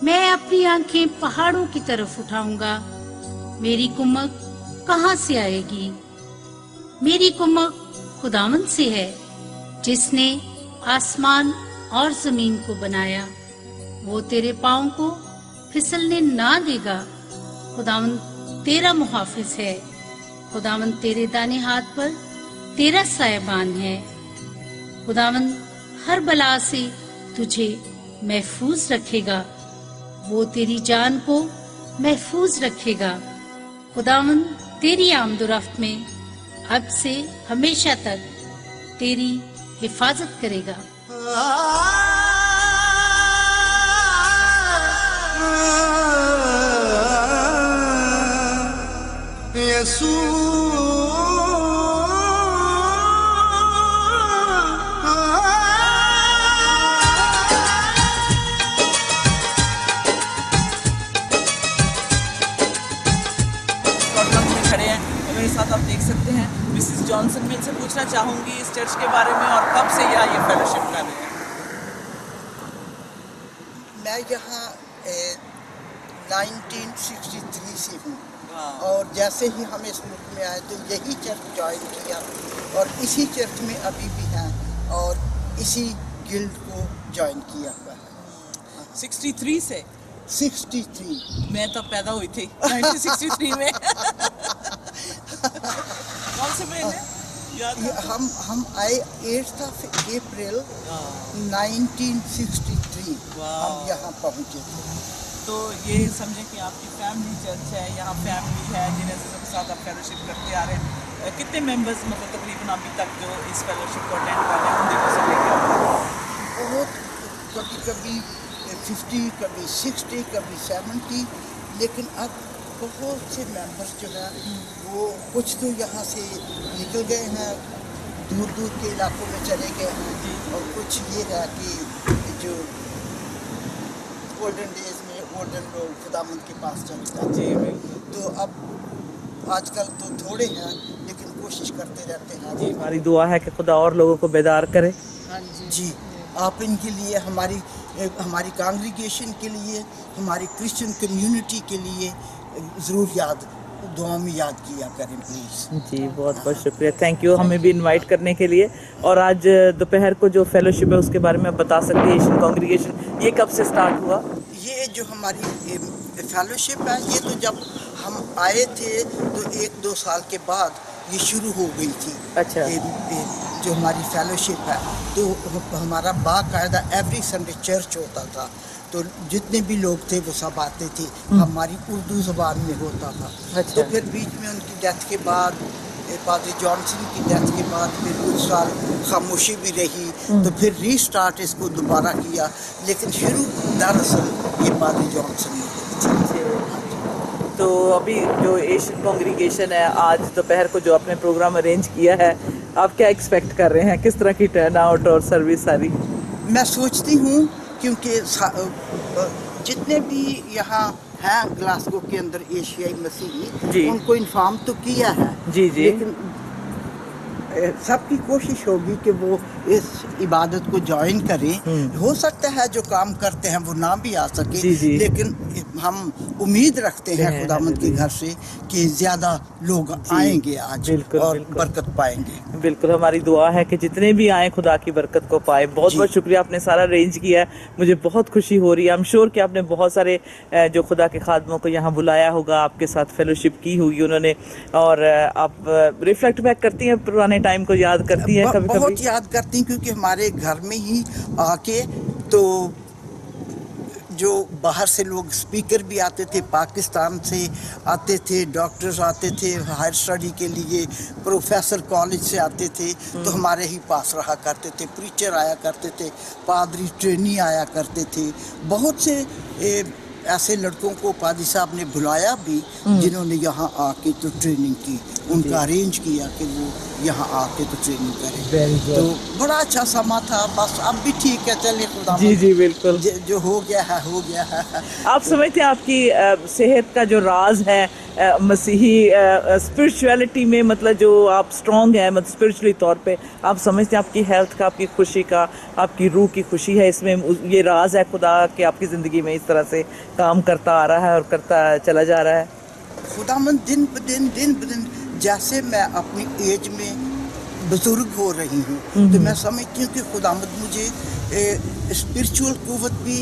मैं अपनी आंखें पहाड़ों की तरफ उठाऊंगा। मेरी कुम्मक कहाँ से आएगी? मेरी कुम्मक खुदावंद से है, जिसने आसमान और जमीन को बनाया। वो तेरे पाँव को फिसलने ना देगा। खुदावंद तेरा मुहाफिज है। खुदावंद तेरे दाने हाथ पर तेरा सायबान है। खुदावंद हर बला से तुझे महफूज रखेगा। वो तेरी जान को महफूज रखेगा। खुदावंद तेरी आमदोरफ्त में अब से हमेशा तक तेरी हिफाजत करेगा। खड़े हैं और मेरे साथ आप देख सकते हैं मिसिस जॉनसन। मैं इनसे पूछना चाहूँगी इस चर्च के बारे में और कब से यहाँ ये फेलोशिप कर रहे हैं। मैं यहाँ 1963 से हूँ और जैसे ही हम इस मुल्क में आए तो यही चर्च ज्वाइन किया और इसी चर्च में अभी भी हैं और इसी गिल्ड को ज्वाइन किया हुआ है। 63 से 63 मैं तब पैदा हुई थी 1963 में। कौन से महीने याद है? हम आए 8 अप्रैल 1963 हम यहाँ पहुँचे थे। तो ये समझे कि आपकी फैमिली चर्च है, यहाँ फैमिली है जिन्हें सबके साथ आप फेलोशिप करते आ रहे हैं। कितने मेंबर्स मतलब तकरीबन अभी तक जो इस फेलोशिप को अटेंड कर रहे हैं उन दिनों से लेकर? बहुत कभी 50, कभी 60, कभी 70, लेकिन अब बहुत से मेंबर्स जो है वो कुछ तो यहाँ से निकल गए हैं, दूर दूर के इलाकों में चले गए हैं और कुछ ये है कि जो गोल्डन डेज में गोल्डन लोग खुदावंद के पास चले जाते हैं। तो अब आजकल तो थोड़े हैं लेकिन कोशिश करते रहते हैं। जी, हमारी दुआ है कि खुदा और लोगों को बेदार करे। हाँ जी, आप इनके लिए हमारी कांग्रीगेशन के लिए, हमारी क्रिश्चियन कम्युनिटी के लिए ज़रूर दुआ में याद किया करें प्लीज़। जी, बहुत बहुत शुक्रिया, थैंक यू हमें भी इनवाइट करने के लिए। और आज दोपहर को जो फेलोशिप है उसके बारे में बता सकते हैं एशियन कांग्रीगेशन ये कब से स्टार्ट हुआ? ये जो हमारी फेलोशिप है ये तो जब हम आए थे तो 1-2 साल के बाद ये शुरू हो गई थी। अच्छा। जो हमारी फेलोशिप है तो हमारा बाकायदा एवरी संडे चर्च होता था, तो जितने भी लोग थे वो सब आते थे, हमारी उर्दू ज़बान में होता था। अच्छा। तो फिर बीच में उनकी डेथ के बाद, पादरी जॉनसन की डेथ के बाद फिर कुछ साल खामोशी भी रही, तो फिर रीस्टार्ट इसको दोबारा किया, लेकिन शुरू दरअसल ये पादरी जॉनसन ने की थी। तो अभी जो एशियन कांग्रीगेशन है आज दोपहर को जो आपने प्रोग्राम अरेंज किया है, आप क्या एक्सपेक्ट कर रहे हैं? किस तरह की टर्न आउट और सर्विस सारी? मैं सोचती हूँ क्योंकि जितने भी यहाँ हैं ग्लासगो के अंदर एशियाई मसीही, उनको इन्फॉर्म तो किया है। जी जी। लेकिन सबकी कोशिश होगी कि वो इस इबादत को ज्वाइन करें। हो सकता है जो काम करते हैं वो ना भी आ सके, लेकिन हम उम्मीद रखते हैं खुदावंद के घर से कि ज़्यादा लोग आएंगे आज और बरकत पाएंगे। बिल्कुल, हमारी दुआ है कि जितने भी आए खुदा की बरकत को पाए। बहुत बहुत शुक्रिया, आपने सारा अरेंज किया है, मुझे बहुत खुशी हो रही है। आई एम श्योर कि आपने बहुत सारे जो खुदा के खादमों को यहाँ बुलाया होगा, आपके साथ फेलोशिप की होगी उन्होंने, और आप रिफ्लेक्ट बैक करती हैं पुराने टाइम को, याद करती हैं कभी कभी? बहुत याद करती हैं, क्योंकि हमारे घर में ही आके तो जो बाहर से लोग स्पीकर भी आते थे, पाकिस्तान से आते थे, डॉक्टर्स आते थे हायर स्टडी के लिए, प्रोफेसर कॉलेज से आते थे, तो हमारे ही पास रहा करते थे, प्रीचर आया करते थे, पादरी ट्रेनी आया करते थे। बहुत से ऐसे लड़कों को पादरी साहब ने बुलाया भी जिन्होंने यहाँ आके तो ट्रेनिंग की, उनका अरेंज किया कि वो यहाँ आके तो ट्रेनिंग करें। तो बड़ा अच्छा समा था, बस अब भी ठीक है, चलिए खुदा जी जी बिल्कुल, जो हो गया है हो गया है। आप समझते हैं आपकी सेहत का जो राज है मसीही स्पिरिचुअलिटी में, मतलब जो आप स्ट्रॉन्ग है मतलब स्पिरिचुअली तौर पे, आप समझते हैं आपकी हेल्थ का, आपकी खुशी का, आपकी रूह की खुशी है इसमें, ये राज है खुदा कि आपकी ज़िंदगी में इस तरह से काम करता आ रहा है और करता चला जा रहा है। खुदावंद दिन ब दिन जैसे मैं अपनी एज में बुजुर्ग हो रही हूँ, तो मैं समझती हूँ कि खुदावंद मुझे स्पिरिचुअल कुव्वत भी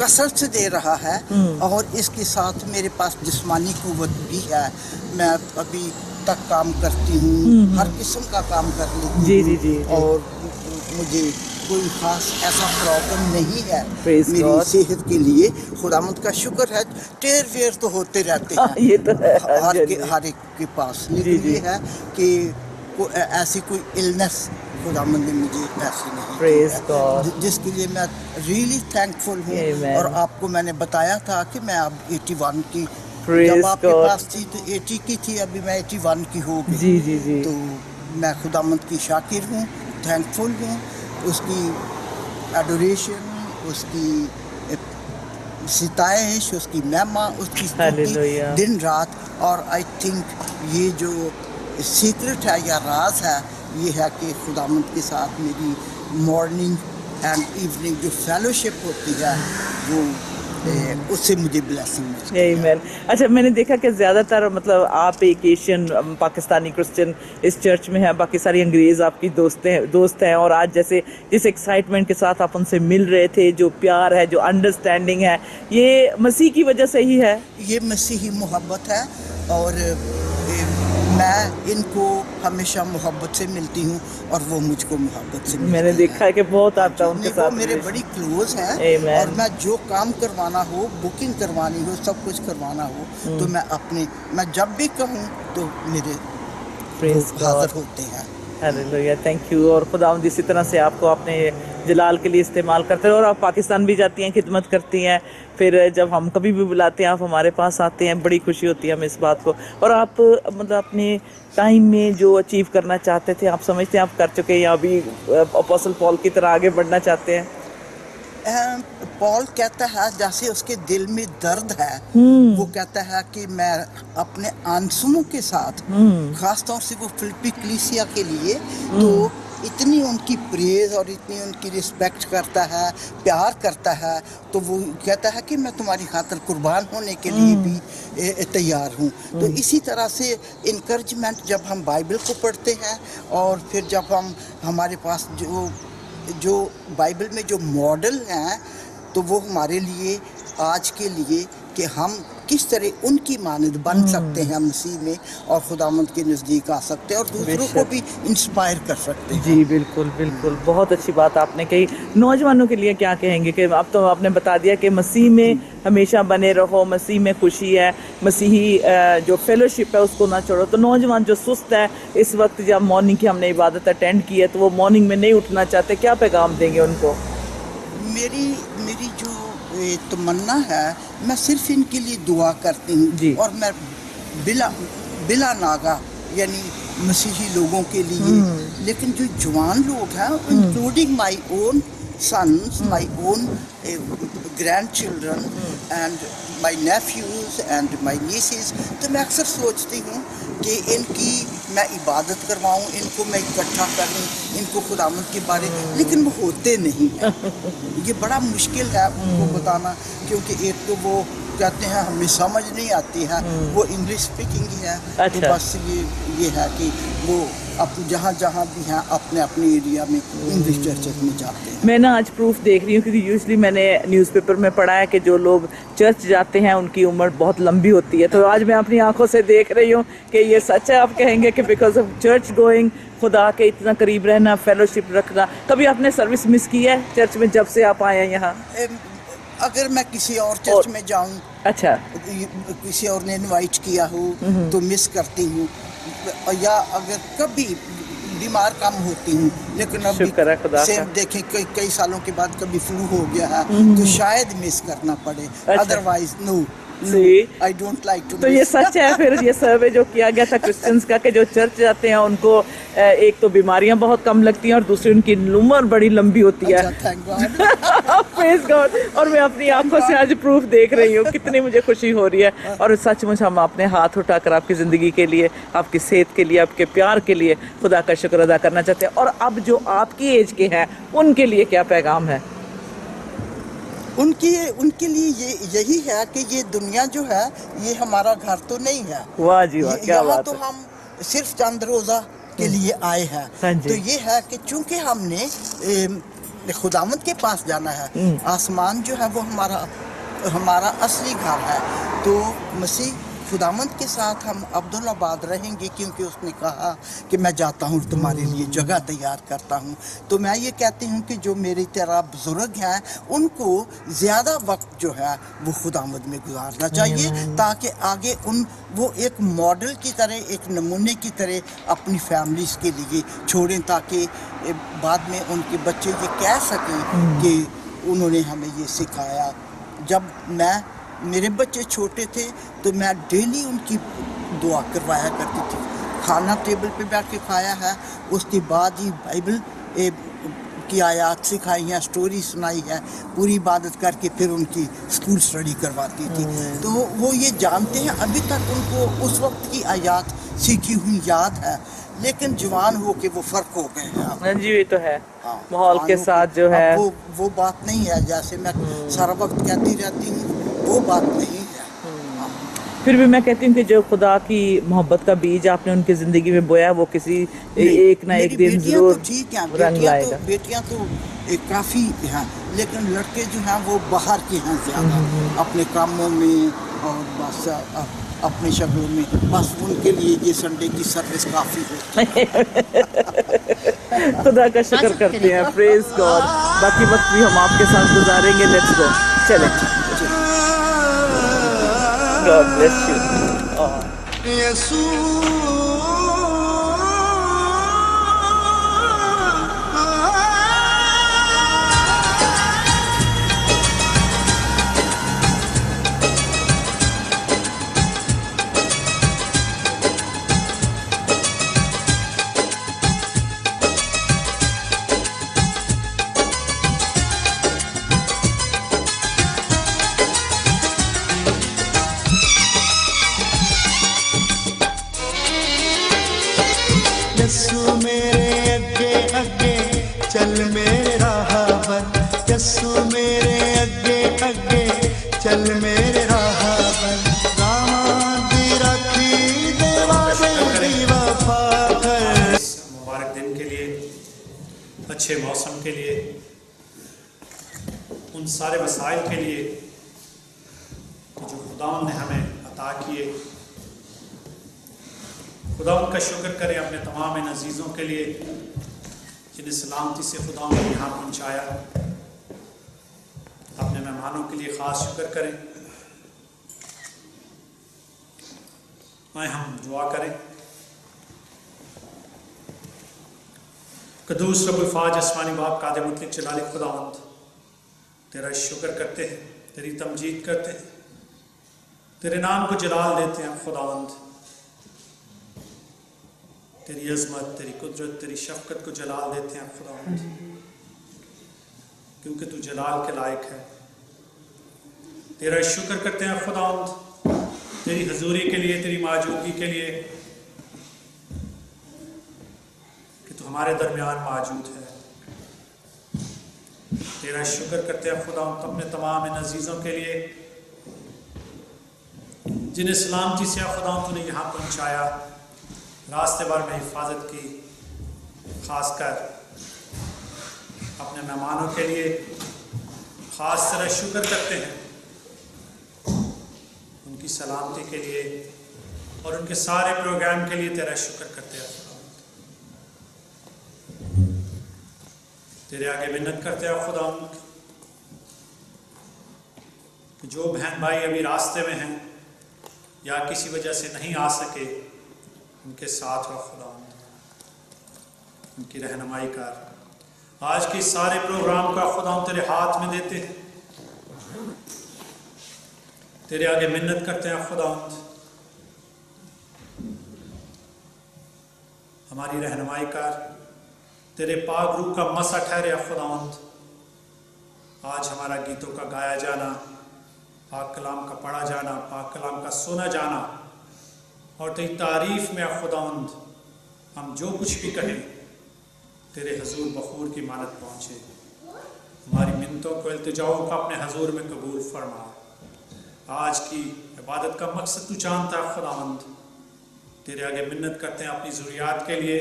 कसरत से दे रहा है, और इसके साथ मेरे पास जिस्मानी कुव्वत भी है। मैं अभी तक काम करती हूँ, हर किस्म का काम कर लेती हूँ, और मुझे कोई खास ऐसा प्रॉब्लम नहीं है मेरी सेहत के लिए। खुदावंद का शुक्र है, टेर वेर तो होते रहते हैं ये तो है, हर एक के पास, लेकिन ये है कि ऐसी कोई इलनेस खुदावंद ने मुझे ऐसी नहीं की है, जिसके लिए मैं रियली थैंकफुल हूँ। और आपको मैंने बताया था कि मैं अब 81 की, जब आपके पास थी तो 80 की थी, अभी मैं 81 की हो गई। जी जी जी, तो मैं खुदावंद की शाकिर हूँ, थैंकफुल हूँ, उसकी एडोरेशन, उसकी सिताइश, उसकी महिमा, उसकी स्तुति दिन रात। और आई थिंक ये जो सीक्रेट है या राज है, ये है कि खुदावंद के साथ मेरी मॉर्निंग एंड इवनिंग जो फेलोशिप होती है, वो उससे मुझे ब्लेसिंग मिलती है। आमीन। अच्छा, मैंने देखा कि ज़्यादातर मतलब आप एक एशियन पाकिस्तानी क्रिश्चियन इस चर्च में हैं, बाकी सारी अंग्रेज़ आपकी दोस्त हैं, और आज जैसे जिस एक्साइटमेंट के साथ आप उनसे मिल रहे थे, जो प्यार है, जो अंडरस्टैंडिंग है, ये मसीह की वजह से ही है। ये मसीही मोहब्बत है, और मैं इनको हमेशा मोहब्बत से मिलती हूँ, और वो मुझको मोहब्बत से मिलती मैंने देखा है कि बहुत आता उनके साथ, मेरे बड़ी क्लोज हैं। और मैं जो काम करवाना हो, बुकिंग करवानी हो, सब कुछ करवाना हो, तो मैं जब भी कहूँ तो मेरे हाजिर होते हैं। Hallelujah, thank you. और खुदावंद इसी तरह से आपको अपने जलाल के लिए इस्तेमाल करते हैं, और आप पाकिस्तान भी जाती हैं, खिदमत करती हैं, फिर जब हम कभी भी बुलाते हैं आप हमारे पास आते हैं, बड़ी खुशी होती है हमें इस बात को। और आप मतलब अपने टाइम में जो अचीव करना चाहते थे, आप समझते हैं आप कर चुके हैं, या अभी अपोस्टल पॉल की तरह आगे बढ़ना चाहते हैं? पॉल कहता है जैसे उसके दिल में दर्द है, वो कहता है कि मैं अपने आंसुओं के साथ, खास तौर से वो फिलिप्पी कलीसिया के लिए, तो इतनी उनकी प्रेज और इतनी उनकी रिस्पेक्ट करता है, प्यार करता है, तो वो कहता है कि मैं तुम्हारी खातिर कुर्बान होने के लिए भी तैयार हूँ। तो इसी तरह से इनकरेजमेंट जब हम बाइबल को पढ़ते हैं, और फिर जब हमारे पास जो बाइबल में जो मॉडल हैं, तो वो हमारे लिए आज के लिए कि हम किस तरह उनकी मानद बन सकते हैं मसीह में, और खुदावंद के नज़दीक आ सकते हैं, और दूसरों को भी इंस्पायर कर सकते हैं। जी बिल्कुल बिल्कुल, बहुत अच्छी बात आपने कही। नौजवानों के लिए क्या कहेंगे? कि अब तो आपने बता दिया कि मसीह में हमेशा बने रहो, मसीह में खुशी है, मसीही जो फेलोशिप है उसको ना छोड़ो। तो नौजवान जो सुस्त है इस वक्त, जब मॉर्निंग की हमने इबादत अटेंड की है, तो वो मॉर्निंग में नहीं उठना चाहते, क्या पैगाम देंगे उनको? मेरी जो तमन्ना है, मैं सिर्फ इनके लिए दुआ करती हूँ, और मैं बिला नागा यानी मसीही लोगों के लिए, लेकिन जो जवान लोग हैं, including my own sons, my own grandchildren and my nephews and my nieces, तो मैं अक्सर सोचती हूँ कि इनकी मैं इबादत करवाऊँ, इनको मैं इकट्ठा करूँ, इनको खुदावंद के बारे, लेकिन वो होते नहीं हैं। ये बड़ा मुश्किल है उनको बताना, क्योंकि एक तो वो कहते हैं हमें समझ नहीं आती है, वो इंग्लिश स्पीकिंग ही है। अच्छा। तो बस ये है कि वो अब जहाँ भी हैं अपने एरिया में इंग्लिश चर्चेस में जाते हैं। मैं ना आज प्रूफ देख रही हूँ, क्योंकि यूजुअली मैंने न्यूज़पेपर में पढ़ा है कि जो लोग चर्च जाते हैं उनकी उम्र बहुत लंबी होती है। तो आज मैं अपनी आंखों से देख रही हूँ कि ये सच है। आप कहेंगे कि बिकॉज ऑफ चर्च गोइंग, खुदा के इतना करीब रहना, फेलोशिप रखना। कभी आपने सर्विस मिस की है चर्च में जब से आप आए हैं यहाँ? अगर मैं किसी और चर्च में जाऊँ, अच्छा, किसी और ने इनवाइट किया हो तो मिस करती हूँ, या अगर कभी बीमार कम होती हूँ, लेकिन अब सेम देखें कई सालों के बाद कभी फ्लू हो गया है तो शायद मिस करना पड़े। Otherwise no, I don't like to तो ये सच है फिर ये सर्वे जो किया गया था क्रिश्चियंस का कि जो चर्च जाते हैं उनको एक तो बीमारियां बहुत कम लगती हैं और दूसरी उनकी उम्र बड़ी लंबी होती है। Praise God. और मैं अपनी आंखों से आज प्रूफ देख रही हूँ, कितनी मुझे खुशी हो रही है। और सचमुच हम अपने हाथ उठाकर आपकी ज़िंदगी के लिए, आपकी सेहत के लिए, आपके प्यार के लिए खुदा का शुक्र अदा करना चाहते हैं। और अब जो आपकी एज के हैं उनके लिए क्या पैगाम है? उनके लिए यही है कि ये दुनिया जो है ये हमारा घर तो नहीं है। वाह जी वाह, क्या बात तो है। हम सिर्फ चंद रोज़ा के लिए आए हैं। तो ये है कि चूंकि हमने खुदावंद के पास जाना है, आसमान जो है वो हमारा असली घर है। तो मसीह खुदावंद के साथ हम अब्दुल्लाबाद रहेंगे, क्योंकि उसने कहा कि मैं जाता हूँ तुम्हारे लिए जगह तैयार करता हूँ। तो मैं ये कहती हूँ कि जो मेरी तरह बुजुर्ग हैं उनको ज़्यादा वक्त जो है वो खुदावंद में गुजारना चाहिए, ताकि आगे वो एक मॉडल की तरह, एक नमूने की तरह अपनी फैमिलीज़ के लिए छोड़ें, ताकि बाद में उनके बच्चे ये कह सकें कि उन्होंने हमें ये सिखाया। जब मेरे बच्चे छोटे थे तो मैं डेली उनकी दुआ करवाया करती थी। खाना टेबल पे बैठ के खाया है, उसके बाद ही बाइबल की आयत सिखाई है, स्टोरी सुनाई है, पूरी इबादत करके फिर उनकी स्कूल स्टडी करवाती थी। तो वो ये जानते हैं, अभी तक उनको उस वक्त की आयत सीखी हुई याद है, लेकिन जवान हो के वो फ़र्क हो गए हैं। जी ये तो है, माहौल के साथ जो है वो बात नहीं है। जैसे मैं सारा वक्त कहती रहती हूँ, वो बात नहीं है। फिर भी मैं कहती हूँ कि जो खुदा की मोहब्बत का बीज आपने उनकी ज़िंदगी में बोया, वो किसी एक ना एक दिन ज़रूर रंग लाएगा। बेटियाँ तो काफ़ी हैं, लेकिन लड़के जो हैं वो बाहर के हैं ज़्यादा, अपने कामों में और बस अपने शगलों में। बस उनके लिए ये संडे की सर्विस काफ़ी है। खुदा का शुक्र करते हैं, प्रेज गॉड। बाकी वक्त भी हम आपके साथ गुजारेंगे। लेट्स गो, चलें। God bless you. यस्सु मेरे अगे अगे चल मेरे राहबर, यस्सु मेरे अगे अगे चल मेरे राहबर, रामा दी राखी देवा दे वफा कर। इस मुबारक दिन के लिए, अच्छे मौसम के लिए, उन सारे वसाइल के लिए जो खुदावंद ने हमें अता किए, खुदावंद का शुक्र करें अपने तमाम इन अजीज़ों के लिए जिन्हें सलामती से खुदावंद ने यहाँ पहुँचाया। अपने मेहमानों के लिए ख़ास शुक्र करें। आए हम दुआ करें। कदूस रब्बुल फ़ाज आसमानी बाप कादिर मुतलक जलाली खुदावंद, तेरा शुक्र करते हैं, तेरी तमजीद करते हैं, तेरे नाम को जलाल देते हैं खुदावंद। तेरी अज़मत, तेरी कुदरत, तेरी शफ़क़त को जलाल देते हैं खुदावंद, क्योंकि तू जलाल के लायक है। तेरा शुक्र करते हैं खुदावंद तेरी हजूरी के लिए, तेरी मौजूदगी के लिए कि तू हमारे दरमियान मौजूद है। तेरा शुक्र करते हैं खुदावंद अपने तमाम इन अजीज़ों के लिए जिन्हें सलामती से खुदावंद तूने यहाँ पहुँचाया, रास्ते भर में हिफाजत की। ख़ासकर अपने मेहमानों के लिए ख़ास तरह शुक्र करते हैं, उनकी सलामती के लिए और उनके सारे प्रोग्राम के लिए तेरा शुक्र करते हैं। तेरे आगे मिन्नत करते हैं खुदा कि जो बहन भाई अभी रास्ते में हैं या किसी वजह से नहीं आ सके, उनके साथ हो खुदा, उनकी रहनुमाई कर। आज के सारे प्रोग्राम का खुदा तेरे हाथ में देते हैं। तेरे आगे मिन्नत करते हैं खुदावंद, हमारी रहनुमाई कर, तेरे पाक रूह का मसा ठहरे खुदावंद। आज हमारा गीतों का गाया जाना, पाक कलाम का पढ़ा जाना, पाक कलाम का सुना जाना और तेरी तारीफ में खुदावंद हम जो कुछ भी कहें तेरे हजूर बखूर की मानत पहुँचे। हमारी मिन्नतों को इल्तिजाओं का अपने हजूर में कबूल फरमा। आज की इबादत का मकसद तू जानता है खुदावंद, तेरे आगे मिन्नत करते हैं अपनी ज़रूरियात के लिए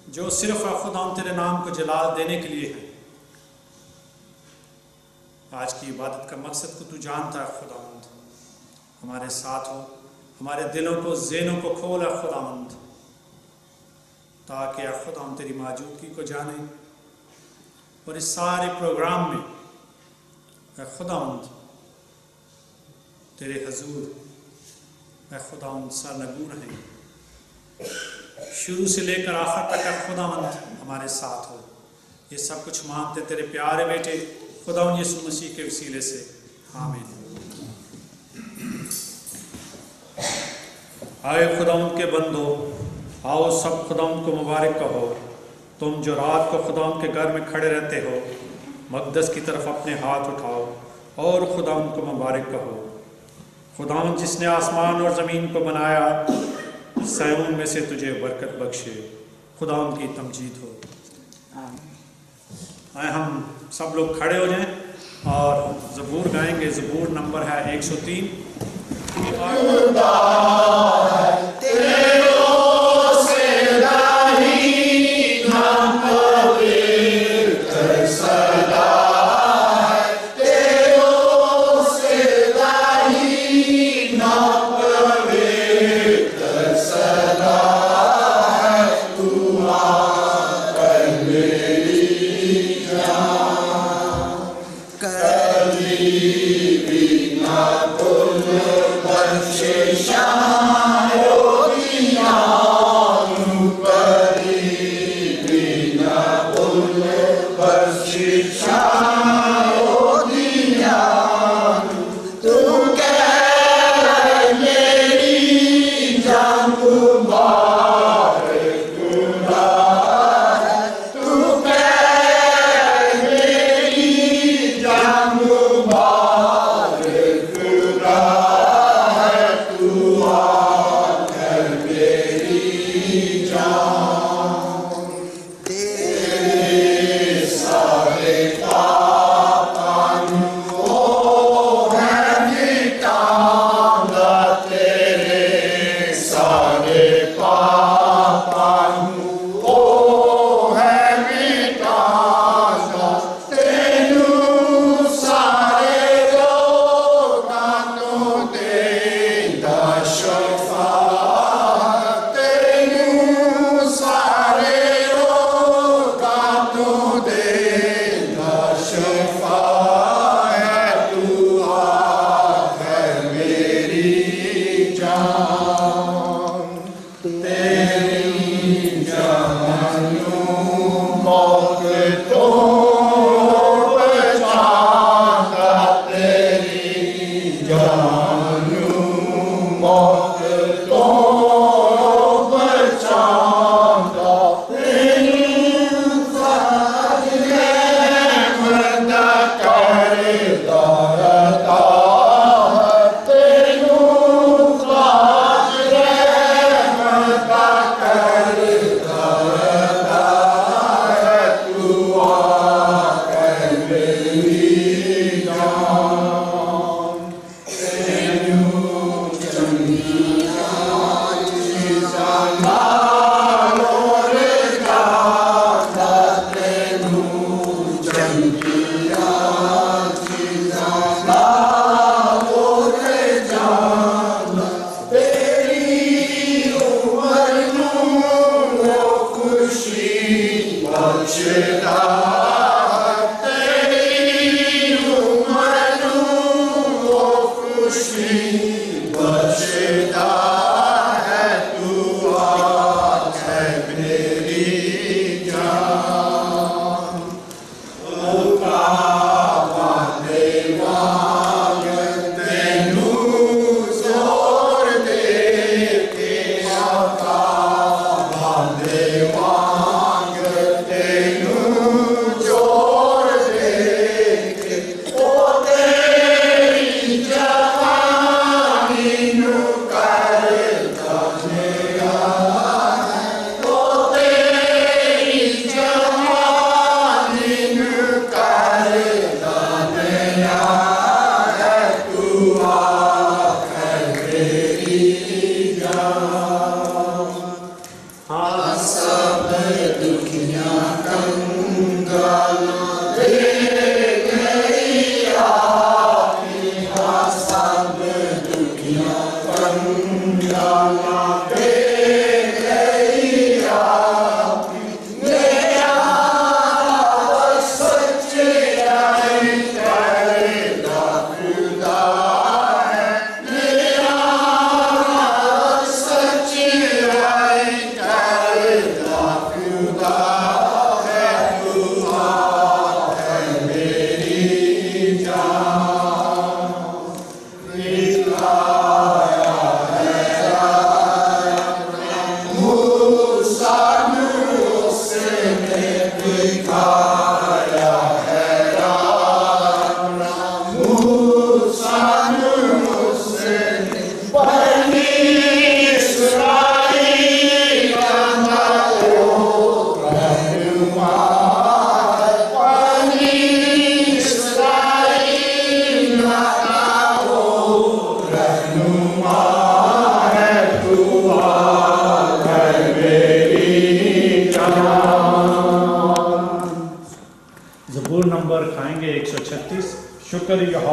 जो सिर्फ खुदावंद तेरे नाम को जलाल देने के लिए है। आज की इबादत का मकसद को तू जानता है खुदावंद, हमारे साथ हो, हमारे दिलों को ज़हनों को खोल है खुदावंद, ताकि खुदावंद तेरी मौजूदगी को जाने और इस सारे प्रोग्राम में खुदावंद तेरे हजूर खुदावंद सरनगू रहें, शुरू से लेकर आखिर तक खुदावंद हमारे साथ हो। ये सब कुछ मांगते तेरे प्यारे बेटे खुदावंद यीशु मसीह के वसीले से, आमीन। आए खुदावंद के बंदो, आओ सब खुदावंद को मुबारक कहो। तुम जो रात को खुदावंद के घर में खड़े रहते हो, मक़दस की तरफ अपने हाथ उठाओ और खुदावंद को मुबारक कहो। खुदावंद जिसने आसमान और ज़मीन को बनाया, सैऊन में से तुझे बरकत बख्शे। खुदावंद की तमजीद हो। आए हम सब लोग खड़े हो जाएं और ज़बूर गाएंगे। ज़बूर नंबर है 103।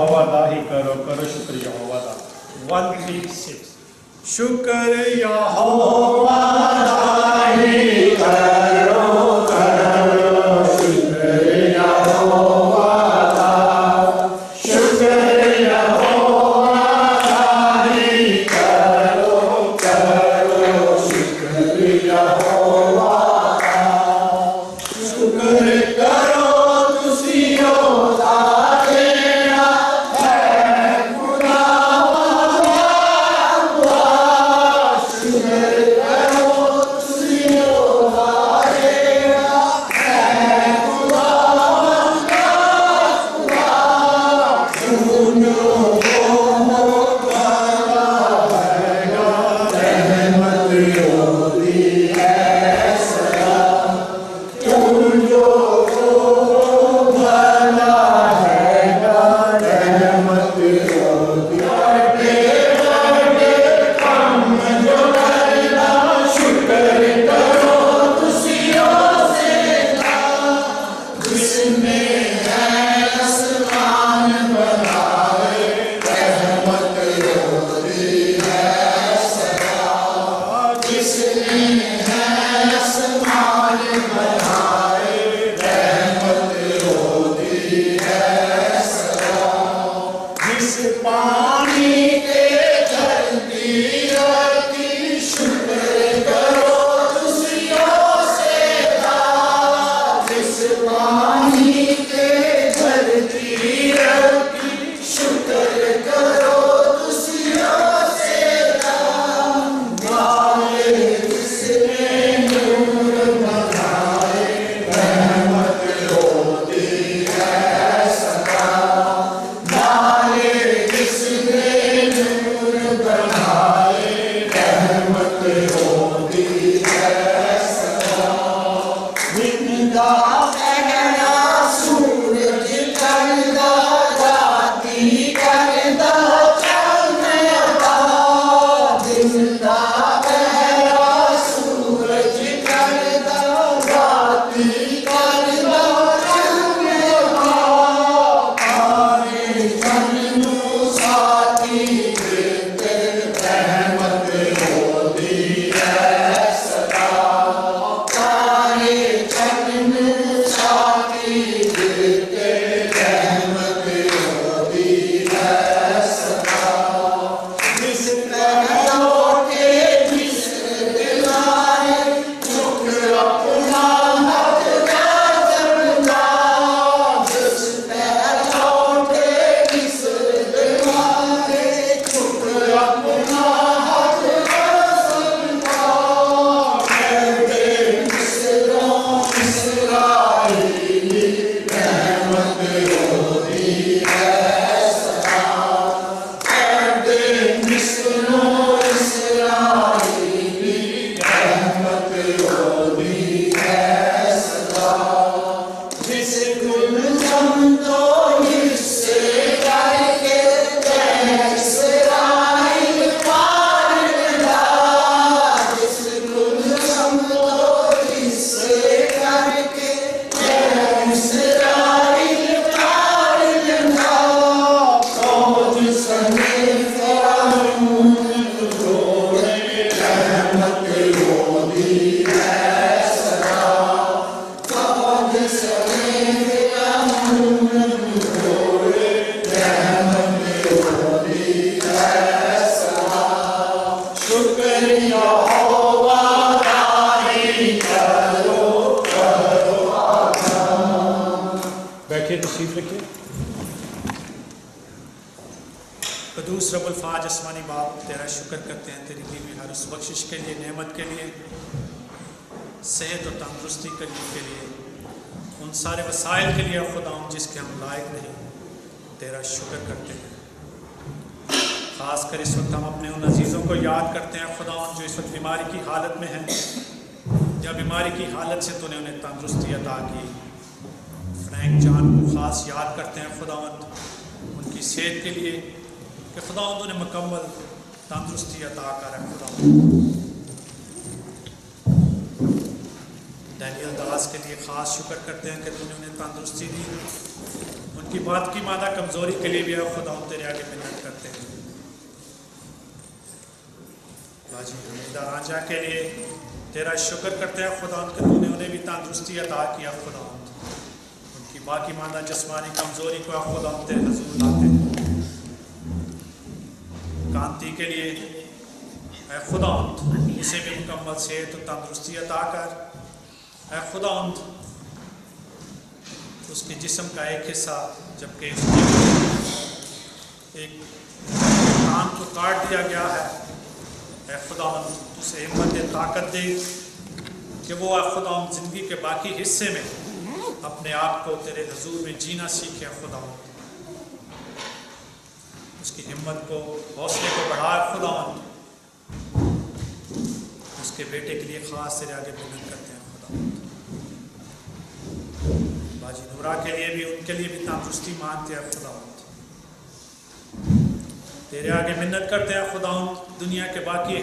यहोवा दा ही करो, करो शुक्र यहोवा दा। 1 3 6 शुक्र यहोवा दा ही करो, करो शुक्र यहोवा दा, शुक्र यहोवा दा ही करो, करो शुक्र यहोवा दा। शुक्र करो तुसी ओदा जेड़ा है खुदावंद हुआ, शुक्र करो तुसी ओदा जेड़ा है खुदावंद हुआ। सुनो रहमत होती है सदा, तुझो भला हैगा रहमत होती है। बड़े काम जो करना शुक्र करो तुसियों से दा, जिसने है आसमान बनाए रहमत होती है सदा, जिसने है आसमान बनाए रहमत होती है सदा। जिस पानी के धरती रहती शुक्र करो तुसियों से दा, जिस पानी के धरती रहती शुक्र करो तुसियों से दा। नाले जिसने नूर बनाए रहमत होती है सदा, नाले जिसने नूर बनाए रहमत होती है सदा। जिंदा पहला सूरज करदा राती करदा चांदने दा, जिंदा पहला सूरज करदा राती करदा चांदने दा। तारे चन्नू साथी देते रहमत होती है सदा, तारे चन्नू साथी देते रहमत होती है सदा। जिस तरह के जिस दिलाए शुक्र अपना हक करना, जिस तरह के जिस दिलाए शुक्र अपना हक करना। कहते मिस्रों इस्राएली रहमत होती है सदा, कहते मिस्रों इस्राएली रहमत होती है सदा। जिस कुल समझो हिस्से करके इस्राएल पार ला, जिस कुल समझो हिस्से करके इस्राएल पार ला। फौज सने फिरौन जोड़े रहमत होती है सदा, फौज सने फिरौन जोड़े रहमत होती है सदा। शुक्र यहोवा दा ही करो, करो बैठिए, तशरीफ रखिए। कदूस रब्बुल फाज आसमानी बाप, तेरा शुक्र करते हैं तेरी दी हुई हर उस बख्शिश के लिए, नेमत के लिए, सेहत और तंदुरुस्ती के लिए, उन सारे वसाइल के लिए खुदाऊं जिसके हम लायक नहीं, तेरा शुक्र करते हैं। ख़ासकर इस वक्त हम अपने उन अजीज़ों को याद करते हैं खुदावंद जो इस वक्त बीमारी की हालत में हैं, या बीमारी की हालत से तूने उन्हें तंदुरुस्ती अता की। फ्रैंक जान को ख़ास याद करते हैं खुदावंद उनकी सेहत के लिए कि खुदावंद उन्हें मुकम्मल तंदुरुस्ती अता कर खुदावंद। डैनियल दास के लिए ख़ास शुक्र करते हैं कि तूने उन्हें तंदुरुस्ती दी, उनकी बात की मादा कमज़ोरी के लिए भी है खुदा हम तेरे आगे मिन्नत करते हैं। बाजी हमीदा राजा के लिए तेरा शुक्र करते हैं खुदा कि तूने उन्हें भी तंदुरुस्ती अता किया खुदा, उनकी बाकी मादा जिस्मानी कमज़ोरी को खुदा हम तेरे हुजूर लाते हैं। कांति के लिए ऐ खुदा उसे भी मुकम्मल सेहत और तंदुरुस्ती अता कर। ऐ खुदा उसके जिस्म का एक हिस्सा जबकि एक कान को काट दिया गया है, ऐ खुदा उसे हिम्मत दे, ताकत दे कि वो ऐ खुदा ज़िंदगी के बाकी हिस्से में अपने आप को तेरे हुजूर में जीना सीखे। खुदा उसकी हिम्मत को, हौसले को बढ़ा। खुदा उसके बेटे के लिए ख़ास तेरे आगे मिन्नत करते हैं खुदा। बाजी नूरा के लिए भी, उनके लिए भी तंदुरुस्ती मांगते हैं खुदा। तेरे आगे मिन्नत करते हैं खुदा दुनिया के बाकी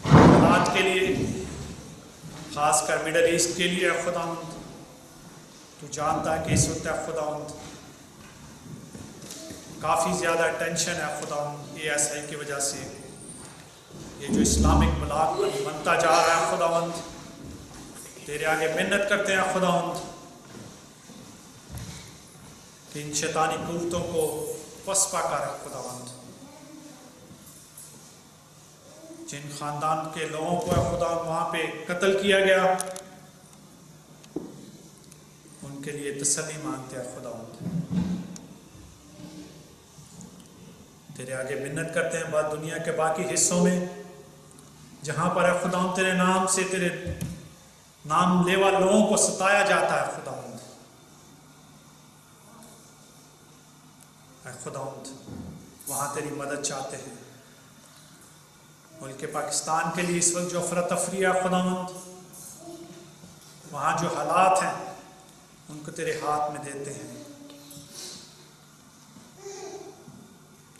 हालात के लिए, ख़ासकर मिडल ईस्ट के लिए। खुदा तू जानता है कि इस वक्त खुदा काफ़ी ज़्यादा टेंशन है खुदा ASI की वजह से, ये जो इस्लामिक मुल्क बनता जा रहा है खुदा, तेरे आगे मिन्नत करते हैं खुदा कि इन शैतानी कुव्वतों को पसपा कर खुदा, जिन ख़ानदान के लोगों को खुदा वहाँ पे कत्ल किया गया, उनके लिए तसल्ली मांगते हैं खुदा। तेरे आगे मिन्नत करते हैं बाद दुनिया के बाकी हिस्सों में जहाँ पर है खुदा तेरे नाम से, तेरे नाम लेवा लोगों को सताया जाता है खुदा, वहाँ तेरी मदद चाहते हैं। मुल्क पाकिस्तान के लिए इस वक्त जो अफरा तफरी है खुदा, वहाँ जो हालात हैं उनको तेरे हाथ में देते हैं।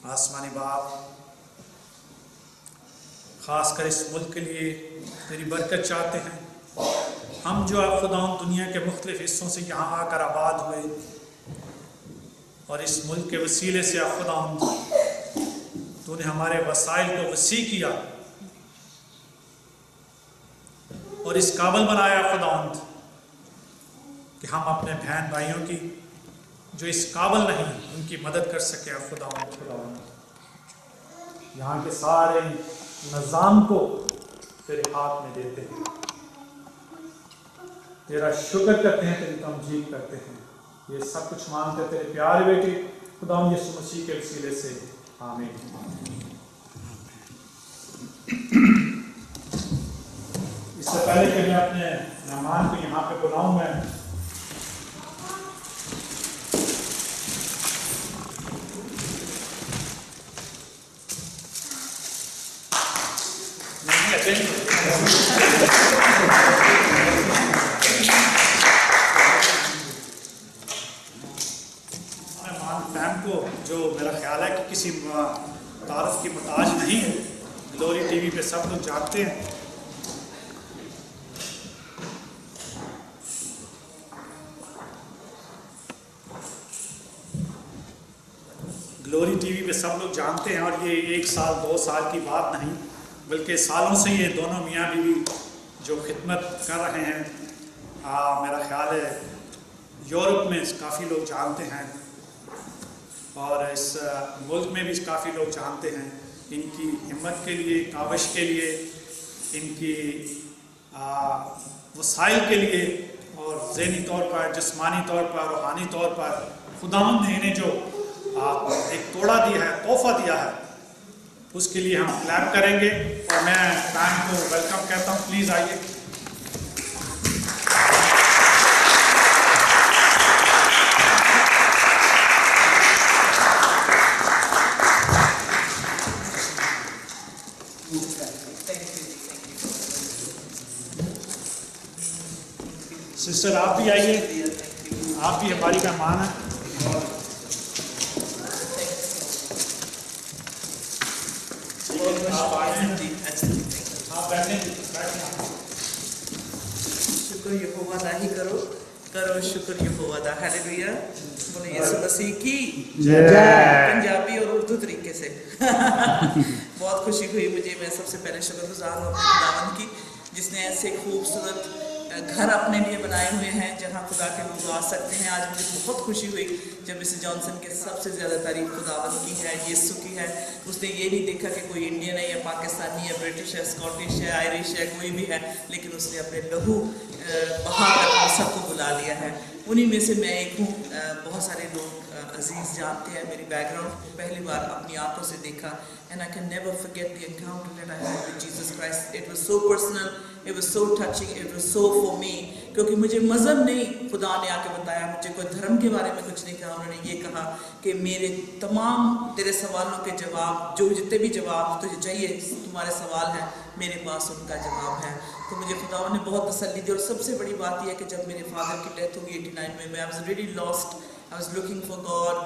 आसमानी बाप, ख़ासकर इस मुल्क के लिए तेरी बरकत चाहते हैं। हम जो है खुदा दुनिया के मुख्तलिफ़ हिस्सों से यहाँ आकर आबाद हुए और इस मुल्क के वसीले से खुदा तूने हमारे वसाइल को वसी किया और इस काबिल बनाया खुदा कि हम अपने बहन भाइयों की जो इस काबिल नहीं उनकी मदद कर सके। खुदा यहाँ के सारे निज़ाम को तेरे हाथ में देते हैं, तेरा शुक्र करते हैं, तेरी तमजीद करते हैं। ये सब कुछ मांगते हैं तेरे प्यारे बेटे खुदा यीशु मसीह के वसीले से, आमीन। इससे पहले कि मैं अपने मेहमान को यहाँ पे बुलाऊं, मैं को जो मेरा ख्याल है कि किसी तारफ़ की मुताज नहीं है, ग्लोरी टीवी पे सब लोग जानते हैं। ग्लोरी टीवी पे सब लोग जानते हैं और ये 1 साल 2 साल की बात नहीं बल्कि सालों से ये दोनों मियाँ बीवी जो खिदमत कर रहे हैं। मेरा ख्याल है यूरोप में काफ़ी लोग जानते हैं और इस मुल्क में भी काफ़ी लोग जानते हैं इनकी हिम्मत के लिए, काविश के लिए, इनकी वसाइल के लिए और ज़हनी तौर पर, जिस्मानी तौर पर, रूहानी तौर पर खुदावंद ने इन्हें जो एक तोड़ा दिया है, तोहफा दिया है, उसके लिए हम क्लैप करेंगे और मैं फैन को वेलकम कहता हूँ। प्लीज़ आइए। सिस्टर आप भी आइए, आप भी हमारी मेहमान हैं। शुक्र यहोवा दा ही करो, करो शुक्र यहोवा दा। हालेलुया। बोले यीशु मसीह की जय। पंजाबी और उर्दू तरीके से बहुत खुशी हुई मुझे। मैं सबसे पहले शुक्रगुजार हूँ अपने खुदावंद की, जिसने ऐसे खूबसूरत घर अपने लिए बनाए हुए हैं जहाँ खुदा के लोग आ सकते हैं। आज मुझे बहुत खुशी हुई जब मिसेस जॉनसन के सबसे ज़्यादा तारीफ खुदावंद की है, यीशु की है। उसने ये नहीं देखा कि कोई इंडियन है या पाकिस्तानी है, ब्रिटिश है, स्कॉटिश है, आयरिश है, कोई भी है, लेकिन उसने अपने लहू बहाकर सबको बुला लिया है। उन्हीं में से मैं एक हूँ। बहुत सारे लोग अजीज़ जानते हैं मेरी बैकग्राउंड को, पहली बार अपनी आंखों से देखा। And I can never forget the encounter that I had with Jesus Christ. It was so personal, it was so touching, it was so for me. क्योंकि मुझे मज़हब नहीं खुदा ने आके बताया, मुझे कोई धर्म के बारे में कुछ नहीं कहा। उन्होंने ये कहा कि मेरे तमाम तेरे सवालों के जवाब, जो जितने भी जवाब तुझे चाहिए, तुम्हारे सवाल हैं, मेरे पास उनका जवाब है। तो मुझे खुदा ने बहुत तसल्ली दी। और सबसे बड़ी बात यह है कि जब मेरे फादर की डेथ हुई 89 में, I was really lost, I was looking for God,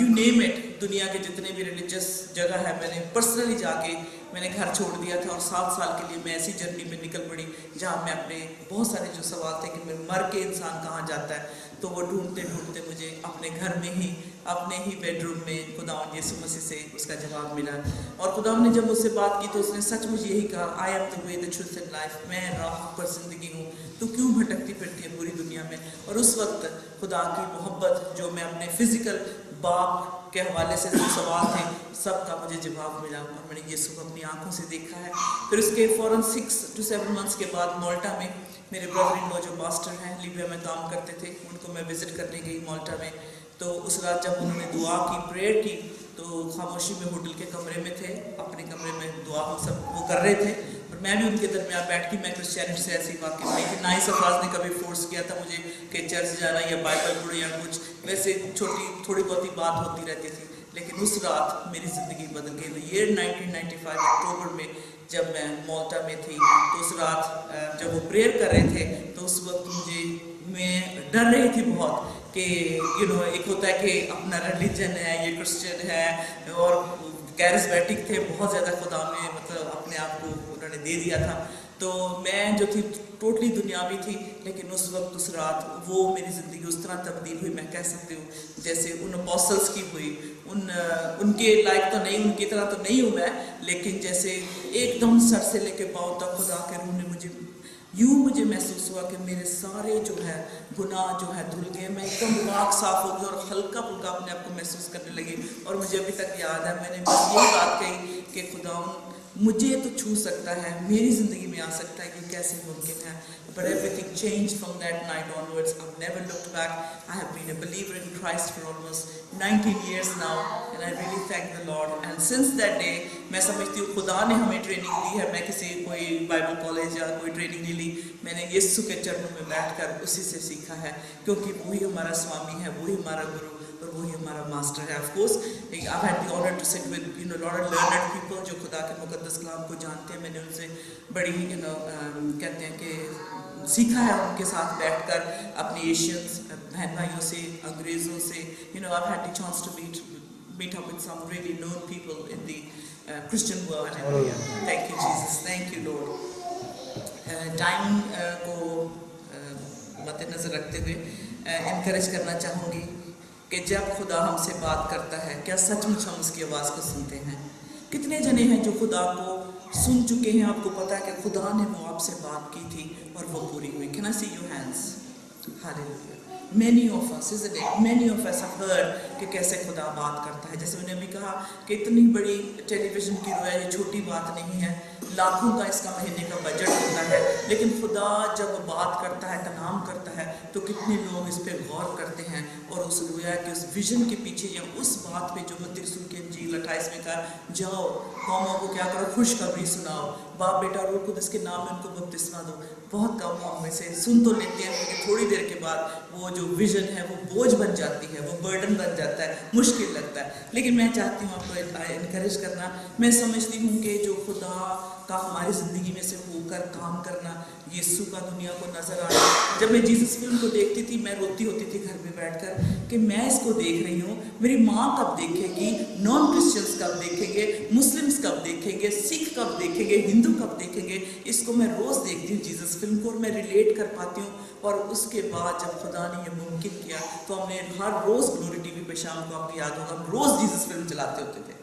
you name it. दुनिया के जितने भी रिलीजियस जगह है, मैंने पर्सनली जाके मैंने घर छोड़ दिया था। और 7 साल के लिए मैं ऐसी जर्नी में निकल पड़ी जहाँ मैं अपने बहुत सारे जो सवाल थे कि मैं मर के इंसान कहाँ जाता है, तो वो ढूंढते ढूंढते मुझे अपने घर में ही, अपने ही बेडरूम में खुदावंद यीशु मसीह से उसका जवाब मिला। और खुदावंद ने जब मुझसे बात की तो उसने सचमुच यही कहा, I am the way, the truth and life. मैं राह पर जिंदगी हूँ, तो क्यों भटकती फिरती है पूरी दुनिया में। और उस वक्त खुदा की मोहब्बत, जो मैं अपने फिजिकल बाप के हवाले से जो सवाल थे, सबका मुझे जवाब मिला। और मैंने यीशु को अपनी आंखों से देखा है। फिर उसके फ़ौरन 6 to 7 months के बाद माल्टा में मेरे ब्रदर इन लॉ जो पास्टर हैं, लीबिया में काम करते थे, उनको मैं विज़िट करने गई माल्टा में। तो उस रात जब उन्होंने दुआ की, प्रेयर की, तो खामोशी में होटल के कमरे में थे, अपने कमरे में दुआ हम सब वो कर रहे थे। और मैं भी उनके दरमियान बैठ के, मैं क्रिश्चियनिटी से ऐसी वाकिफ नहीं थी, ना ही सरफराज ने कभी फोर्स किया था मुझे कि चर्च जाना या बाइबल पढ़ो या कुछ, वैसे थोड़ी बहुत ही बात होती रहती थी। लेकिन उस रात मेरी ज़िंदगी बदल गई। ईयर 1995 अक्टूबर में जब मैं माल्टा में थी, तो उस रात जब वो प्रेयर कर रहे थे, तो उस वक्त मैं डर रही थी बहुत कि एक होता है कि अपना रिलीजन है, ये क्रिश्चियन है, और कैरिस्मेटिक थे बहुत ज़्यादा। खुदा ने मतलब अपने आप को उन्होंने दे दिया था। तो मैं जो थी टोटली दुनियावी थी। लेकिन उस वक्त, उस रात, वो मेरी ज़िंदगी उस तरह तब्दील हुई, मैं कह सकती हूँ जैसे उन अपॉस्टल्स की हुई। उनके लायक तो नहीं, उनकी तरह तो नहीं हूँ मैं, लेकिन जैसे एकदम सर से लेके पाँव तक खुदा के रूह ने मुझे महसूस हुआ कि मेरे सारे जो है गुनाह जो है धुल गए। मैं एकदम पाक साफ हो गई और हल्का फुल्का अपने आप को महसूस करने लगी। और मुझे अभी तक याद है, मैंने बस यही बात कही कि खुदा मुझे तो छू सकता है, मेरी ज़िंदगी में आ सकता है, ये कैसे मुमकिन है। But everything changed from that night onwards. I've never looked back. I have been a believer in Christ for almost 19 years now, and I really thank the Lord. And since that day, मैं समझती हूँ खुदा ने हमें training दी है। मैं किसी कोई बाइबल कॉलेज या कोई ट्रेनिंग नहीं ली, मैंने यीशु के चरणों में बैठकर उसी से सीखा है, क्योंकि वही हमारा स्वामी है, वही हमारा गुरु और वही हमारा मास्टर है। Of course, I've had the honor to sit with lot of learned people जो खुदा के मुकद्दस कलाम को जानते हैं। मैंने उनसे बड़ी कहते हैं कि सीखा है, उनके साथ बैठकर अपने एशियंस बहन भाइयों से, अंग्रेज़ों से। I've had the chance to meet up with some really known people in the Christian world. Thank you Jesus, thank you Lord. Time को मद्देनज़र रखते हुए इनकरेज करना चाहूँगी कि जब खुदा हमसे बात करता है, क्या सचमुच हम उसकी आवाज़ को सुनते हैं? कितने जने हैं जो खुदा को सुन चुके हैं? आपको पता है कि खुदा ने वो आपसे बात की थी और वो पूरी हुई। Can I see your hands? Hallelujah. Many of us, isn't it? Many of us have heard कि कैसे खुदा बात करता है। जैसे मैंने अभी कहा कि इतनी बड़ी टेलीविज़न की रोया ये छोटी बात नहीं है, लाखों का इसका महीने का बजट होता है। लेकिन खुदा जब बात करता है, कलाम करता है, तो कितने लोग इस पर गौर करते हैं और उस रोया के उस विजन के पीछे या उस बात पे जो मत्ती रसूल की इंजील 28 में कहा, जाओ कौमों को क्या करो, खुशखबरी सुनाओ, बाप बेटा और रूह कुद्दूस के नाम में उनको बपतिस्मा दो। बहुत कम हम में से सुन तो लेते हैं, लेकिन थोड़ी देर के बाद वो जो विजन है वो बोझ बन जाती है, वो बर्डन बन जाता है, मुश्किल लगता है। लेकिन मैं चाहती हूँ आपको इनकरेज करना। मैं समझती हूँ कि जो खुदा का हमारी ज़िंदगी में से होकर काम करना, यीशु का दुनिया को नज़र आना। जब मैं जीसस फिल्म को देखती थी, मैं रोती होती थी घर में बैठकर कि मैं इसको देख रही हूँ, मेरी माँ कब देखेगी, नॉन क्रिश्चियंस कब देखेंगे, मुस्लिम्स कब देखेंगे, सिख कब देखेंगे, हिंदू कब देखेंगे। इसको मैं रोज़ देखती हूँ जीसस फिल्म को, और मैं रिलेट कर पाती हूँ। और उसके बाद जब खुदा ने ये मुमकिन किया तो हमने हर रोज़ ग्लोरी टीवी पे शाम को, आपको याद होगा, हम रोज़ जीसस फिल्म चलाते होते थे।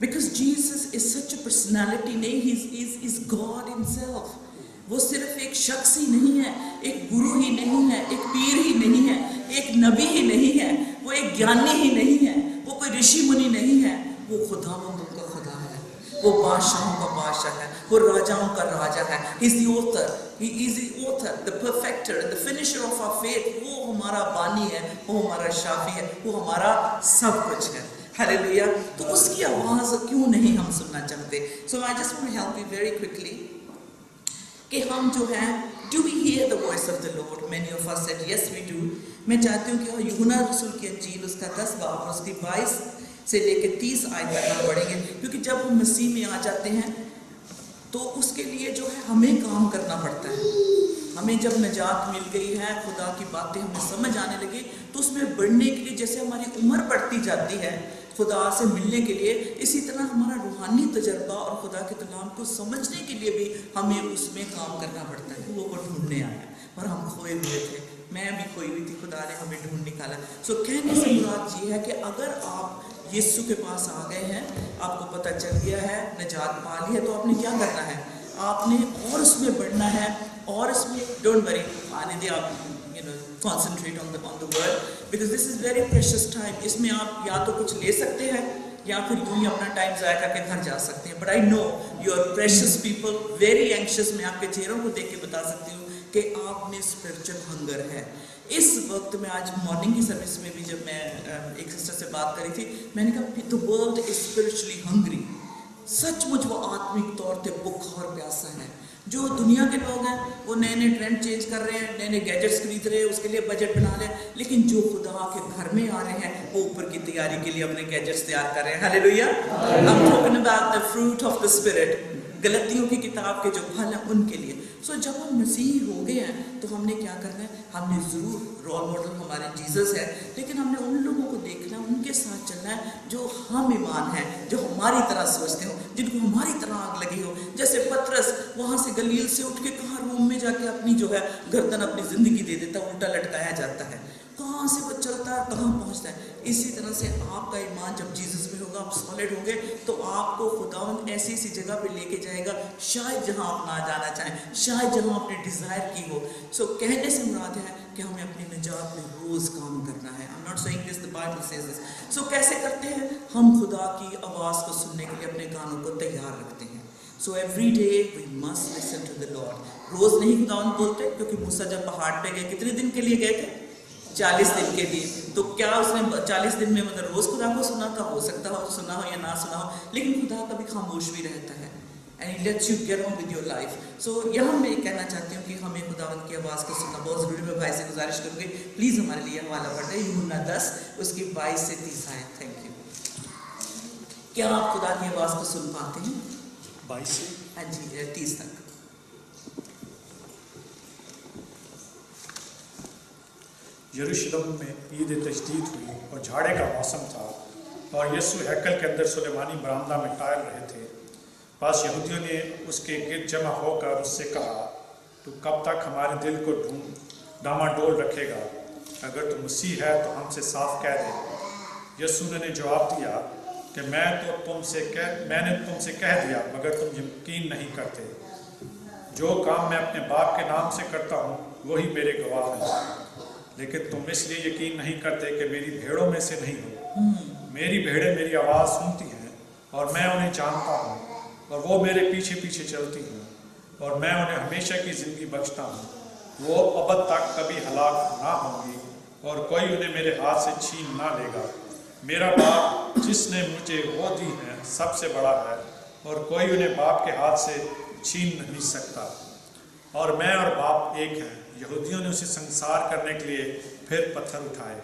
Because Jesus is such a personality, नहीं, ही इज गॉड हिमसेल्फ। वो सिर्फ एक शख्स ही नहीं है, एक गुरु ही नहीं है, एक पीर ही नहीं है, एक नबी ही नहीं है, वो एक ज्ञानी ही नहीं है, वो कोई ऋषि मुनि नहीं है, वो खुदावंद का खुदा है, वो बादशाहों का बादशाह है, वो राजाओं का राजा है। He is the author, he is the author, the perfecter, the finisher of our faith। वो हमारा बानी है, वो हमारा शाफी है, वो हमारा सब कुछ है। हालेलुया। तो उसकी आवाज़ क्यों नहीं हम सुनना चाहते? So I just want to help you very quickly कि हम जो है, do we hear the voice of the Lord? Many of us said yes we do। मैं चाहती हूँ कि यूहन्ना रसूल की अंजील उसका 10 बाब और उसकी 22 से लेकर 30 आयत तक हम पढ़ेंगे, क्योंकि जब हम मसीह में आ जाते हैं तो उसके लिए जो है हमें काम करना पड़ता है। हमें जब निजात मिल गई है, खुदा की बातें हमें समझ आने लगी, तो उसमें बढ़ने के लिए जैसे हमारी उम्र बढ़ती जाती है खुदा से मिलने के लिए, इसी तरह हमारा रूहानी तजर्बा और खुदा के कलाम को समझने के लिए भी हमें उसमें काम करना पड़ता है। वो ढूंढने आया और हम खोए हुए थे, मैं भी खोई हुई थी, खुदा ने हमें ढूंढ निकाला। सो कहने से मुराद ये है कि अगर आप यीशु के पास आ गए हैं, आपको पता चल गया है, निजात पा ली है, तो आपने क्या करना है? आपने और उसमें बढ़ना है, और इसमें डोंट वरी, आने दे, आप concentrate on the word, because this is very precious time। इसमें आप या तो कुछ ले सकते हैं या फिर यूं ही अपना टाइम ज़ाया करके घर जा सकते हैं। But I know you are precious people, very anxious। मैं आपके चेहरों को देख के बता सकती हूँ कि आप में स्पिरिचुअल हंगर है। इस वक्त में आज मॉर्निंग की सर्विस में भी जब मैं एक सिस्टर से बात करी थी, मैंने कहा the world is spiritually hungry। सचमुच वो आत्मिक तौर पे भूखा और प्यासा है। जो दुनिया के लोग हैं वो नए नए ट्रेंड चेंज कर रहे हैं, नए नए गैजेट्स खरीद रहे हैं, उसके लिए बजट बना रहे हैं, लेकिन जो खुदा के घर में आ रहे हैं वो ऊपर की तैयारी के लिए अपने गैजेट्स तैयार कर रहे हैं। Hallelujah. I'm talking about the fruit of the spirit, गलतियों की किताब के जो फल हैं उनके लिए। सो जब हम मसीह हो गए हैं तो हमने क्या करना है? हमने ज़रूर, रोल मॉडल हमारे जीसस है, लेकिन हमने उन लोगों को देखना, उनके साथ चलना है जो हम ईमान हैं, जो हमारी तरह सोचते हो, जिनको हमारी तरह आग लगी हो। जैसे पतरस वहाँ से गलील से उठ के कहाँ रोम में जाके अपनी जो है गर्दन, अपनी ज़िंदगी दे देता, उल्टा लटकाया जाता है। कहाँ से वो चलता है, कहाँ पहुँचता है। इसी तरह से आपका ईमान जब जीसस में होगा, आप सॉलिड होंगे, तो आपको खुदावंद ऐसी ऐसी जगह पे लेके जाएगा, शायद जहाँ आप ना जाना चाहें, शायद जहाँ आपने डिज़ायर की हो। सो कहने से मुराद है कि हमें अपनी निजात में रोज़ काम करना है। I am not saying this, the Bible says this. So कैसे करते हैं? हम खुदा की आवाज़ को सुनने के लिए अपने कानों को तैयार रखते हैं। So every day we must listen to the Lord. रोज़ नहीं खुदावंद बोलते, क्योंकि मूसा जब पहाड़ पे गए, कितने दिन के लिए गए थे? 40 दिन के लिए। तो क्या उसने 40 दिन में मतलब रोज़ खुदा को सुना था? हो सकता हो सुना हो या ना सुना हो, लेकिन खुदा कभी खामोश भी रहता है। And he lets you get on with your life। So यहाँ मैं कहना चाहती हूँ कि हमें खुदावंद की आवाज़ को सुनना बहुत ज़रूरी है। मैं भाई से गुजारिश करूँगी, प्लीज़ हमारे लिए हवाला पढ़ दें, यूहन्ना 10 उसकी 22 से 30 आयत। Thank you. क्या आप खुदा की आवाज़ को सुन पाते हैं? 22 से, हाँ जी, 30 तक। यरूशलेम में ईद तजदीद हुई और झाड़े का मौसम था, और यीशु हैकल के अंदर सुलेमानी बरामदा में टहल रहे थे। बस यहूदियों ने उसके गिर्द जमा होकर उससे कहा, तू कब तक हमारे दिल को डामाडोल रखेगा? अगर तू मसीह है तो हमसे साफ कह दे। यीशु ने जवाब दिया कि मैंने तुमसे कह दिया, मगर तुम यकीन नहीं करते। जो काम मैं अपने बाप के नाम से करता हूँ वही मेरे गवाह हैं, लेकिन तुम इसलिए यकीन नहीं करते कि मेरी भेड़ों में से नहीं हो। मेरी भेड़ें मेरी आवाज़ सुनती हैं और मैं उन्हें जानता हूँ, और वो मेरे पीछे पीछे चलती हैं, और मैं उन्हें हमेशा की ज़िंदगी बख्शता हूँ। वो अबद तक कभी हलाक ना होंगी, और कोई उन्हें मेरे हाथ से छीन ना लेगा। मेरा बाप जिसने मुझे वो दी है सबसे बड़ा है, और कोई उन्हें बाप के हाथ से छीन नहीं सकता, और मैं और बाप एक हैं। यहूदियों ने उसे संसार करने के लिए फिर पत्थर उठाए।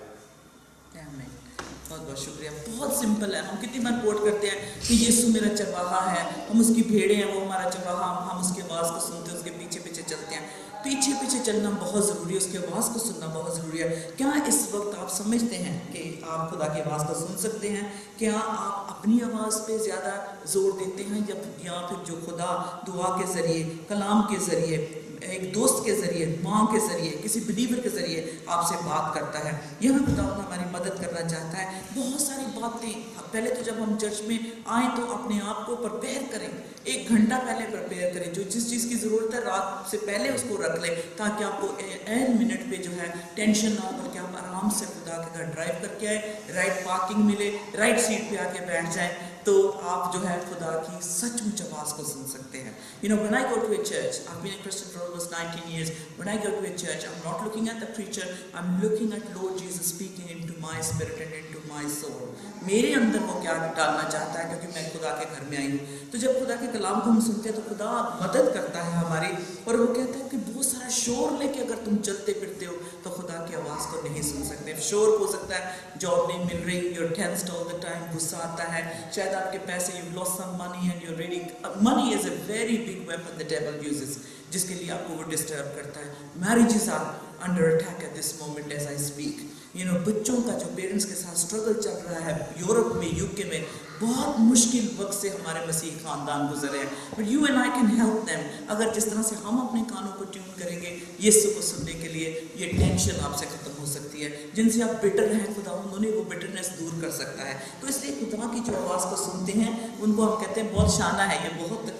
बहुत बहुत शुक्रिया। बहुत सिंपल है। हम कितनी बार कोट करते हैं कि यीशु मेरा चरवाहा है, हम उसकी भेड़ें हैं, वो हमारा चरवाहा, हम उसकी आवाज़ को सुनते हैं, उसके पीछे पीछे चलते हैं। पीछे पीछे चलना बहुत ज़रूरी है, उसकी आवाज़ को सुनना बहुत ज़रूरी है। क्या इस वक्त आप समझते हैं कि आप खुदा की आवाज़ को सुन सकते हैं? क्या आप अपनी आवाज़ पे ज़्यादा जोर देते हैं या फिर जो खुदा दुआ के ज़रिए, कलाम के ज़रिए, एक दोस्त के ज़रिए, माँ के ज़रिए, किसी बिलीवर के ज़रिए आपसे बात करता है? यह मैं खुदा हमारी मदद करना चाहता है। बहुत सारी बातें, पहले तो जब हम चर्च में आए तो अपने आप को प्रिपेयर करें, 1 घंटा पहले प्रिपेयर करें, जो जिस चीज़ की ज़रूरत है रात से पहले उसको रख लें, ताकि आपको एन मिनट पे जो है टेंशन ना हो, बल्कि आप आराम से खुदा के घर ड्राइव करके आए, राइट पार्किंग मिले, राइट सीट पे आके बैठ जाए, तो आप जो है खुदा की सचमुच आवाज़ को सुन सकते हैं। You know, when I go to a church, I've been a Christian for almost 19 years. When I go to a church, I'm not looking at the preacher, I'm looking at Lord Jesus speaking into my spirit and into my soul. मेरे अंदर वो क्या डालना चाहता है, क्योंकि मैं खुदा के घर में आई हूँ। तो जब खुदा के कलाम को हम सुनते हैं तो खुदा मदद करता है हमारी, और वो कहता है कि बहुत सारा शोर लेके अगर तुम चलते फिरते हो तो खुदा की आवाज़ को नहीं सुन सकते। शोर हो सकता है, जॉब नहीं मिल रही, you're tensed all the time, गुस्सा आता है, शायद आपके पैसे, you've lost some money and you're ready. Money is a very big weapon the devil uses, जिसके लिए आपको वो डिस्टर्ब करता है। Marriages are under attack at this moment as I speak. You know, बच्चों का जो पेरेंट्स के साथ स्ट्रगल चल रहा है यूरोप में, यूके में, बहुत मुश्किल वक्त से हमारे मसीह खानदान गुजरे हैं, but you and I can help them. अगर जिस तरह से हम अपने कानों को ट्यून करेंगे यीशु को सुनने के लिए, ये टेंशन आपसे खत्म हो सकती है। जिनसे आप बिटर हैं, खुदा उन्होंने वो बिटरनेस दूर कर सकता है। तो इसलिए खुदा की जो आवाज़ को सुनते हैं उनको हम कहते हैं बहुत शाना है, ये बहुत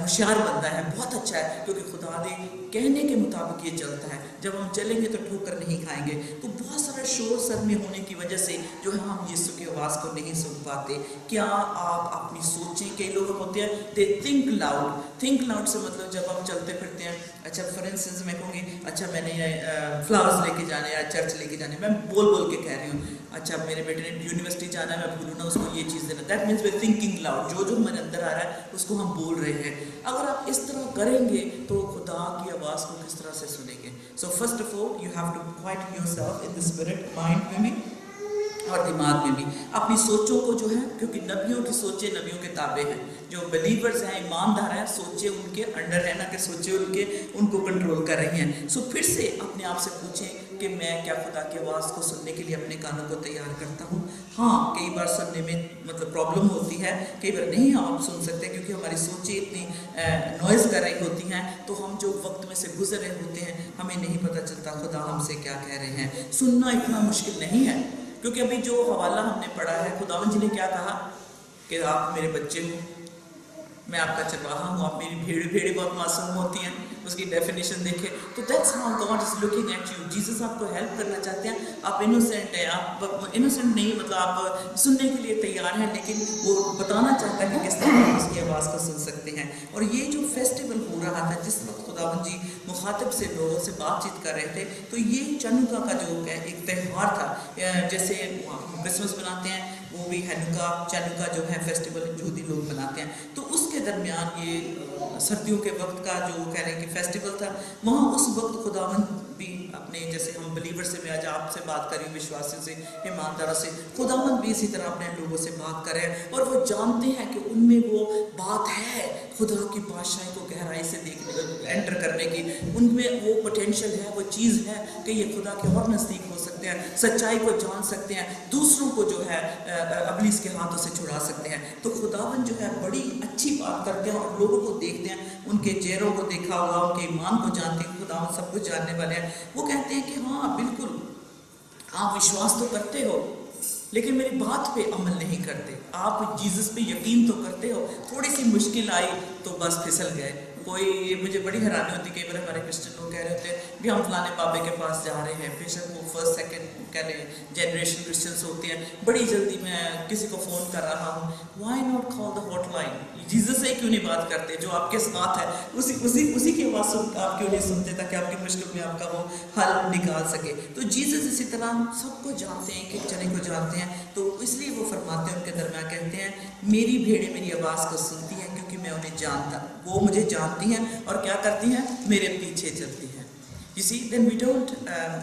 होशियार बंदा है, बहुत अच्छा है, क्योंकि खुदा ने कहने के मुताबिक ये चलता है। जब हम चलेंगे तो ठोकर नहीं खाएंगे। तो बहुत सारा शोर सर में होने की वजह से जो है हम यीशु की आवाज़ को नहीं सुन पाते। क्या आप अपनी सोचें, कई लोग होते हैं they think loud. Think loud से मतलब जब हम चलते फिरते हैं, अच्छा फॉर इंस्टेंस मैं कहूँगी, अच्छा मैंने फ्लावर्स लेके जाने या चर्च लेके जाने, मैं बोल बोल के कह रही हूँ, अच्छा मेरे बेटे ने यूनिवर्सिटी जाना है, मैं भूलूँ ना उसको ये चीज़ देना, that means way thinking loud. जो जो हमारे अंदर आ रहा है उसको हम बोल रहे हैं। अगर आप इस तरह करेंगे तो खुदा की आवाज़ को किस तरह से सुनेंगे? So first of all you have to quiet yourself in the spirit, mind में भी और दिमाग में भी, अपनी सोचों को जो है, क्योंकि नबियों की सोचें नबियों के ताबे हैं। जो बिलीवर्स हैं, ईमानदार हैं, सोचें उनके अंडर है, ना कि सोचें उनको कंट्रोल कर रही हैं। सो फिर से अपने आप से पूछें कि मैं क्या खुदा की आवाज़ को सुनने के लिए अपने कानों को तैयार करता हूँ? हाँ, कई बार सुनने में मतलब प्रॉब्लम होती है, कई बार नहीं हम सुन सकते क्योंकि हमारी सोचें इतनी नॉइज़ कर रही होती हैं, तो हम जो वक्त में से गुजर रहे होते हैं हमें नहीं पता चलता खुदा हमसे क्या कह रहे हैं। सुनना इतना मुश्किल नहीं है, क्योंकि अभी जो हवाला हमने पढ़ा है, खुदावन जी ने क्या कहा कि आप मेरे बच्चे हो, मैं आपका चरवाहा हूँ, आप मेरी भेड़ें बहुत मासूम होती हैं, उसकी डेफिनेशन देखें। तो that's how God is looking at you. Jesus आपको हेल्प करना चाहते हैं, आप इनोसेंट हैं, आप इनोसेंट नहीं, मतलब आप सुनने के लिए तैयार हैं, लेकिन वो बताना चाहता है कि किस तरह आप उसकी आवाज़ को सुन सकते हैं। और ये जो फेस्टिवल हो रहा था, जिस वक्त खुदावंद जी मुखातिब से लोगों से बातचीत कर रहे थे, तो ये चनुका का जो है एक त्यौहार था। जैसे क्रिसमस मनाते हैं, वो भी हनुका चनुका जो है फेस्टिवल यहूदी लोग मनाते हैं। तो उसके दरमियान ये सर्दियों के वक्त का जो कह रहे हैं कि फेस्टिवल था, वहाँ उस वक्त खुदावंद भी अपने, जैसे हम बिलीवर से, मैं आज आपसे बात कर रही हूँ, विश्वासियों से, ईमानदारों से, खुदावंद भी इसी तरह अपने लोगों से बात कर रहे हैं। और वो जानते हैं कि उनमें वो बात है खुदा की बादशाही को गहराई से देखने, एंटर करने की, उनमें वो पोटेंशियल है, वो चीज़ है कि ये खुदा के और नज़दीक हो सकते हैं, सच्चाई को जान सकते हैं, दूसरों को जो है अबलीस के हाथों से छुड़ा सकते हैं। तो खुदावन जो है बड़ी अच्छी बात करते हैं और लोगों को देखते हैं, उनके चेहरों को देखा हुआ, उनके ईमान को जानते हैं, खुदावन सब कुछ जानने वाले हैं। वो कहते हैं कि हाँ बिल्कुल आप विश्वास तो करते हो, लेकिन मेरी बात पे अमल नहीं करते। आप जीसस पे यकीन तो करते हो, थोड़ी सी मुश्किल आई तो बस फिसल गए। कोई, मुझे बड़ी हैरानी होती, कई बार हमारे क्रिश्चियन लोग कह रहे होते हैं भी हम फलाने बाबे के पास जा रहे हैं, बेशक वो फर्स्ट सेकंड कह रहे जनरेशन क्रिश्चियंस होते हैं, बड़ी जल्दी मैं किसी को फ़ोन कर रहा हूँ, why not call the hotline? Jesus से क्यों नहीं बात करते? जो आपके साथ है उसी की आवाज़ आप क्यों नहीं सुनते, ताकि आपकी मुश्किल में आपका वो हल निकाल सके। तो जीसस इसी तरह सबको जानते हैं, एक जने को जानते हैं, तो इसलिए वो फरमाते हैं, उनके दरमियान कहते हैं, मेरी भेड़ें मेरी आवाज़ को सुनती हैं क्योंकि मैं उन्हें जानता, वो मुझे जानती हैं और क्या करती हैं, मेरे पीछे चलती हैं। You see, then we don't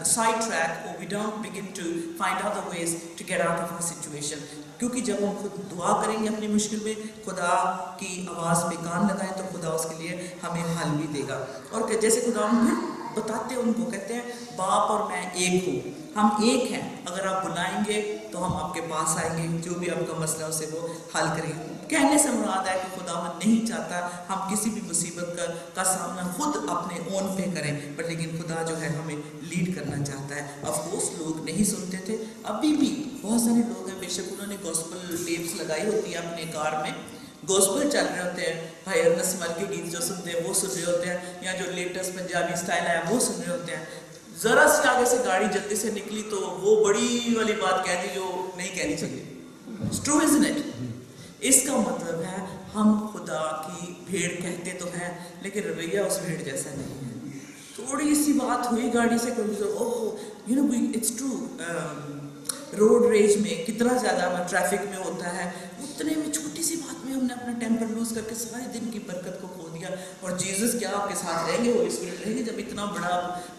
sidetrack or we don't begin to find other ways to get out of our situation. क्योंकि जब हम खुद दुआ करेंगे अपनी मुश्किल में, खुदा की आवाज़ पे कान लगाएं, तो खुदा उसके लिए हमें हल भी देगा। और जैसे खुदा बताते हैं उनको, कहते हैं बाप और मैं एक हूँ, हम एक हैं, अगर आप बुलाएंगे तो हम आपके पास आएंगे, जो भी आपका मसला उसे वो हल करेंगे। कहने से मुराद है कि खुदावन नहीं चाहता हम किसी भी मुसीबत का सामना खुद अपने ओन पे करें, पर लेकिन खुदा जो है हमें लीड करना चाहता है। ऑफ कोर्स लोग नहीं सुनते थे, अभी भी बहुत सारे लोग हैं, बेशक उन्होंने गॉस्पेल टेप्स लगाई होती है अपने कार में, गॉस्पेल चल रहे होते हैं, भाई अरनस मल के गीत जो सुनते हैं वो सुन रहे होते हैं, या जो लेटेस्ट पंजाबी स्टाइल आया वो सुन रहे होते हैं। जरा सी आगे से गाड़ी जल्दी से निकली तो वो बड़ी वाली बात कह दी जो नहीं कहनी चाहिए। True isn't it? इसका मतलब है हम खुदा की भेड़ कहते तो हैं, लेकिन रवैया उस भेड़ जैसा नहीं है। थोड़ी सी बात हुई गाड़ी से, कोई oh you know it's true, road rage में कितना ज़्यादा ट्रैफिक में होता है, उतने में छोटी सी बात में हमने अपना टेम्पर लूज करके सारे दिन की बरकत को खो दिया। और जीसस क्या आपके साथ रहेंगे, होली स्पिरिट रहेंगे जब इतना बड़ा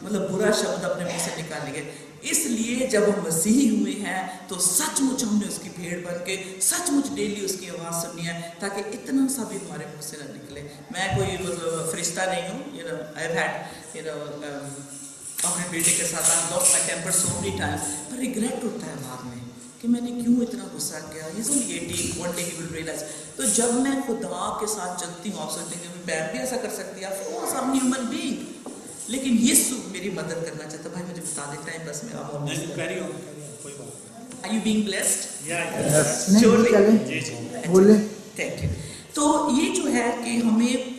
मतलब बुरा शब्द अपने मुंह से निकालेंगे। इसलिए जब हम मसीही हुए हैं तो सचमुच हमने उसकी भेड़ बन के सचमुच डेली उसकी आवाज़ सुननी है, ताकि इतना सा भी हमारे मुँह से न निकले। मैं कोई मतलब फरिश्ता नहीं हूँ, you know I have had you know अपने बेटे के साथ I lost my temper so many times, पर रिग्रेट होता है बाद में कि मैंने क्यों इतना गुस्सा किया। He's only 18, one day he will realize। तो जब मैं खुदा के साथ चलती हूँ, आप सोचते हैं कि मैं भी ऐसा कर सकती है, ऑफ कोर्स ह्यूमन बीइंग, लेकिन यीशु मेरी मदद करना चाहता। भाई मुझे बता दे टाइम बस मेरा और कैरी ऑन कोई बात। Are you being blessed? जी बोले थैंक यू। तो ये जो है कि हमें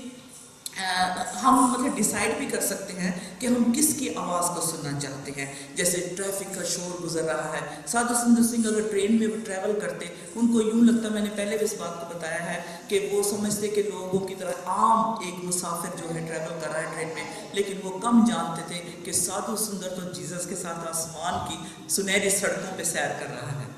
हम मतलब डिसाइड भी कर सकते हैं कि हम किसकी आवाज़ को सुनना चाहते हैं। जैसे ट्रैफिक का शोर गुजर रहा है, साधु संत सिंह अगर ट्रेन में वो ट्रैवल करते, उनको यूं लगता, मैंने पहले भी इस बात को बताया है कि वो समझते कि लोगों की तरह आम एक मुसाफिर जो है ट्रैवल कर रहा है ट्रेन में, लेकिन वो कम जानते थे कि साधु सुंदर तो जीसस के साथ आसमान की सुनहरी सड़कों पर सैर कर रहा है।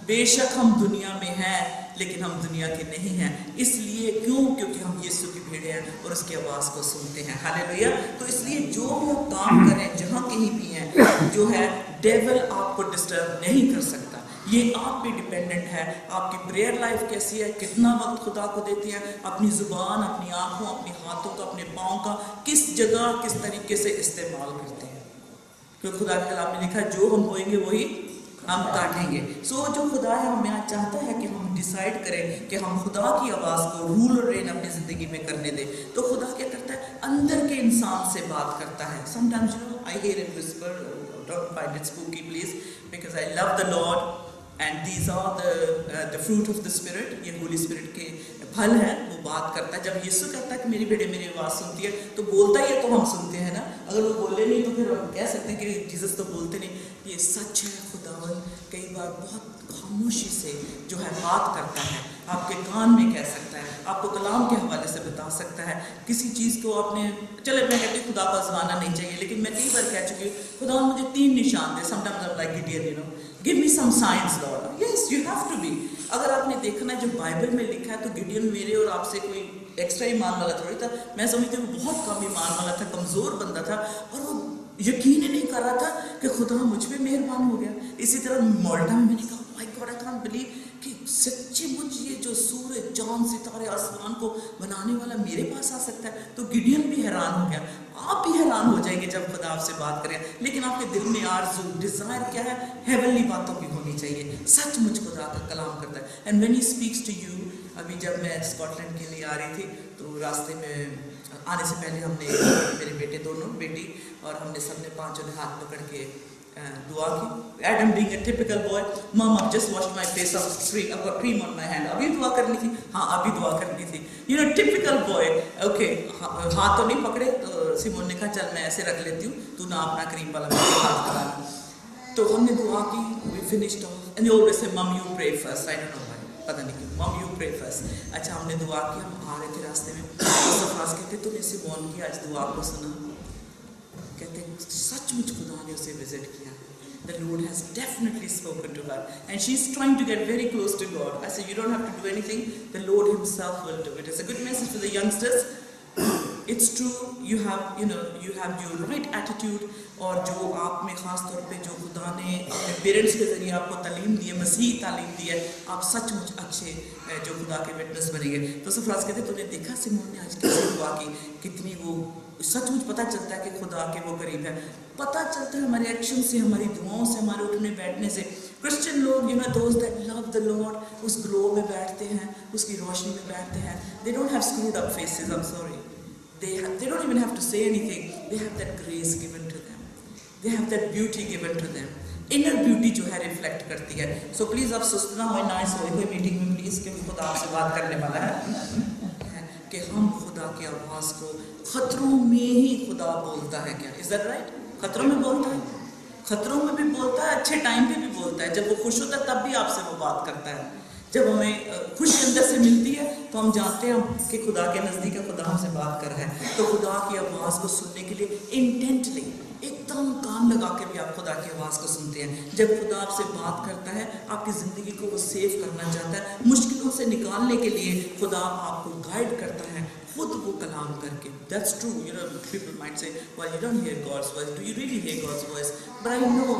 बेशक हम दुनिया में हैं, लेकिन हम दुनिया के नहीं हैं। इसलिए क्यों? क्योंकि हम यीशु की भेड़ हैं और उसकी आवाज़ को सुनते हैं। हालेलुया। तो इसलिए जो भी आप काम करें, जहाँ कहीं भी हैं, जो है डेविल आपको डिस्टर्ब नहीं कर सकता। ये आप पे डिपेंडेंट है, आपकी प्रेयर लाइफ कैसी है, कितना वक्त खुदा को देती है, अपनी ज़ुबान, अपनी आँखों, अपने हाथों का, अपने पाँव का किस जगह किस तरीके से इस्तेमाल करते हैं। क्योंकि खुदा के कलाम में लिखा है जो हम बोएंगे वही हम काटेंगे। सो जो खुदा है हमें आज चाहता है कि हम डिसाइड करें कि हम खुदा की आवाज़ को रूल और रेन अपनी ज़िंदगी में करने दें। तो खुदा क्या करता है, अंदर के इंसान से बात करता है। Sometimes you know I hear him whisper, don't find it spooky please, because I love the Lord and these are the fruit of the spirit. ये होली स्पिरिट के फल है, वो बात करता है। जब यीशु कहता है कि मेरी बेटे मेरी आवाज़ सुनती है, तो बोलता ही है तो हम सुनते हैं ना। अगर वो बोले नहीं तो फिर हम कह सकते हैं कि जीसस तो बोलते नहीं। ये सच है, खुदावन कई बार बहुत खामोशी से जो है बात करता है, आपके कान में कह सकता है, आपको कलाम के हवाले से बता सकता है। किसी चीज़ को आपने, चले मैं कहती हूँ खुदा को आजमाना नहीं चाहिए, लेकिन मैं कई बार कह चुकी हूँ खुदा मुझे 3 निशान दे। Sometimes I like Gideon, you know, give me some signs Lord. Yes you have to be. अगर आपने देखना है जो बाइबल में लिखा है, तो गिडियन मेरे और आपसे कोई एक्स्ट्रा ईमान वाला थोड़ी था। मैं समझती हूँ बहुत कम ईमान वाला था, कमज़ोर बंदा था, और वो यकीन ही नहीं कर रहा था कि खुदा मुझ पे मेहरबान हो गया। इसी तरह मोल्टा में मैंने कहा my God I can't believe कि सच्ची मुझ ये जो सूरज चांद सितारे आसमान को बनाने वाला मेरे पास आ सकता है। तो गिडियन भी हैरान हो गया। आप भी हैरान हो जाएंगे जब खुदा आपसे बात करें। लेकिन आपके दिल में आरज़ू, डिज़ायर क्या है? हेवनली बातों की होनी चाहिए। सचमुच खुदा का कलाम करता है। And when he speaks to you, अभी जब मैं स्कॉटलैंड के लिए आ रही थी तो रास्ते में आने से पहले हमने, मेरे बेटे दोनों, बेटी और हमने सबने पांचों ने हाथ पकड़ के दुआ की। Adam being a typical boy, mum I just washed my face, I've got cream on my hand। अभी दुआ करनी थी, हाँ अभी दुआ करनी थी, you know typical boy. Okay, हाथ तो नहीं पकड़े, तो सिमोन ने कहा चल मैं ऐसे रख लेती हूँ, तू ना अपना क्रीम वाला हाथ लगाना। तो हमने दुआ की, we finished off and always say mum you pray first. I don't know why, पता नहीं क्यों, मम यू प्रे फर्स्ट। अच्छा हमने दुआ की, हम आ रहे थे रास्ते में, सफास कहते तूने सिमोन की आज दुआ को सुना? कहते सचमुच खुदा ने उसे विजिट किया। The Lord has definitely spoken to her and she's trying to get very close to God. I said you don't have to do anything, the Lord himself will do it. It's a good message for the youngsters. it's true, you have your right attitude, और जो आप में ख़ास तौर पे जो खुदा ने अपने पेरेंट्स के ज़रिए आपको तालीम दी है, मसीह तालीम दी है, आप सचमुच अच्छे जो खुदा के विटनेस बनेंगे। तो सरफराज कहते तूने देखा सिमोन ने आज कैसे दुआ की, कितनी वो सचमुच पता चलता है कि खुदा के वो करीब है, पता चलता है हमारे एक्शन से, हमारी दुआओं से, हमारे उठने बैठने से। क्रिश्चियन लोग those that love the Lord उस ग्लो में बैठते हैं, उसकी रोशनी में बैठते हैं। They don't have screwed up faces, I am sorry, they don't even have to say anything, they have that grace given to them, they have that beauty given to them, inner beauty जो है reflect करती है। So please आप सुस्त ना हो ना सोए हुए मीटिंग में प्लीज़, क्योंकि खुदा आपसे बात करने वाला है कि हम खुदा की आवाज़ को खतरों में ही खुदा बोलता है क्या, इज दैट राइट? खतरों में बोलता है, खतरों में भी बोलता है, अच्छे टाइम पे भी बोलता है, जब वो खुश होता है तब भी आपसे वो बात करता है। जब हमें खुशी अंदर से मिलती है तो हम जानते हैं कि खुदा के नज़दीक है, खुदा हमसे बात कर रहा है। तो खुदा की आवाज़ को सुनने के लिए इंटेंटली एकदम कान लगा के भी आप खुदा की आवाज़ को सुनते हैं। जब खुदा आपसे बात करता है, आपकी ज़िंदगी को वो सेव करना चाहता है, मुश्किलों से निकालने के लिए खुदा आपको गाइड करता है खुद वो कलाम करके। That's true, people might say, well, you don't hear God's voice, do you really hear God's voice? But I know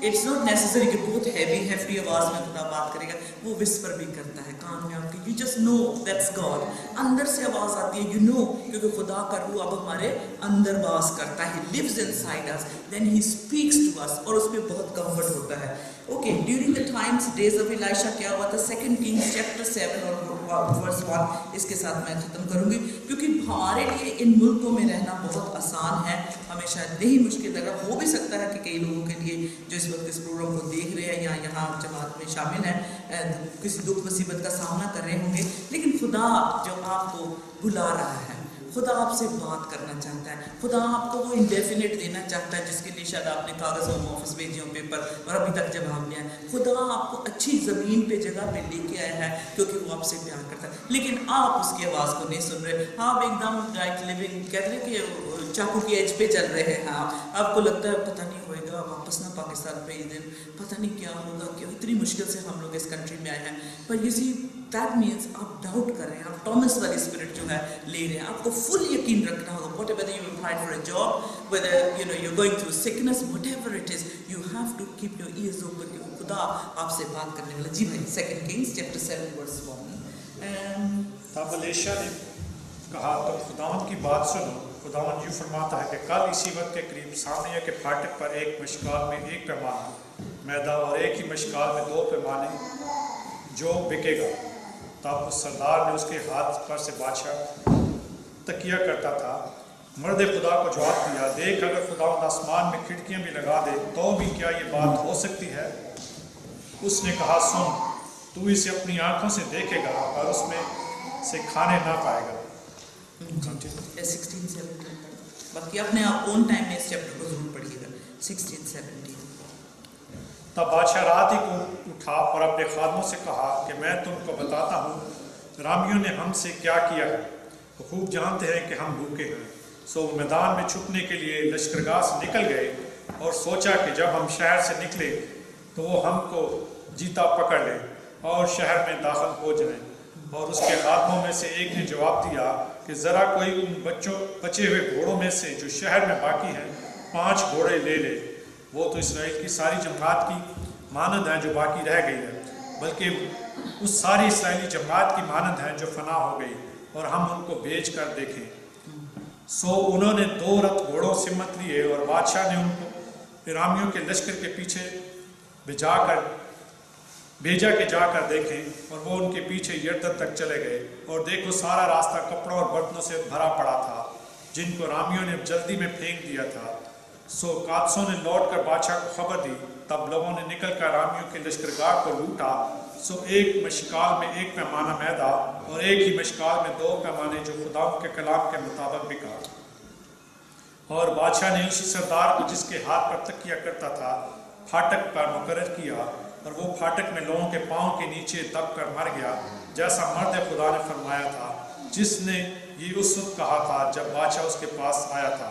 it's not necessary कि बहुत हैवी आवाज़ में खुदा बात करेगा, वो विस्पर भी करता है कान में आपके, you just know that's God. अंदर से आवाज़ आती है, क्योंकि खुदा का रूह अब हमारे अंदर वास करता है, he lives inside us, then he speaks to us, और उसमें बहुत कंफर्ट होता है। Okay, during the times days of Elisha क्या हुआ था? 2 Kings chapter 7 और verse 1, इसके साथ मैं ख़त्म करूँगी, क्योंकि हमारे लिए इन मुल्कों में रहना बहुत आसान है, हमें शायद नहीं मुश्किल लग रहा। हो भी सकता है कि कई लोगों के लिए जो इस वक्त इस प्रोग्राम को देख रहे हैं या यहाँ जमात में शामिल हैं, किसी दुख मुसीबत का सामना कर रहे होंगे, लेकिन खुदा जो आपको बुला रहा है, खुदा आपसे बात करना चाहता है, खुदा आपको वो इंडेफिनिट देना चाहता है जिसके लिए शायद आपने कागज़ होम ऑफिस भेजे हो, पेपर, और अभी तक जवाब नहीं आया। खुदा आपको अच्छी ज़मीन पे जगह पे लेके आया है क्योंकि वो आपसे प्यार करता है, लेकिन आप उसकी आवाज़ को नहीं सुन रहे। आप एकदम राइट लिविंग कहते हैं कि चाकू की एज पे चल रहे हैं, आपको लगता है पता नहीं होएगा, वापस ना पाकिस्तान पे इस दिन पता नहीं क्या होगा, क्यों इतनी मुश्किल से हम लोग इस कंट्री में आए हैं। पर यू सी दैट मीन्स आप डाउट कर रहे हैं, आप टॉमस वाली स्पिरिट जो है ले रहे हैं। आपको फुल यकीन रखना होगा, whatever you applied for a job, whether you're going through sickness, whatever it is, you have to keep your ears open, क्योंकि खुदा आपसे बात करने वाला। जी भाई, 2 Kings chapter 7 verse 1। तब एलीशा ने कहा, तो खुदावंद की बात सुनो। खुदावंद यूँ फरमाता है कि कल इसी वक्त के करीब सामरिया के फाटक पर एक मशकाल में 1 पैमाना मैदा और एक ही मशकाल में 2 पैमाने जो बिकेगा। तब उस सरदार ने उसके हाथ पर से बादशाह तकिया करता था। मर्द खुदा को जवाब दिया, देख अगर खुदावंद आसमान में खिड़कियां भी लगा दे तो भी क्या ये बात हो सकती है? उसने कहा, सुन, तू इसे अपनी आंखों से देखेगा और उसमें से खाने ना पाएगा। 16-17, बाकी अपने आप ओन टाइम में इस चैप्टर को जरूर पढ़िएगा। 16-17। तब बादशाह रात ही को उठा और अपने खादमों से कहा कि मैं तुमको बताता हूँ रामियों ने हमसे क्या किया है। वो खूब जानते हैं कि हम भूखे हैं। सो मैदान में छुपने के लिए लश्करगाह से निकल गए और सोचा कि जब हम शहर से निकले तो वो हमको जीता पकड़ ले और शहर में दाखिल हो जाए। और उसके खादमों में से एक ने जवाब दिया कि ज़रा कोई उन बचे हुए घोड़ों में से जो शहर में बाकी हैं 5 घोड़े ले ले। वो तो इसराइल की सारी जमात की मानद हैं जो बाकी रह गई है, बल्कि उस सारी इसराइली जमात की मानद हैं जो फना हो गई, और हम उनको बेच कर देखें। सो उन्होंने 2 रथ घोड़ों से मत लिए और बादशाह ने उनको इरामियों के लश्कर के पीछे भेजा कि जाकर देखें। और वो उनके पीछे यर्दन तक चले गए और देखो सारा रास्ता कपड़ों और बर्तनों से भरा पड़ा था जिनको रामियों ने जल्दी में फेंक दिया था। सो कादसों ने लौट कर बादशाह को खबर दी। तब लोगों ने निकलकर रामियों के लश्करगाह को लूटा। सो एक मशकाल में 1 पैमाना मैदा और एक ही मशकाल में 2 पैमाने जो खुदा के कलाम के मुताबिक बिका। और बादशाह ने उसी सरदार को जिसके हाथ पर तकिया करता था फाटक पर मुकर्रर किया, और वो फाटक में लोगों के पाँव के नीचे दब कर मर गया, जैसा मर्द खुदा ने फरमाया था, जिसने ये उस वक्त कहा था जब बादशाह उसके पास आया था।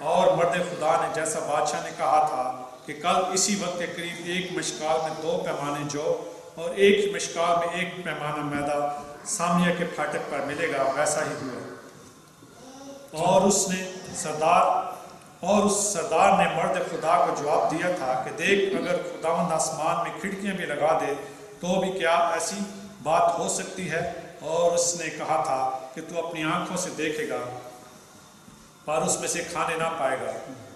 और मर्द खुदा ने जैसा बादशाह ने कहा था कि कल इसी वक्त के करीब 1 मशकाल में 2 पैमाने जौ और एक ही मशकाल में 1 पैमाना मैदा सामरिया के फाटक पर मिलेगा, वैसा ही हुआ। और उस सरदार ने मर्द खुदा को जवाब दिया था कि देख, अगर खुदावंद आसमान में खिड़कियां भी लगा दे तो भी क्या ऐसी बात हो सकती है? और उसने कहा था कि तू अपनी आंखों से देखेगा पर उसमें से खाने ना पाएगा।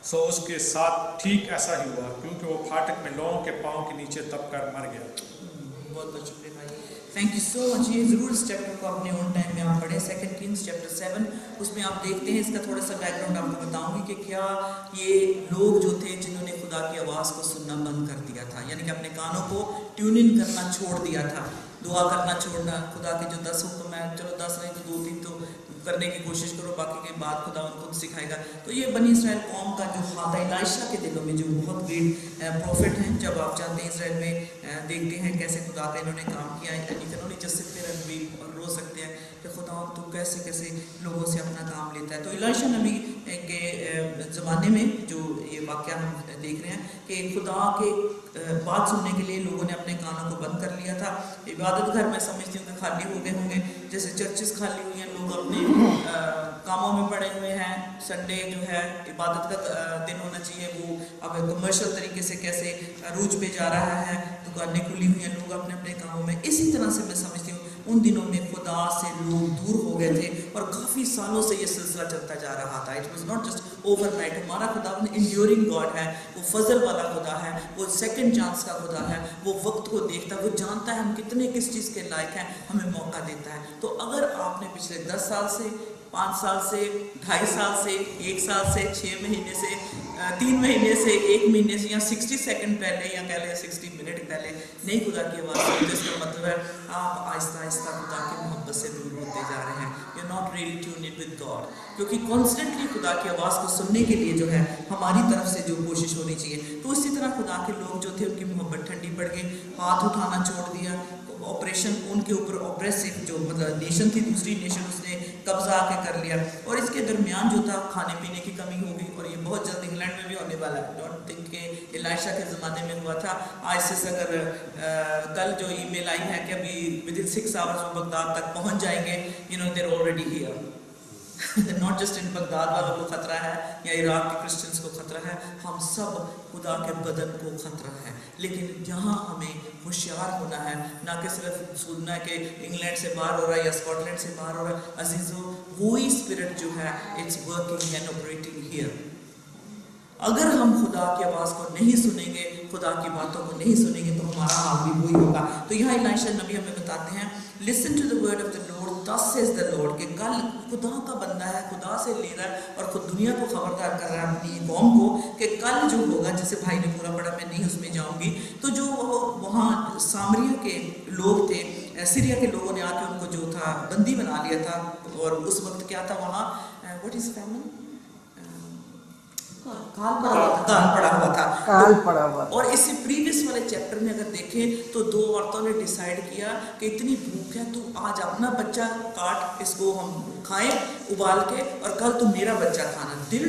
सो उसके साथ ठीक ऐसा ही हुआ, क्योंकि वो फाटक में लोगों के पांव के नीचे दबकर मर गया। बहुत बहुत शुक्रिया भाई, थैंक यू सो मच। ये ज़रूर इस चैप्टर को अपने ओन टाइम में आप पढ़ें, 2 किंग्स चैप्टर 7, उसमें आप देखते हैं। इसका थोड़ा सा बैकग्राउंड आपको बताऊंगी कि क्या ये लोग जो थे जिन्होंने खुदा की आवाज़ को सुनना बंद कर दिया था, यानी कि अपने कानों को ट्यून इन करना छोड़ दिया था, दुआ करना छोड़ना, खुदा के जो 10 हुक्म है, चलो 10 नहीं तो 2-3 तो करने की कोशिश करो, बाकी के बाद खुदा उनको सिखाएगा। तो ये बनी इसराइल कौम का जो हाथ है, इलाइशा के दिलों में जो बहुत ग्रेट प्रॉफिट हैं, जब आप जानते हैं इसराइल में देखते हैं कैसे खुदा का इन्होंने काम किया, यानी कि उन्होंने जैसे भी रो सकते हैं कि खुदा तो कैसे कैसे लोगों से अपना काम लेता है। तो इलाइशा नबी के ज़माने में जो ये वाक़या हम देख रहे हैं कि खुदा के बात सुनने के लिए लोगों ने अपने कानों को बंद कर लिया था। इबादत घर मैं समझती हूँ कि खाली हो गए होंगे, जैसे चर्चेस खाली हुई हैं, लोग अपने कामों में पड़े हुए हैं। संडे जो है इबादत का दिन होना चाहिए, वो अब कमर्शियल तरीके से कैसे रूज पे जा रहा है, दुकानें खुली हुई हैं, लोग अपने अपने कामों में। इसी तरह से मैं समझती हूँ उन दिनों में खुदा से लोग दूर हो गए थे और काफ़ी सालों से ये सिलसिला चलता जा रहा था। It was not just overnight. हमारा खुदा इंड्योरिंग गॉड है, वो फजल वाला खुदा है, वो सेकंड चांस का खुदा है, वो वक्त को देखता है, वो जानता है हम कितने किस चीज़ के लायक हैं, हमें मौका देता है। तो अगर आपने पिछले 10 साल से, 5 साल से, 2.5 साल से, 1 साल से, 6 महीने से, 3 महीने से, 1 महीने से, या 60 सेकंड पहले, या कह लें 60 मिनट पहले नहीं खुदा की आवाज़ सुनी, तो इसका मतलब है आप आहिस्ता आहिस्ता खुदा की मोहब्बत से दूर होते जा रहे हैं। You not really tune in with God, क्योंकि कॉन्स्टेंटली खुदा की आवाज़ को सुनने के लिए जो है हमारी तरफ से जो कोशिश होनी चाहिए। तो इसी तरह खुदा के लोग जो थे उनकी मोहब्बत ठंडी पड़ गई, हाथ उठाना छोड़ दिया, ऑपरेशन उनके ऊपर ऑपरेसिव जो मतलब नेशन थी, दूसरी नेशन उसने कब्जा आके कर लिया। और इसके दरमियान जो था खाने पीने की कमी हो गई, और ये बहुत जल्द इंग्लैंड में भी होने वाला है। डोंट थिंक के इलाइशा के ज़माने में हुआ था। आज से अगर कल जो ईमेल आई है कि अभी विदिन 6 आवर्स वो बगदाद तक पहुंच जाएंगे, you know they're already here. Not just in Baghdad वालों को खतरा है या इराक के क्रिश्चियंस को खतरा है, हम सब खुदा के बदन को खतरा है। लेकिन यहाँ हमें होशियार होना है, ना कि सिर्फ सुनना है कि इंग्लैंड से बाहर हो रहा है या स्कॉटलैंड से बाहर हो रहा है। अजीज़ों, वही स्पिरिट जो है it's working and operating here. अगर हम खुदा की आवाज़ को नहीं सुनेंगे, खुदा की बातों को नहीं सुनेंगे, तो हमारा हाल भी वही होगा। तो यहाँ इलाइशा नबी हमें बताते हैं, listen to the word of the Lord, thus says the Lord, कि कल खुदा का बंदा है, खुदा से ले रहा है और खुद दुनिया को खबरदार कर रहा है अपनी कौम को कि कल जो होगा, जैसे भाई ने पूरा पढ़ा, मैं नहीं उसमें जाऊंगी। तो जो वहाँ सामरिया के लोग थे, सीरिया के लोगों ने आके उनको जो था बंदी बना लिया था। और उस वक्त क्या था वहाँ, व्हाट इज फैमिन, काल पड़ा हुआ था। और इससे प्रीवियस वाले चैप्टर में अगर देखें तो 2 औरतों ने डिसाइड किया कि इतनी भूख है, तो आज अपना बच्चा काट, इसको हम खाएं उबाल के, और कल तो मेरा बच्चा खाना। दिल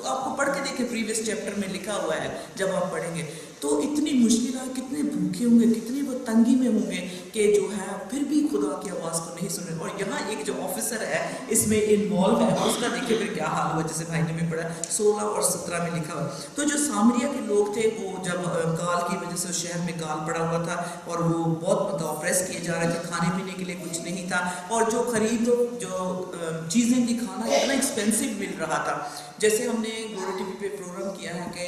आपको पढ़ के देखें, प्रीवियस चैप्टर में लिखा हुआ है, जब आप पढ़ेंगे तो इतनी मुश्किल है, कितने भूखे होंगे, कितनी वो तंगी में होंगे कि जो है फिर भी खुदा की आवाज़ को नहीं सुने। और यहाँ एक जो ऑफिसर है इसमें इन्वॉल्व है, उसका देखिए फिर क्या हाल हुआ, जैसे भाई ने भी पढ़ा 16 और 17 में लिखा हुआ। तो जो सामरिया के लोग थे, वो जब गाल की वजह से शहर में गाल पड़ा हुआ था और वो बहुत मतलब ऑप्रेस किए जा रहे थे, खाने पीने के लिए कुछ नहीं था, और जो खरीद जो चीज़ें थी, खाना इतना एक्सपेंसिव मिल रहा था। जैसे हमने ग्लोरी टीवी पे प्रोग्राम किया है कि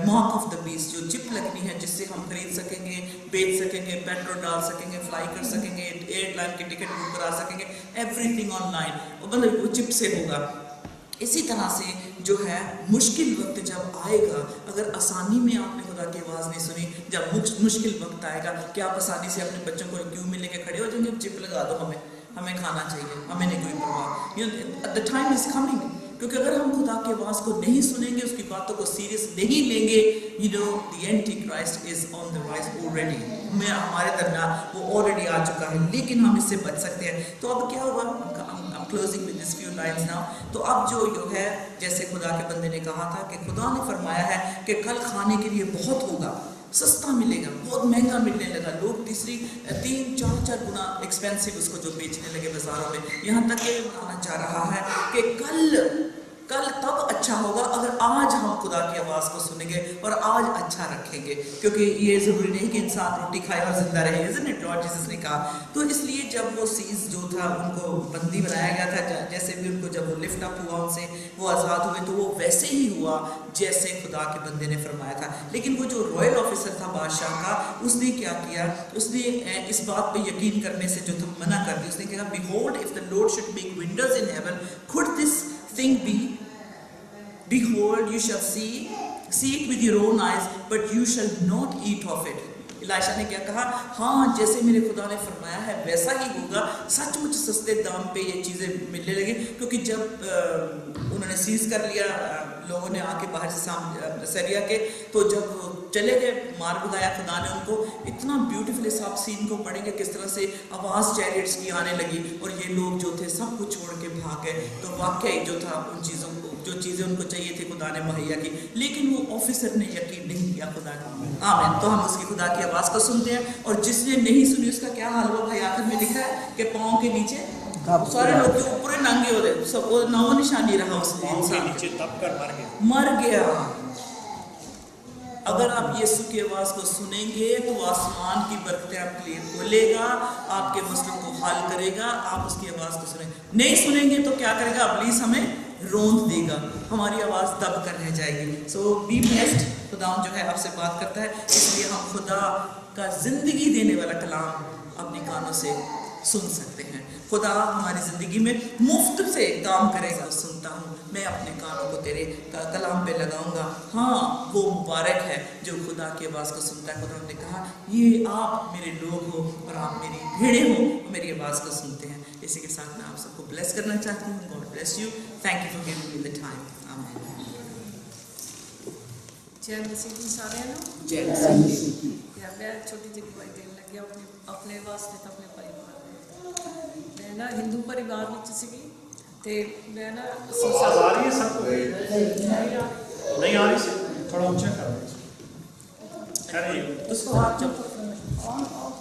मार्क ऑफ द बीस्ट, जो चिप लगनी है जिससे हम खरीद सकेंगे, बेच सकेंगे, पेट्रोल डाल सकेंगे, फ्लाई कर सकेंगे, एयरलाइन की टिकट बुक करा सकेंगे, एवरीथिंग ऑनलाइन, मतलब वो चिप से होगा। इसी तरह से जो है मुश्किल वक्त जब आएगा, अगर आसानी में आपने खुदा की आवाज़ नहीं सुनी, जब मुश्किल वक्त आएगा कि आप आसानी से अपने बच्चों को क्यों में लेके खड़े हो जाएंगे, चिप लगा दो, हमें खाना चाहिए, हमें नहीं कोई परवाह। द टाइम इज कमिंग, क्योंकि अगर हम खुदा की आवाज़ को नहीं सुनेंगे, उसकी बातों को सीरियस नहीं लेंगे, you know the anti Christ is on the rise already, हमारे दरमियान वो ऑलरेडी आ चुका है, लेकिन हम इससे बच सकते हैं। तो अब क्या हुआ, closing with this few lines now. तो अब जो है, जैसे खुदा के बंदे ने कहा था कि खुदा ने फरमाया है कि कल खाने के लिए बहुत होगा, सस्ता मिलेगा, बहुत महंगा मिलने लगा। लोग 3-4 गुना एक्सपेंसिव उसको जो बेचने लगे बाजारों में। यहाँ तक कि बताना चाह रहा है कि कल तब अच्छा होगा अगर आज हम खुदा की आवाज़ को सुनेंगे और आज अच्छा रखेंगे, क्योंकि ये ज़रूरी नहीं कि इंसान रोटी खाए और जिंदा रहे, isn't it? लॉर्ड जीसस ने कहा। तो इसलिए जब वो सीज जो था उनको बंदी बनाया गया था, जैसे भी उनको जब वो लिफ्ट अप हुआ उनसे वो आज़ाद हुए, तो वो वैसे ही हुआ जैसे खुदा के बंदे ने फरमाया था। लेकिन वो जो रॉयल ऑफिसर था बादशाह का, उसने क्या किया, उसने इस बात पे यकीन करने से जो मना कर दी। उसने कहा, behold if the Lord should make Windows in heaven, could this thing be? Behold, you shall see it with your own eyes, but you shall not eat of it. इलाशा ने क्या कहा, हाँ जैसे मेरे खुदा ने फरमाया है वैसा ही होगा। सचमुच सस्ते दाम पे ये चीज़ें मिलने लगी, क्योंकि जब उन्होंने सीज कर लिया लोगों ने आके बाहर से सीरिया के, तो जब चले गए मार भगाया खुदा ने उनको। इतना ब्यूटीफुल आप सीन को पढ़ेंगे किस तरह से आवाज़ चैरियट्स की आने लगी और ये लोग जो थे सब कुछ छोड़ के भाग गए। तो वाकई जो था उन चीज़ों को, जो चीज़ें उनको चाहिए थी खुदा ने मुहैया की, लेकिन वो ऑफिसर ने यकीन नहीं किया खुदा का। आमीन। तो हम उसकी खुदा की आवाज़ को सुनते हैं, और जिसने नहीं सुनी उसका क्या हाल हुआ भाई, आखिर में लिखा है कि पाँव के नीचे सारे लोग के ऊपर नंगे हो रहे, सब वो नामो निशानी रहा उसके नीचे दब कर मर गया। अगर आप यीशु की आवाज़ को सुनेंगे तो आसमान की बरकतें आपके लिए खोलेगा, आपके मसलों को हल करेगा। आप उसकी आवाज़ को सुनेंगे, नहीं सुनेंगे तो क्या करेगा, इब्लीस हमें रोंद देगा, हमारी आवाज़ दब कर रह जाएगी। सो बी ब्लेस्ड। खुदा जो है आपसे बात करता है, इसलिए हम खुदा का ज़िंदगी देने वाला कलाम अपने कानों से सुन सकते हैं। खुदा हमारी ज़िंदगी में मुफ्त से काम करेगा। सुनता हूँ मैं अपने कानों को तेरे कलाम पे लगाऊंगा। हाँ, वो मुबारक है जो खुदा की आवाज़ को सुनता है। खुदा ने कहा, ये आप मेरे लोग हो और आप मेरी भेड़े हो, मेरी आवाज़ को सुनते हैं। इसी के साथ मैं आप सबको ब्लेस करना चाहती हूँ। God bless you. Thank you for giving me the time. आमीन। जय मसीह जी सारे नु। जय मसीह। यार मैं छोटी जी गवाही देने लगी अपने वास्ते तो अपने परिवार। मैं ना हिंदू परिवार ਵਿੱਚ ਸੀਗੀ ਤੇ मैं ना आवाज आ रही है सबको? नहीं आ रही, थोड़ा ऊंचा कर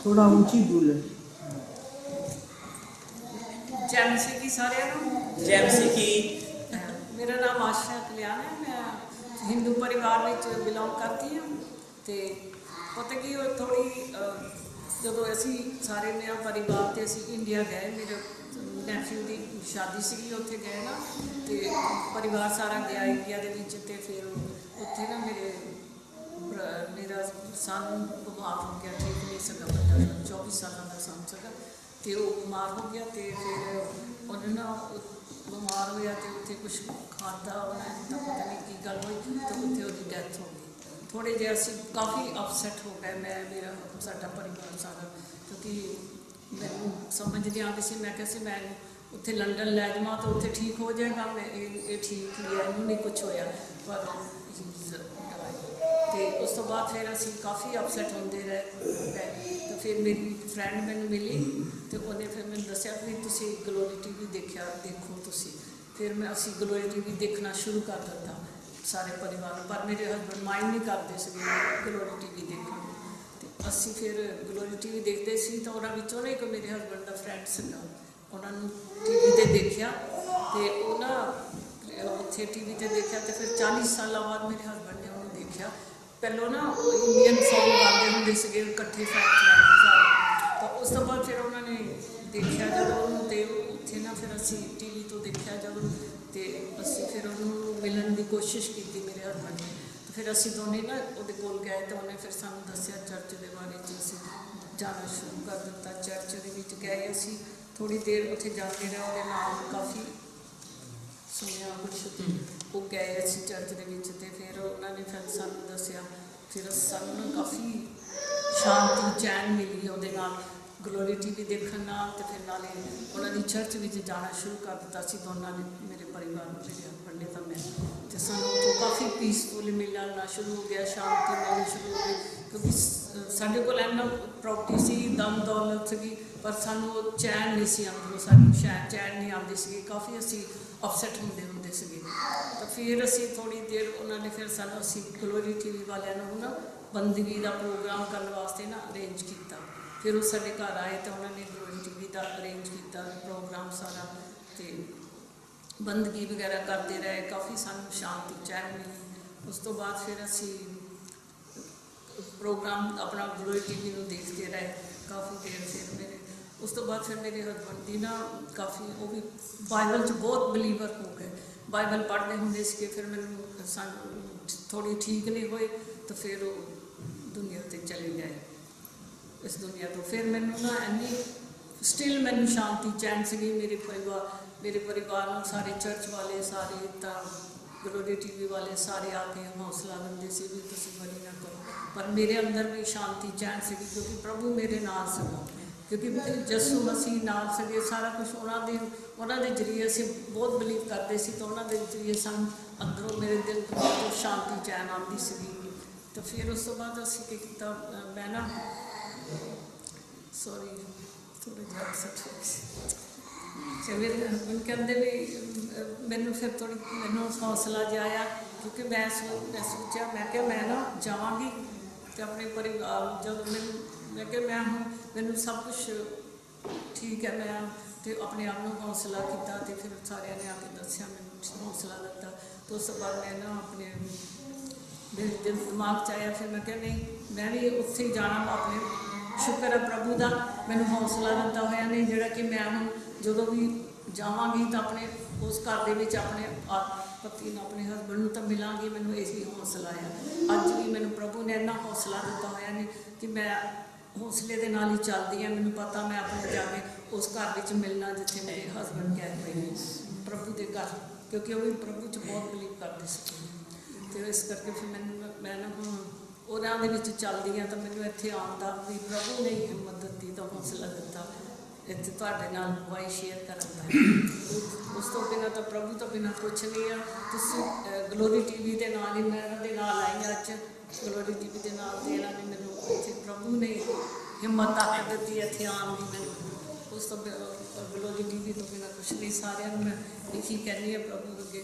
थोड़ा ऊंची बोले। जय मसीह की सारे नु। जय मसीह की। मेरा नाम आशा कल्याण है। मैं हिंदू परिवार ਵਿੱਚ बिलोंग करती हूँ। ਤੇ पता की थोड़ी ਜਦੋਂ ਅਸੀਂ ਸਾਰੇ ਨया परिवार ਤੇ ਅਸੀਂ इंडिया गए, मेरे ਨੈਫਿਊ ਦੀ शादी ਸੀਗੀ, ਉੱਥੇ ਗਏ ਨਾ ਤੇ परिवार सारा गया इंडिया ਦੇ ਵਿੱਚ। ਤੇ ਫਿਰ ਉੱਥੇ ਨਾ मेरा सन बीमार हो गया, ठीक नहीं सका, बड़ा 24 साल का सन सका, ਤੇ ਉਹ बीमार हो गया। ਤੇ ਫਿਰ ਉਹਨੇ ਨਾ बीमार होया ਤੇ ਉੱਥੇ कुछ ਖਾਦਾ ਉਹਨੇ ਤਾਂ पता नहीं की गल हुई, तो ਉੱਥੇ ਉਹਦੀ ਡੈਥ हो गई। थोड़े जे असी काफ़ी अपसैट हो गए, मैं मेरा साडा परिवार सारा, क्योंकि मैनू समझ नहीं आती सी। मैं कैसे मैं उत्थे लंडन लै जावां तो उत्थे ठीक हो जाएगा, मैं ये ठीक ही है, इनू नहीं कुछ होया, पर तो उस तो बाद फिर असी काफ़ी अपसैट होंदे रहे। तो फिर मेरी फ्रेंड मैनू मिली, तो उन्हें फिर मैंने दस्या भी तुसी ग्लोरी टीवी देखो तुसी। फिर मैं असी ग्लोरी टीवी देखना शुरू कर दिता सारे परिवार, पर मेरे हसबैंड माइंड नहीं करते थे ग्लोरी टीवी देखने। तो असी फिर ग्लोरी टीवी देखते सी, तो उन्होंने विचों एक मेरे हसबैंड का फ्रेंड सीगा, उन्होंने टीवी ते देखा, तो ना उत्थे टीवी ते देखा। तो फिर 40 साल बाद मेरे हसबैंड ने उन्होंने देखा। पहलों ना इंडियन सॉन्ग गाते होंगे से इकट्ठे सारे, तो उस तो बाद फिर उन्होंने देखा जो उत्थे ना, फिर असी टीवी तो देखा जब, तो असी फिर उन्होंने मिलन की कोशिश की मेरे हसबैंड ने। तो फिर असी दोनों ना वो कोल गए, तो उन्हें फिर सानू दस्या चर्च के बारे असी जाना शुरू कर दिता। चर्च के गए, असी थोड़ी देर उत्थे जाते रहे, वो नाम काफ़ी सुनिया कुछ, वो गए असी चर्च के। फिर उन्होंने फिर सानू दस्या, फिर सानू काफ़ी शांति चैन मिली वो ग्लोरी टीवी देखने नाल। तो फिर नाले उन्होंने चर्च में जाना शुरू कर दिता सी दोनों ने, मेरे परिवार मेरे हसबैंड ने, तो मैं, तो सानू तो काफ़ी पीसफुल मिलना शुरू हो गया, शांति मिलनी शुरू हो गई, क्योंकि साढ़े को इन्ना प्रॉपर्टी सी, दम दौलत सी, पर सानू चैन नहीं सी आती, सानू शायद चैन नहीं आती सी, काफ़ी असी अपसैट होंदे सी। तो फिर असी थोड़ी देर उन्होंने फिर सानू असी ग्लोरी टीवी वालियां नूं ना ਬੰਦਗੀ ਦਾ ਪ੍ਰੋਗਰਾਮ ਕਰਨ ਵਾਸਤੇ ਨਾ ਅਰੇਂਜ ਕੀਤਾ। ਫਿਰ ਉਹ ਸਾਡੇ ਘਰ ਆਏ ਤਾਂ ਉਹਨਾਂ ਨੇ ਗਲੋਰੀ ਟੀਵੀ ਦਾ ਅਰੇਂਜ ਕੀਤਾ ਪ੍ਰੋਗਰਾਮ ਸਾਰਾ, ਤੇ ਬੰਦਗੀ ਵਗੈਰਾ ਕਰਦੇ ਰਹੇ, ਕਾਫੀ ਸਾਨੂੰ ਸ਼ਾਂਤੀ ਚੈਨ ਮਿਲੀ। ਉਸ ਤੋਂ ਬਾਅਦ ਫਿਰ ਅਸੀਂ ਪ੍ਰੋਗਰਾਮ ਆਪਣਾ ਗਲੋਰੀ ਟੀਵੀ ਨੂੰ ਦੇਖਦੇ ਰਹੇ ਕਾਫੀ ਦੇਰ। ਫਿਰ ਮੇਰੇ ਉਸ ਤੋਂ ਬਾਅਦ ਫਿਰ ਮੇਰੇ ਹਸਬੈਂਡ ਦੀ ਨਾ ਕਾਫੀ ਉਹ ਵੀ ਬਾਈਬਲ 'ਚ ਬਹੁਤ ਬਲੀਵਰ ਹੋ ਗਏ, ਬਾਈਬਲ ਪੜ੍ਹਦੇ ਹੁੰਦੇ ਸੀਗੇ। ਫਿਰ ਮੈਨੂੰ ਸਾਨੂੰ ਥੋੜ੍ਹੀ ਠੀਕ ਨਹੀਂ ਹੋਏ ਤਾਂ ਫਿਰ ਉਹ ਦੁਨੀਆ 'ਤੇ ਚਲੇ ਗਏ ਇਸ ਦੁਨੀਆ ਤੋਂ। ਫਿਰ ਮੈਨੂੰ ਨਾ ਇੰਨੀ ਸਟਿਲ ਮੈਨੂੰ ਸ਼ਾਂਤੀ ਚੈਨ ਸੀਗੀ। ਮੇਰੇ ਪਰਿਵਾਰ ਨੂੰ ਸਾਰੇ ਚਰਚ ਵਾਲੇ ਸਾਰੇ ਤਾਂ ਗਲੋਰੀ ਟੀਵੀ ਵਾਲੇ ਸਾਰੇ ਆ ਕੇ ਹੌਸਲਾ ਦਿੰਦੇ ਸੀ ਵੀ ਤੁਸੀਂ ਵਰੀ ਨਾ ਕਰੋ, ਪਰ ਮੇਰੇ ਅੰਦਰ ਵੀ ਸ਼ਾਂਤੀ ਚੈਨ ਸੀਗੀ ਕਿਉਂਕਿ ਪ੍ਰਭੂ ਮੇਰੇ ਨਾਲ ਸੀਗਾ, ਕਿਉਂਕਿ ਯਿਸੂ ਮਸੀਹ ਨਾਲ ਸੀਗੇ। ਸਾਰਾ ਕੁਛ ਉਹਨਾਂ ਦੇ ਜ਼ਰੀਏ ਅਸੀਂ ਬਹੁਤ ਬਲੀਵ ਕਰਦੇ ਸੀ, ਤਾਂ ਉਹਨਾਂ ਦੇ ਜ਼ਰੀਏ ਸਾਨੂੰ ਅੰਦਰੋਂ ਮੇਰੇ ਦਿਲ ਤੋਂ ਬਹੁਤ ਸ਼ਾਂਤੀ ਚੈਨ ਆਉਂਦੀ ਸੀਗੀ। ਤਾਂ ਫਿਰ ਉਸ ਤੋਂ ਬਾਅਦ ਅਸੀਂ ਕੀ ਕੀਤਾ, ਮੈਂ ਨਾ ਸੌਰੀ ਥੋੜ੍ਹਾ ਜਿਹਾ ਅਪਸੈਟ ਹੋ ਗਈ ਸੀ। ਮੇਰੇ ਹਸਬੈਂਡ ਕਹਿੰਦੇ ਵੀ ਮੈਨੂੰ ਫਿਰ ਮੈਨੂੰ ਹੌਸਲਾ ਜਿਹਾ ਆਇਆ, ਕਿਉਂਕਿ ਮੈਂ ਸੋਚਿਆ, ਮੈਂ ਕਿਹਾ ਮੈਂ ਨਾ ਜਾਵਾਂਗੀ ਅਤੇ ਆਪਣੇ ਪਰਿਵਾਰ ਜਦੋਂ ਮੈਂ ਕਿਹਾ ਮੈਨੂੰ ਸਭ ਕੁਛ ਠੀਕ ਹੈ। ਮੈਂ ਅਤੇ ਆਪਣੇ ਆਪ ਨੂੰ ਹੌਸਲਾ ਕੀਤਾ ਅਤੇ ਫਿਰ ਸਾਰਿਆਂ ਨੇ ਆ ਕੇ ਦੱਸਿਆ, ਮੈਨੂੰ ਹੌਸਲਾ ਦਿੱਤਾ। ਅਤੇ ਉਸ ਤੋਂ ਬਾਅਦ ਮੈਂ ਨਾ ਆਪਣੇ ਮੇਰੇ ਦਿਮਾਗ 'ਚ ਆਇਆ, ਫਿਰ ਮੈਂ ਕਿਹਾ ਨਹੀਂ ਮੈਂ ਵੀ ਉੱਥੇ ਹੀ ਜਾਣਾ। ਆਪਣੇ ਸ਼ੁਕਰ ਹੈ ਪ੍ਰਭੂ ਦਾ, ਮੈਨੂੰ ਹੌਸਲਾ ਦਿੱਤਾ ਹੋਇਆ ਨੇ, ਜਿਹੜਾ ਕਿ ਮੈਂ ਹੁਣ ਜਦੋਂ ਵੀ ਜਾਵਾਂਗੀ ਤਾਂ ਆਪਣੇ ਉਸ ਘਰ ਦੇ ਵਿੱਚ ਆਪਣੇ ਪਤੀ ਨੂੰ, ਆਪਣੇ ਹਸਬੈਂਡ ਨੂੰ ਤਾਂ ਮਿਲਾਂਗੀ। ਮੈਨੂੰ ਇਹੀ ਹੌਸਲਾ ਆ। ਅੱਜ ਵੀ ਮੈਨੂੰ ਪ੍ਰਭੂ ਨੇ ਇੰਨਾ ਹੌਸਲਾ ਦਿੱਤਾ ਹੋਇਆ ਨੇ ਕਿ ਮੈਂ ਹੌਸਲੇ ਦੇ ਨਾਲ ਹੀ ਚੱਲਦੀ ਹਾਂ। ਮੈਨੂੰ ਪਤਾ ਮੈਂ ਆਪਣੇ ਜਾ ਕੇ ਉਸ ਘਰ ਵਿੱਚ ਮਿਲਣਾ ਜਿੱਥੇ ਮੇਰੇ ਹਸਬੈਂਡ ਕਹਿ ਪਏ ਨੇ, ਪ੍ਰਭੂ ਦੇ ਘਰ, ਕਿਉਂਕਿ ਉਹ ਵੀ ਪ੍ਰਭੂ 'ਚ ਬਹੁਤ ਬਲੀਵ ਕਰਦੇ ਸੀ। ਅਤੇ ਇਸ ਕਰਕੇ ਫਿਰ ਮੈਂ ਨਾ ਹੁਣ ਉਹਨਾਂ ਦੇ ਵਿੱਚ ਚੱਲਦੀ ਹਾਂ। ਤਾਂ ਮੈਨੂੰ ਇੱਥੇ ਆਉਣ ਦਾ ਵੀ ਪ੍ਰਭੂ ਨੇ ਹਿੰਮਤ ਦਿੱਤੀ, ਤਾਂ ਹੌਸਲਾ ਦਿੱਤਾ ਇੱਥੇ ਤੁਹਾਡੇ ਨਾਲ ਗਵਾਹੀ ਸ਼ੇਅਰ ਕਰਨ ਦਾ। ਉਸ ਤੋਂ ਬਿਨਾਂ ਤਾਂ ਪ੍ਰਭੂ ਤੋਂ ਬਿਨਾਂ ਕੁਛ ਨਹੀਂ ਆ। ਤੁਸੀਂ ਗਲੋਰੀ ਟੀਵੀ ਦੇ ਨਾਲ ਹੀ ਮੈਂ ਇਹਨਾਂ ਦੇ ਨਾਲ ਆਈ ਅੱਜ, ਗਲੋਰੀ ਟੀਵੀ ਦੇ ਨਾਲ ਦੇ ਇਹਨਾਂ ਨੇ ਮੈਨੂੰ ਇੱਥੇ ਪ੍ਰਭੂ ਨੇ ਹਿੰਮਤ ਤਾਕਤ ਦਿੱਤੀ ਇੱਥੇ ਆਉਣ ਦੀ ਮੈਨੂੰ। ਉਸ ਤੋਂ ਗਲੋਰੀ ਟੀਵੀ ਤੋਂ ਬਿਨਾਂ ਕੁਛ ਨਹੀਂ। ਸਾਰਿਆਂ ਨੂੰ ਮੈਂ ਇਹੀ ਕਹਿੰਦੀ ਹਾਂ ਪ੍ਰਭੂ ਅੱਗੇ,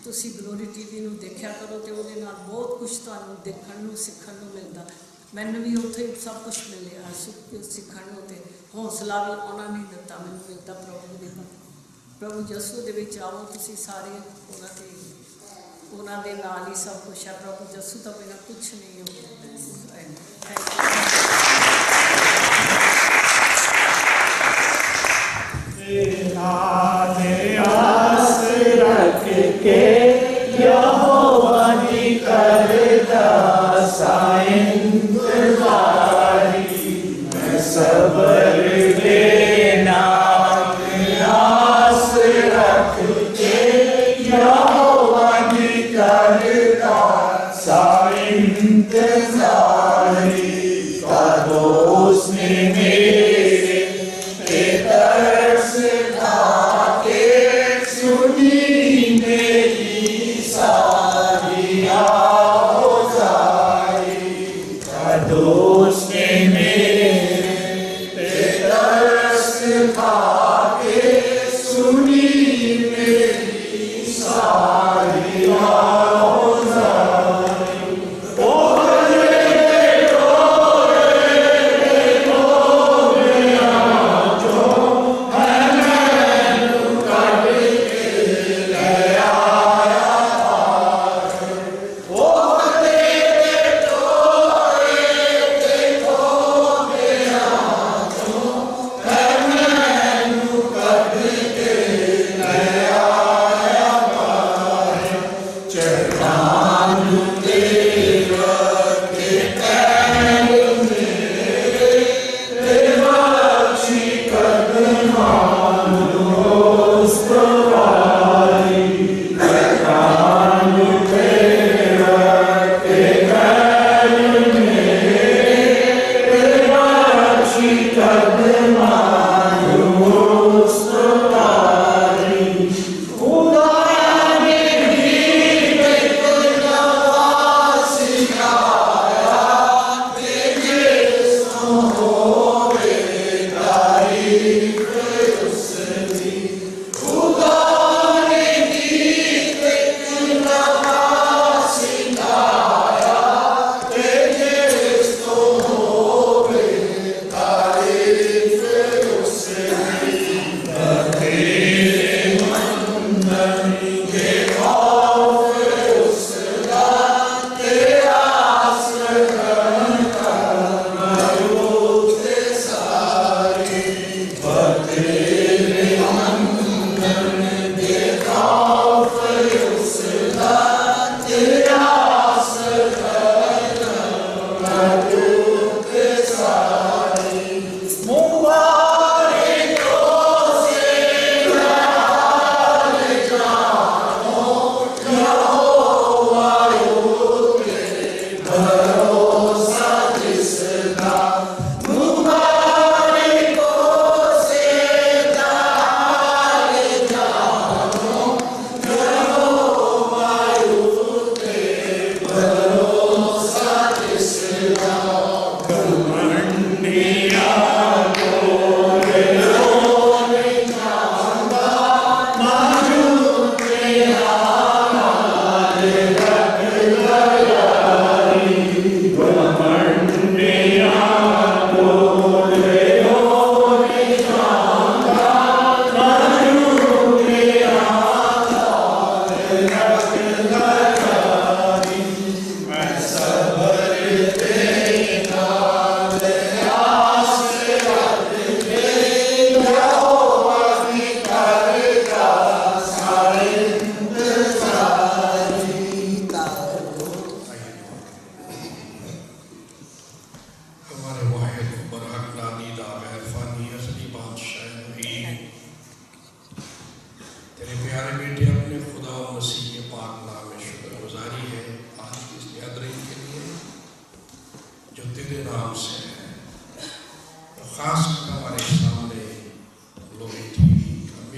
ਤੁਸੀਂ ਗਲੋਰੀ ਟੀਵੀ ਨੂੰ ਦੇਖਿਆ ਕਰੋ ਅਤੇ ਉਹਦੇ ਨਾਲ ਬਹੁਤ ਕੁਛ ਤੁਹਾਨੂੰ ਦੇਖਣ ਨੂੰ ਸਿੱਖਣ ਨੂੰ ਮਿਲਦਾ। ਮੈਨੂੰ ਵੀ ਉੱਥੇ ਸਭ ਕੁਛ ਮਿਲਿਆ ਸਿੱਖਣ ਨੂੰ, ਅਤੇ ਹੌਸਲਾ ਵੀ ਉਹਨਾਂ ਨੇ ਦਿੱਤਾ ਮੈਨੂੰ ਮਿਲਦਾ ਪ੍ਰਭੂ ਦੇ ਨਾਲ। ਪ੍ਰਭੂ ਯਿਸੂ ਦੇ ਵਿੱਚ ਆਓ ਤੁਸੀਂ ਸਾਰੇ, ਉਹਨਾਂ ਦੇ ਨਾਲ ਹੀ ਸਭ ਕੁਛ ਹੈ। ਪ੍ਰਭੂ ਯਿਸੂ ਤੋਂ ਬਿਨਾਂ ਕੁਛ ਨਹੀਂ ਹੋ। आस रख के यहोवा दी करदा इंतजारी, मैं सबर लेना आस रख के यहोवा दी करदा इंतजारी।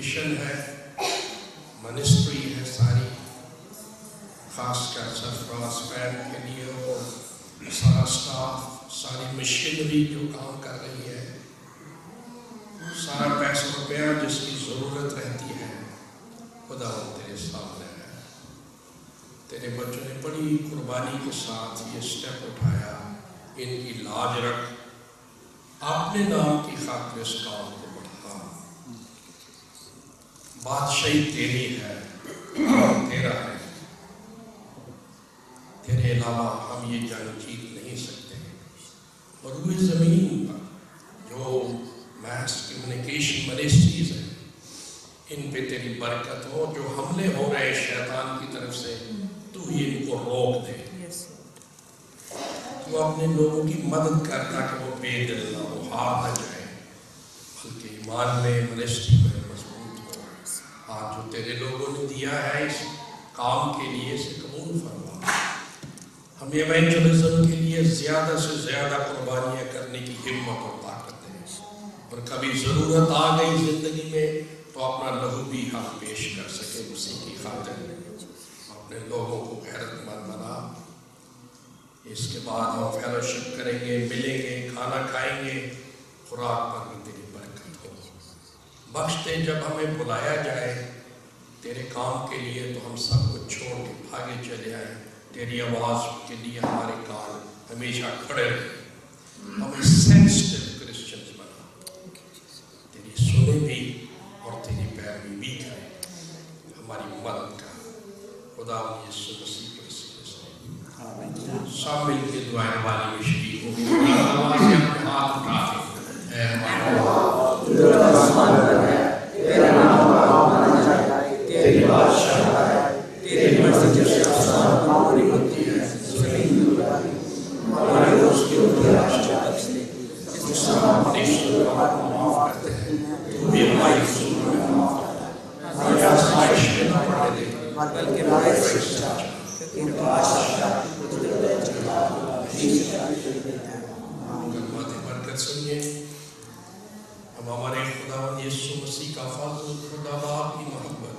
मिशन है, मिनिस्ट्री है सारी, खासकर सरफराज फैन के लिए और सारा स्टाफ, सारी मशीनरी जो काम कर रही है, सारा पैसा रुपया जिसकी ज़रूरत रहती है, खुदा तेरे सामने है। तेरे बच्चों ने बड़ी कुर्बानी के साथ ये स्टेप उठाया, इनकी लाज रख, अपने नाम की खातिर इस काम को बढ़ा। बादशाही तेरी है, तेरा है, तेरे अलावा हम ये जंग जीत नहीं सकते। और वो ज़मीन पर जो मैस कम्युनिकेशन मिनिस्ट्रीज है, इन पे तेरी बरकत हो। जो हमले हो रहे शैतान की तरफ से, तू ही इनको रोक दे। तू अपने लोगों की मदद कर ताकि वो बेदिल ना हो, हार ना जाए, बल्कि ईमान में, मिनिस्ट्री में मजबूत हो। आज जो तेरे लोगों ने दिया है इस काम के लिए, इसे कबूल फरमा। हम इवेंजलिज्म के लिए ज़्यादा से ज़्यादा कुर्बानियाँ करने की हिम्मत और ताकत दें। और कभी ज़रूरत आ गई ज़िंदगी में तो अपना लहू भी हम पेश कर सके उसी की खातिर। अपने लोगों को गैरतमंद बना। इसके बाद हम फेलोशिप करेंगे, मिलेंगे, खाना खाएंगे, खुराक पर भी तेरी बरकत हो। बख्श दे जब हमें बुलाया जाए तेरे काम के लिए तो हम सब कुछ छोड़ के भागे चले आए। तेरी आवाज़ के लिए हमारे कान हमेशा खड़े रहे। हमें सेंसिटिव क्रिश्चियंस बना, तेरी सुने भी और तेरी पैरवी भी करें। हमारी मदद कर खुदा यीशु मसीह के वसीले से। सब मिल के दुआएं वाली में शरीक होगी। हाथ उठा के ऐ हमारे तेरा नाम होना चाहिए, तेरी बादशाह है, तेरी मर्जी से पूरी होती है। जमीन हमारे रोज की रोटी आज दे, जिस हमारे माफ करते हैं, तू भी हमारी सुन में माफ कर। हमारी आज़माइश में न पड़ने दे, बल्कि हमारे शिक्षा क्योंकि बादशाह बरकत सुनिए। हम हमारे खुदावंद यीशु मसीह का फज़ल, खुदा बाप की मोहब्बत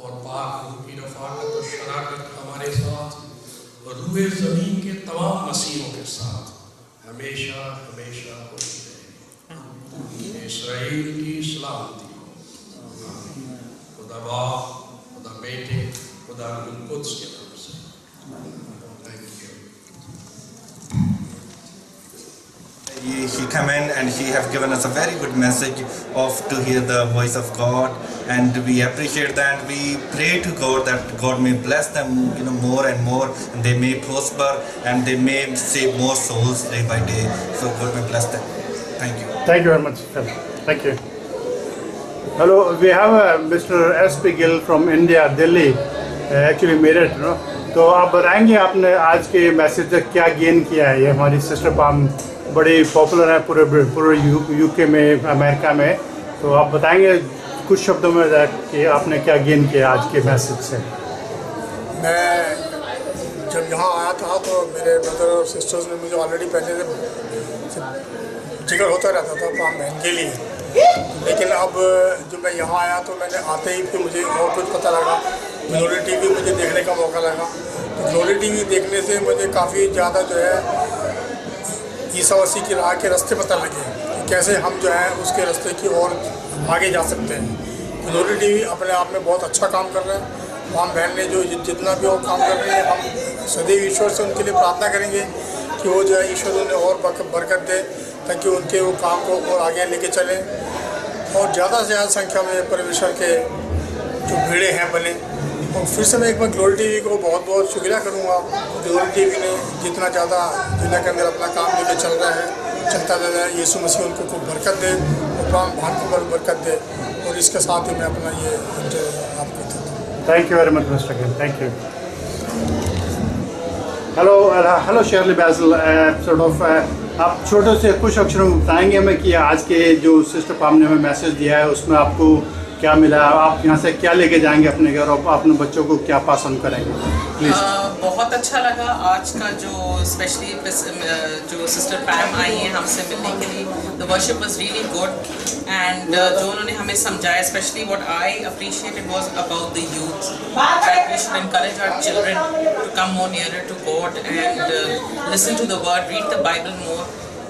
और पाक रूह की रफ़ाकत और शराकत हमारे साथ और रूहे ज़मीन के तमाम मसीहों के साथ हमेशा हमेशा होती रहे। इस्राएल की सलामती हो। खुदा बाप, खुदा बेटे, खुदा रूह कुद्स के नाम से। He came in and he have given us a very good message of to hear the voice of God, and we appreciate that. We pray to God that God may bless them, more and more, and they may prosper and they may save more souls day by day. So God may bless them. Thank you. Thank you very much. Thank you. Hello, we have Mr. S.P. Gill from India, Delhi, actually Meerut, तो आप बताएंगे आपने आज के message से क्या gain किया है। ये हमारी सिस्टर पाम बड़ी पॉपुलर है पूरे यूके में, अमेरिका में, तो आप बताएंगे कुछ शब्दों में कि आपने क्या गेन किया आज के मैसेज से। मैं जब यहाँ आया था तो मेरे ब्रदर और सिस्टर्स ने मुझे ऑलरेडी पहले से जिक्र होता रहता था पाम बहन के लिए, लेकिन अब जब मैं यहाँ आया तो मैंने आते ही फिर मुझे और कुछ पता लगा। ग्लोरी टीवी मुझे देखने का मौका लगा, तो ग्लोरी टीवी देखने से मुझे काफ़ी ज़्यादा जो है ईसा मसीह की राह के रास्ते पता लगे, कैसे हम जो है उसके रास्ते की ओर आगे जा सकते हैं। ग्लोरी टीवी अपने आप में बहुत अच्छा काम कर रहे हैं। हम बहन ने जो जितना भी वो काम कर रहे हैं, हम सदैव ईश्वर से उनके लिए प्रार्थना करेंगे कि वो जो है ईश्वर उन्हें और बरकत दे, ताकि उनके वो काम को और आगे लेके चलें और ज़्यादा से ज़्यादा संख्या में परमेश्वर के जो भीड़े हैं बने। और फिर से मैं एक बार ग्लोरी टीवी को बहुत बहुत शुक्रिया करूँगा। ग्लोरी टीवी ने जितना ज़्यादा दुनिया के अंदर अपना काम लेके चल रहा है, चलता जा रहा है। यीशु मसीह उनको खूब बरकत दे और भान को बरकत दे। और इसके साथ ही मैं अपना ये आपको देता हूँ। Thank you very much mister Gill, thank you. Hello Shirley Basil, आप छोटे से कुछ अक्षरों में बताएंगे हमें कि आज के जो सिस्टर पाम ने हमें मैसेज दिया है उसमें आपको क्या मिला, आप यहाँ से क्या लेके जाएंगे अपने घर और अपने बच्चों को क्या पास ऑन करेंगे प्लीज़। बहुत अच्छा लगा आज का जो स्पेशली जो सिस्टर पैम आई हैं हमसे मिलने के लिए। The worship was really good and जो उन्होंने हमें समझाया, specially what I appreciated was about the youth, that we should encourage our children to come more nearer to God and listen to the word, read the Bible more.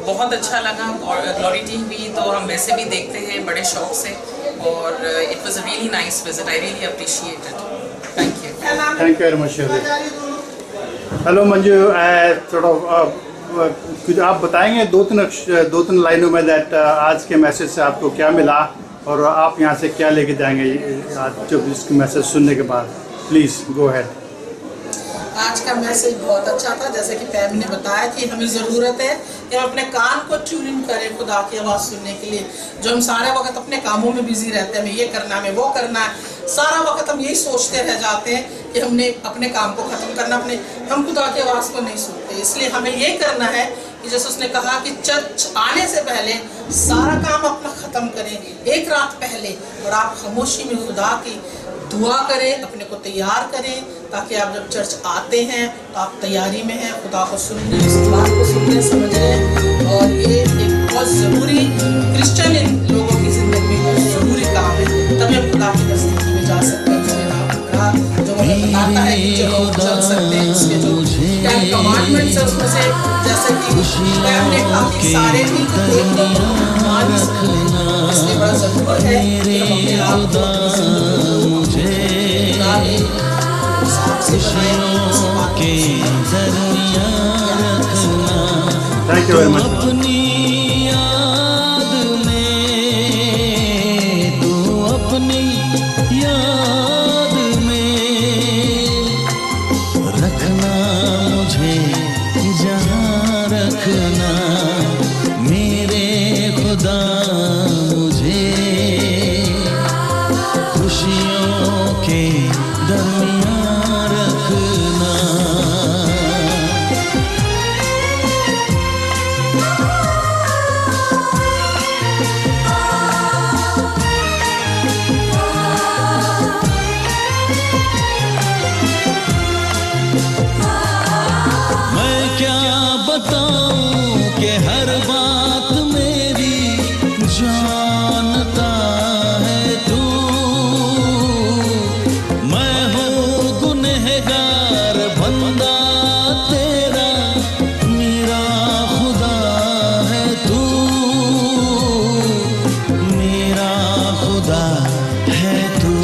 बहुत अच्छा लगा। और glory team भी तो हम वैसे भी देखते हैं बड़े शौक से, और it was a really nice visit, I really appreciate it. Thank you very much. Hello Manju, थोड़ा कुछ आप बताएंगे दो तीन लाइनों में दैट आज के मैसेज से आपको क्या मिला और आप यहाँ से क्या लेके जाएंगे आज जब इसके मैसेज सुनने के बाद, प्लीज़ गो अहेड। आज का मैसेज बहुत अच्छा था, जैसे कि पैम ने बताया कि हमें ज़रूरत है कि हम अपने कान को ट्यून इन करें खुदा की आवाज़ सुनने के लिए। जो हम सारे वक्त अपने कामों में बिजी रहते हैं, हमें ये करना है, हमें वो करना है, सारा वक्त हम यही सोचते रह जाते हैं कि हमने अपने काम को ख़त्म करना, हम खुदा की आवाज़ को नहीं सुनते। इसलिए हमें ये करना है कि जैसे उसने कहा कि चर्च आने से पहले सारा काम अपना ख़त्म करें एक रात पहले, और आप खामोशी में खुदा की दुआ करें, अपने को तैयार करें, ताकि आप जब चर्च आते हैं तो आप तैयारी में हैं, खुदा को सुनने, इस बात को सुनने समझें। और ये एक बहुत ज़रूरी क्रिश्चियन इन लोगों की ज़िंदगी में ज़रूरी काम है, तभी हम खुदा की नज़दीकी में जा सकते हैं। जो हमें बताता है कि चलो चल सकते हैं, इसके जो 10 कमांडमेंट्स है उसमें से, जैसे कि हमने काफ़ी सारे भी मान सकते हैं, इसलिए बड़ा ज़रूरी है कि हम अपने आप को Thank you very much. अपनी याद में, तू अपनी याद में रखना मुझे, जहाँ रखना मेरे खुदा मुझे, खुशियों के दरमियाँ रखना। बताऊं कि हर बात मेरी जानता है तू, मैं हूँ गुनहगार बंदा तेरा, मेरा खुदा है तू, मेरा खुदा है तू,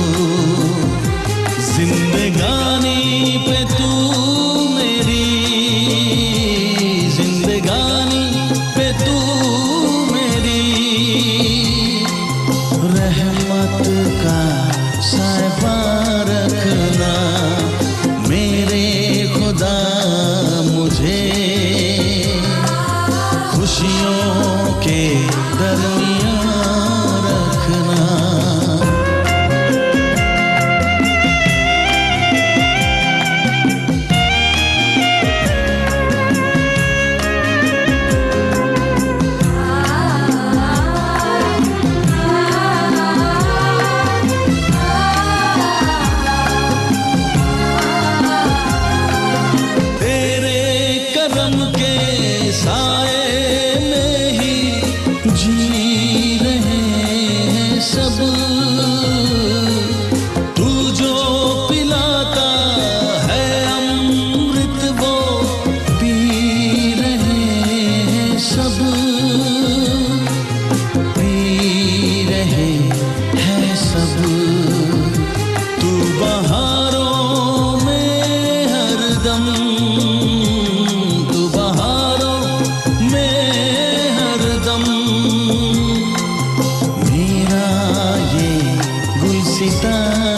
जिंदगानी पे तू मेरी, जिंदगानी पे तू मेरी, रहमत का साया रखना मेरे खुदा मुझे, खुशियों के दरमियाँ रखना।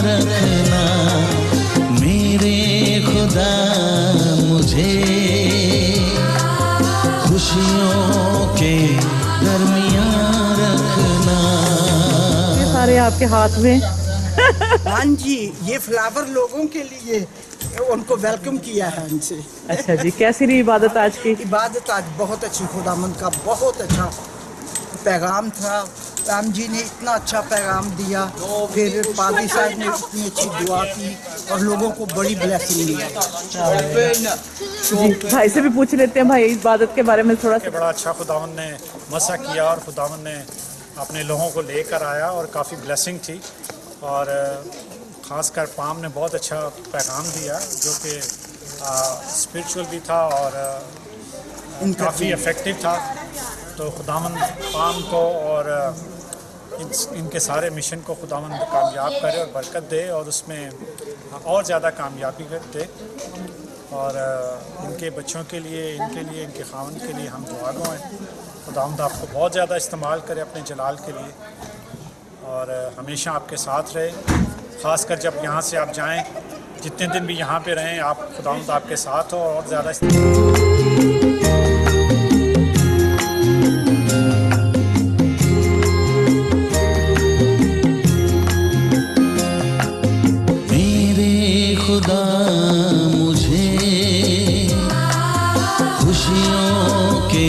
रखना मेरे खुदा मुझे, खुशियों के दरमियाँ रखना। ये सारे आपके हाथ में। हाँ जी, ये फ्लावर लोगों के लिए उनको वेलकम किया है इनसे। अच्छा जी, कैसी रही इबादत आज की? इबादत आज बहुत अच्छी, खुदामंद का बहुत अच्छा पैगाम था। राम जी ने इतना अच्छा पैगाम दिया, फिर पादी साहब ने इतनी अच्छी दुआ की और लोगों को बड़ी ब्लेसिंग दी। जी भाई से भी पूछ लेते हैं, भाई इबादत के बारे में थोड़ा सा। बड़ा अच्छा खुदावन ने मसा किया और खुदावन ने अपने लोगों को लेकर आया और काफ़ी ब्लेसिंग थी, और ख़ासकर पाम ने बहुत अच्छा पैगाम दिया जो कि स्पिरिचुअल भी था और काफ़ी इफ़ेक्टिव था। तो खुदावन पाम को और इनके सारे मिशन को खुदावन कामयाब करे और बरकत दे और उसमें और ज़्यादा कामयाबी दे, और इनके बच्चों के लिए, इनके खावन के लिए हम दुआगो हैं। खुदावंद आपको बहुत ज़्यादा इस्तेमाल करे अपने जलाल के लिए और हमेशा आपके साथ रहे। ख़ासकर जब यहाँ से आप जाएं, जितने दिन भी यहाँ पे रहें, आप खुदावंद आपके साथ हो और ज़्यादा खुदा मुझे खुशियों के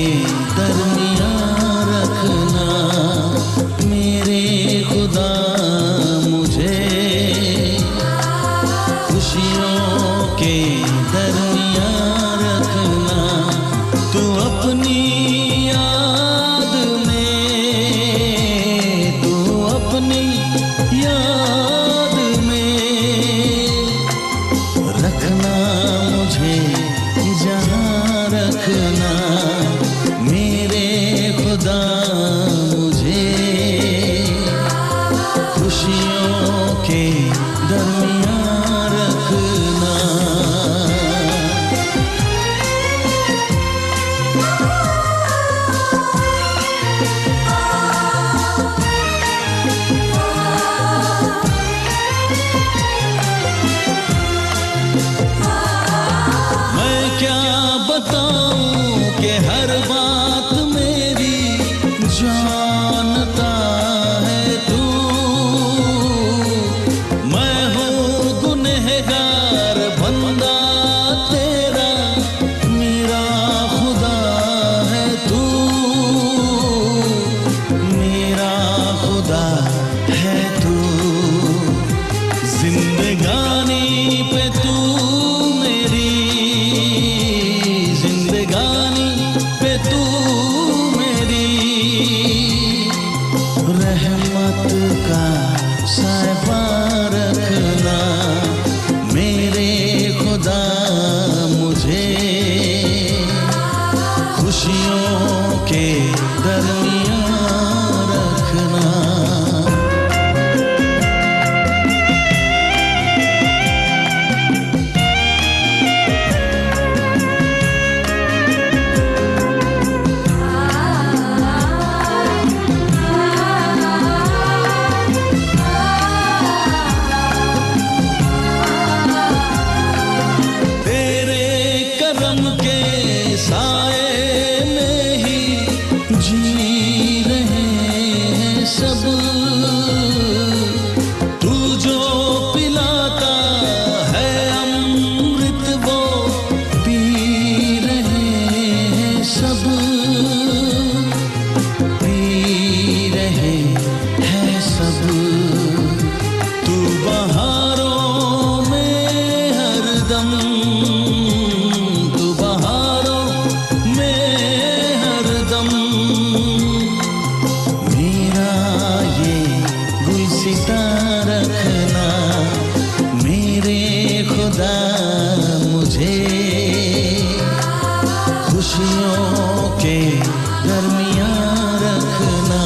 दरमियाँ रखना, मेरे खुदा मुझे खुशियों के दरमियाँ रखना। तू अपनी याद में, तू अपनी याद रखना मुझे जहाँ रखना, मेरे खुदा मुझे खुशियों के दरमियाँ रखना। बताऊं कि हर बात मेरी जानता है तू, मैं हूँ गुनहगार बंदा तेरा, मेरा खुदा है तू, मेरा खुदा है तू। जिंदगानी पे तू मेरी, जिंदगानी पे तू मेरी रहमत का साया रखना, मेरे खुदा मुझे खुशियों के दरमियाँ रखना। खुशियों के दरमियाँ रखना।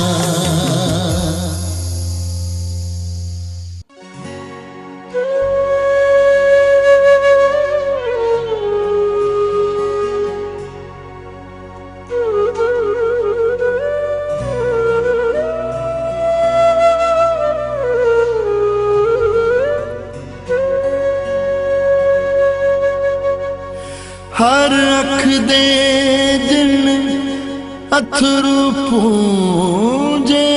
हर अख दे दिन अथरू पूंजे,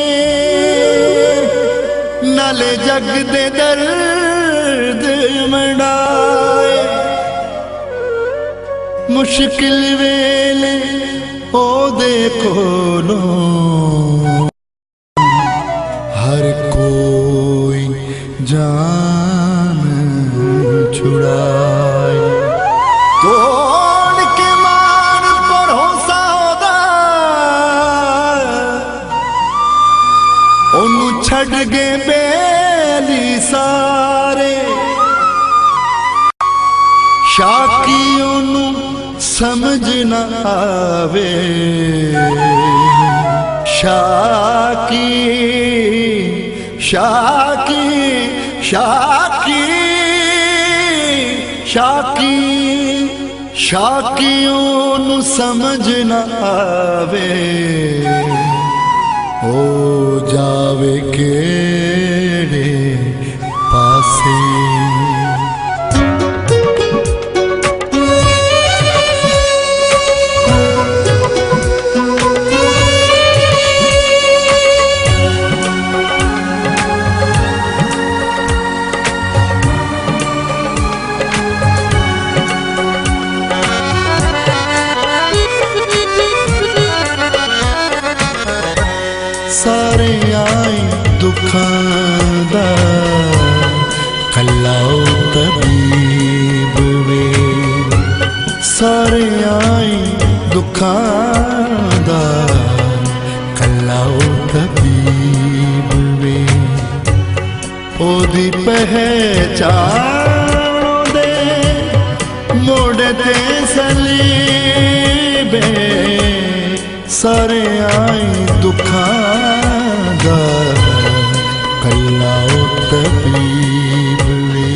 नाले जग दे दर्द मंडाए, मुश्किल वेले ओ दे कोलों जान छुड़ाए। तोड़ के मान भरोसा ओदा ओनू छड़ गए बेली सारे, शाकी ओनू समझ ना आवे, शाकी शाकी शाकी शाकी शाकी ओनू समझ ना आवे, ओ जावे केड़े पासे। सारे आई दुखां दा कल्लाओ तबीब वे, सारे आई दुखां दा कल्लाओ तबीब वे, ओदी पहचान दे मोड़े ते सलीबे, सारे आई दुखां दा कल्लाओ तबीब वे।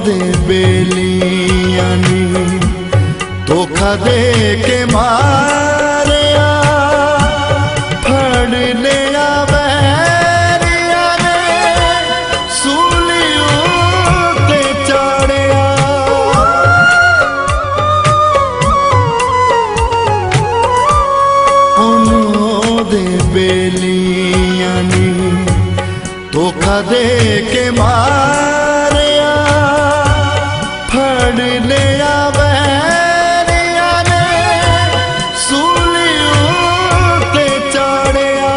दे बेलियां नी धोखा दे के मारिया, फड़ लिया वैरिया ने सूलियों ते चाड़िया, उन्हों दे बेलियां नी धोखा दे के मारिया, फड़ लिया वैरिया ने सूलियों ते चाड़िया,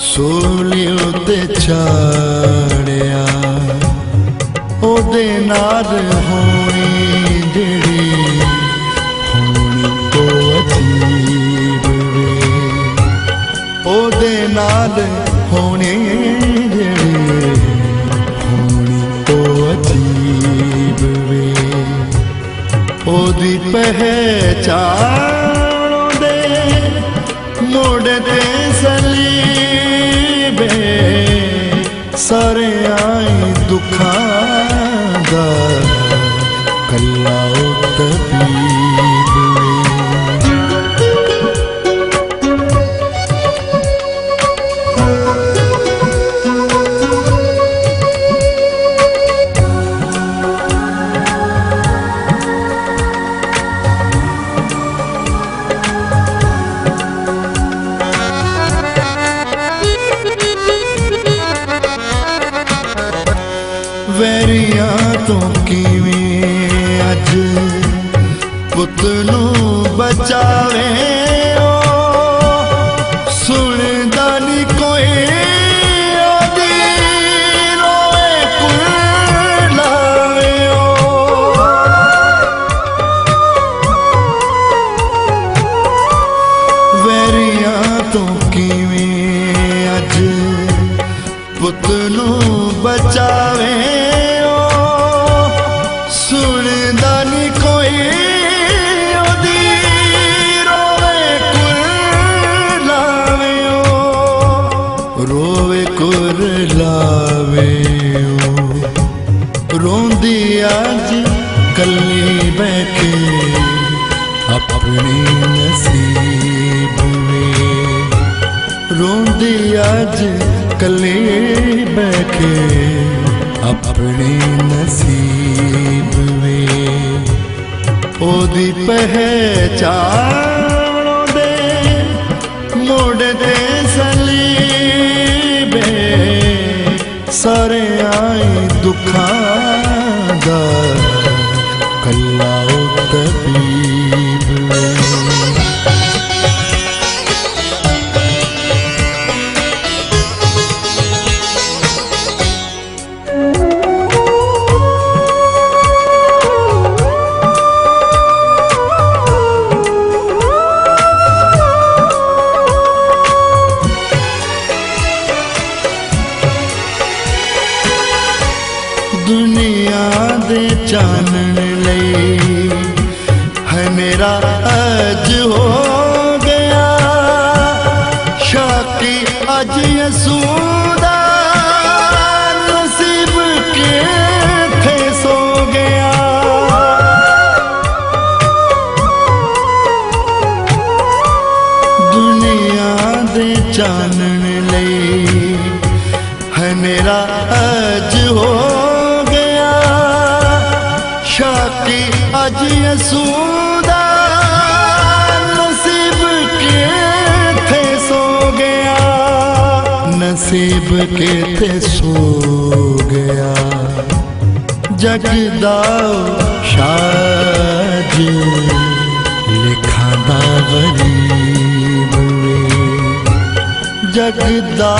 सूलियों ते चाड़िया, ओदे नाल होनी जेड़ी होनी तो अजीब वे, ओदे नाल होनी जेड़ी होनी तो अजीब वे, ओदी पहचान दे मोड़े ते सलीबे, सारे आई दुखां दा कल्लाओ तबीब वे। वैरियां तो किवें अज पुत नूं बचावे, ओ सुनदा नी कोई ओदी रोए कुलावे, ओ वैरियां तो किवें अज पुत नूं बचावे, सुनदा नी कोई ओदी रोवे कुलावे, ओ रोवे कुलावे, ओ रोंदी अज कल्ली बैठे अपने नसीब में, रोंदी अज कल्ली बैठे अपने नसीब वे ओदी पहचानो दे मोड़ दे सलीबे सारे आई दुखां दा कल्ला तबीब वे जानन लई है मेरा अज हो गया शाकी अज यसूदा नसीब के थे सो गया दुनिया दे जानन लई है मेरा अज हो शाकी अज यसूदा नसीब के थे सो गया नसीब के थे सो गया जगदा शाज लिखांदा गरीब वे जगदा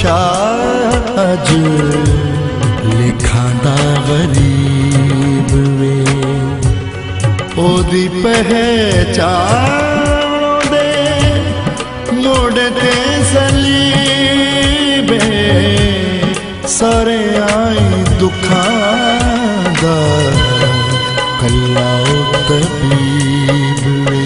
शाज लिखांदा गरीब वे ओदी पहचानो दे मोड़ ते सलीबे सारे आई दुखां दा कल्ला तबीब वे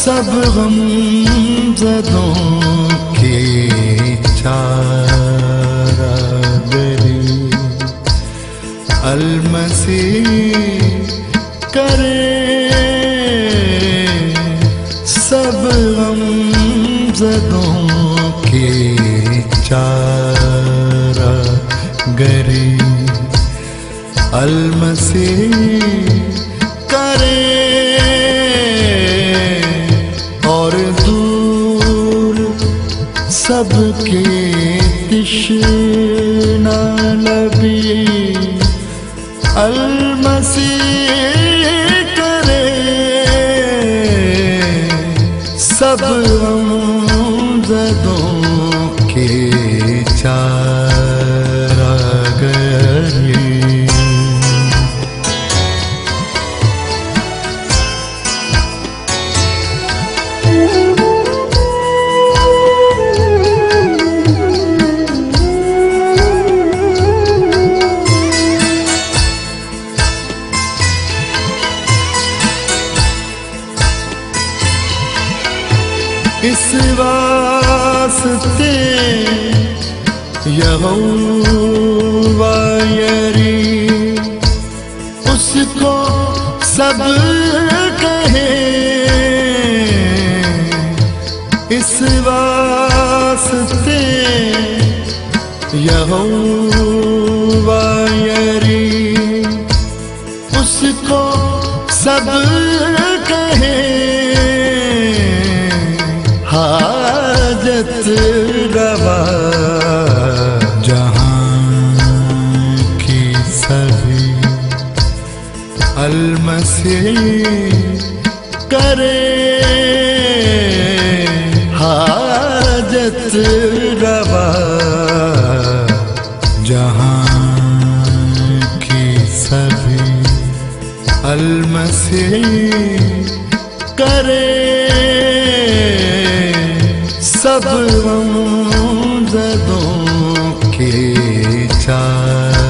सब गमज़दों के चारागरी अलमसीह करे सब गमज़दों के चारागरी अलमसीह करे और दूर सबके तिश्ना लबी अलमसीह करे सब गमज़दों के चारागरी इस वास्ते यहोवा यरी उसको सब कहे इस वास्ते यहोवा यरी उसको सब कहे हाजत रवा जहां सभी अलमसीह करे हाजत रवा जहां की सभी अलमसीह करे सब गमज़दों के चारागार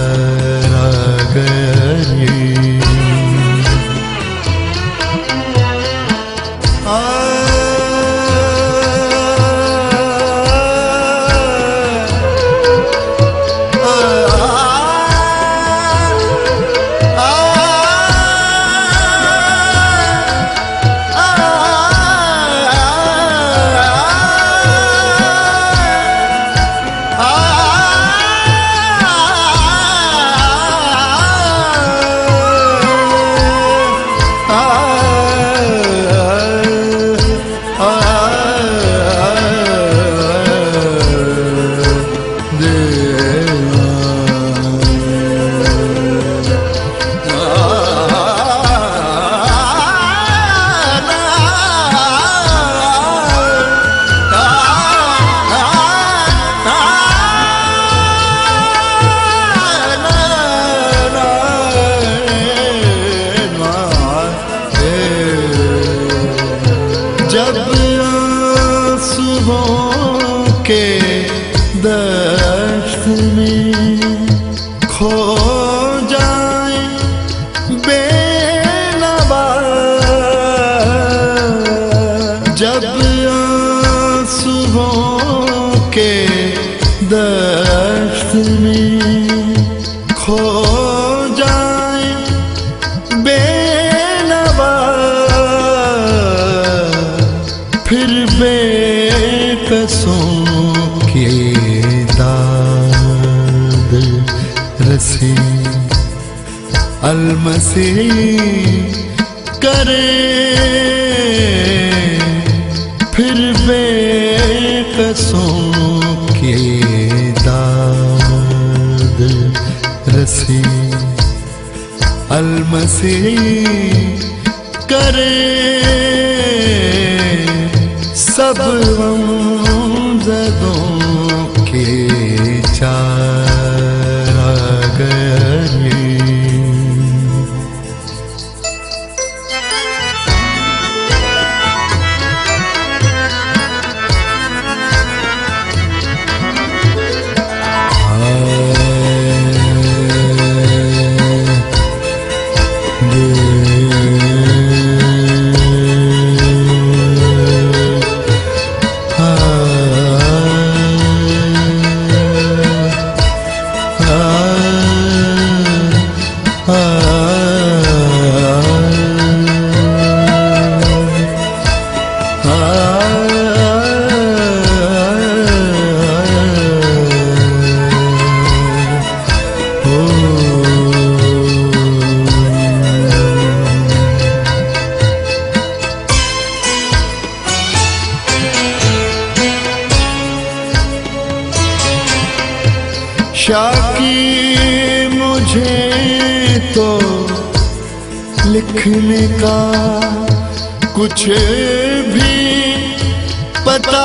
अलमसीह करे फिर बेकसों के दाद रसी अलमसीह करे सब गमज़दों के चारागार शाकी मुझे तो लिखने का कुछ भी पता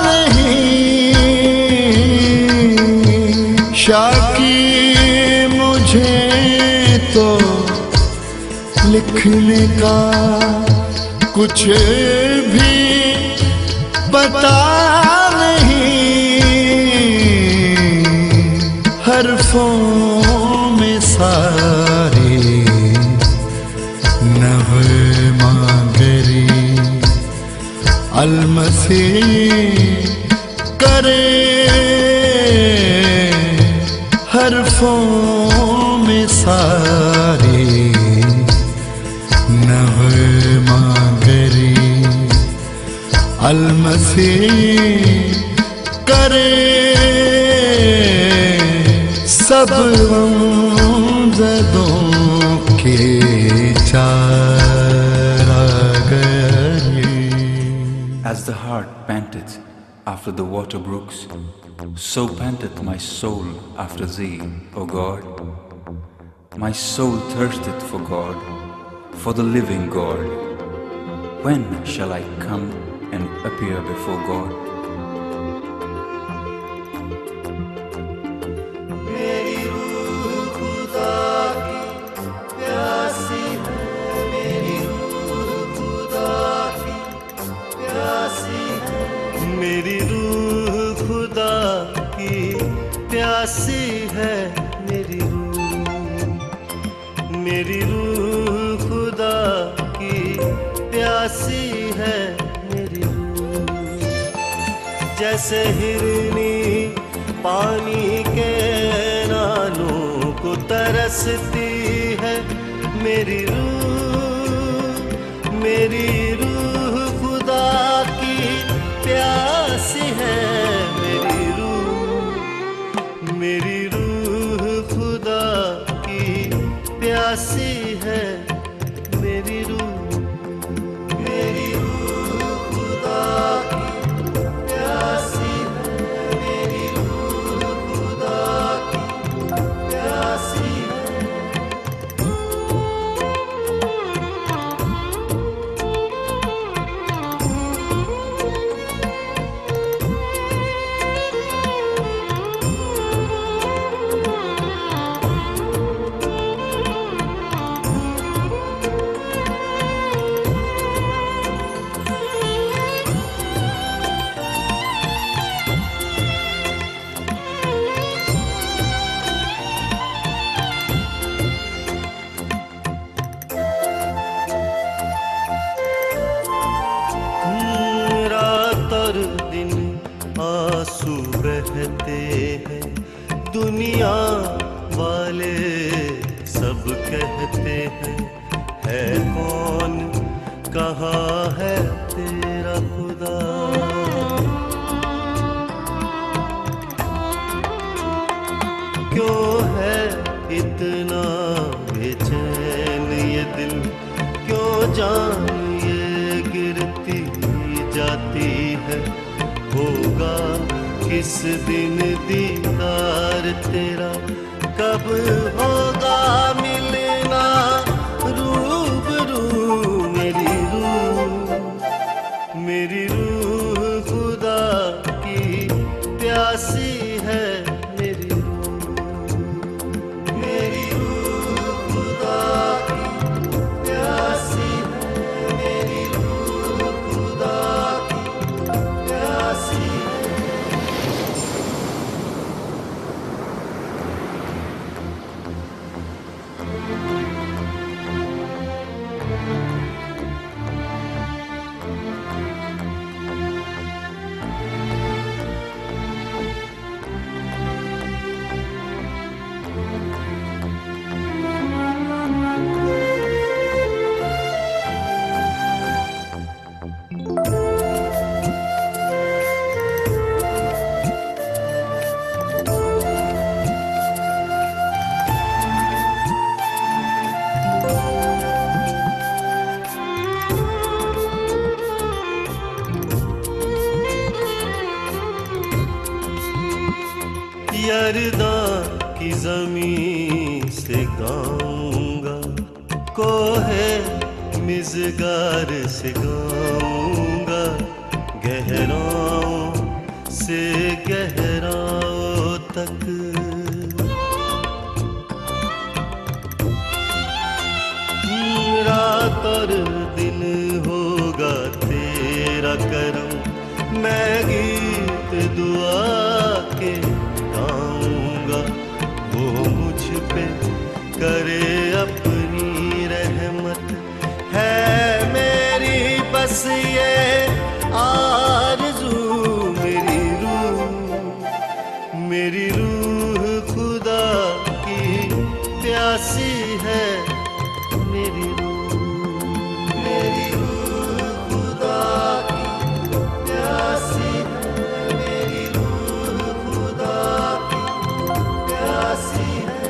नहीं शाकी मुझे तो लिखने का कुछ भी पता हरफों में सारे नगमागरी अलमसीह करे हरफों में सारे नगमागरी अलमसीह करे सब गमज़दों के चारागार As the heart panteth after the water brooks, so panteth my soul after thee, O God. My soul thirsteth for God, for the living God. When shall I come and appear before God? मेरी रूह खुदा की प्यासी है, मेरी रूह खुदा की प्यासी है, मेरी रूह खुदा की प्यासी है, मेरी रूह खुदा की प्यासी है, मेरी रूह जैसे हिरनी पानी के नालों को तरसती है, मेरी रूह खुदा की प्यासी है, मेरी रूह खुदा की प्यासी है, मेरी रूह खुदा की प्यासी है, मेरी रूह खुदा की प्यासी है। आंसू बहते हैं, दुनिया वाले सब कहते हैं, है कौन, कहाँ है तेरा खुदा। क्यों है इतना बेचैन ये दिल, क्यों जान ये गिरती जाती है, होगा किस दिन दीदार तेरा, कब होगा मिलना रूबरू। मेरी रूह खुदा की प्यासी है, मेरी रूह खुदा की प्यासी है, मेरी रूह खुदा की प्यासी है। यरदान की ज़मीं से गाऊंगा, कोहे मिज़गार से गाऊंगा, गहराओं से गहराओं तक। रात और दिन होगा तेरा करम, मैं गीत दुआ के गाऊंगा, वो मुझ पे करे अपनी रहमत। है मेरी बस ये आरज़ू, मेरी रूह खुदा की प्यासी है, मेरी रूह खुदा की प्यासी है, मेरी रूह खुदा की प्यासी है।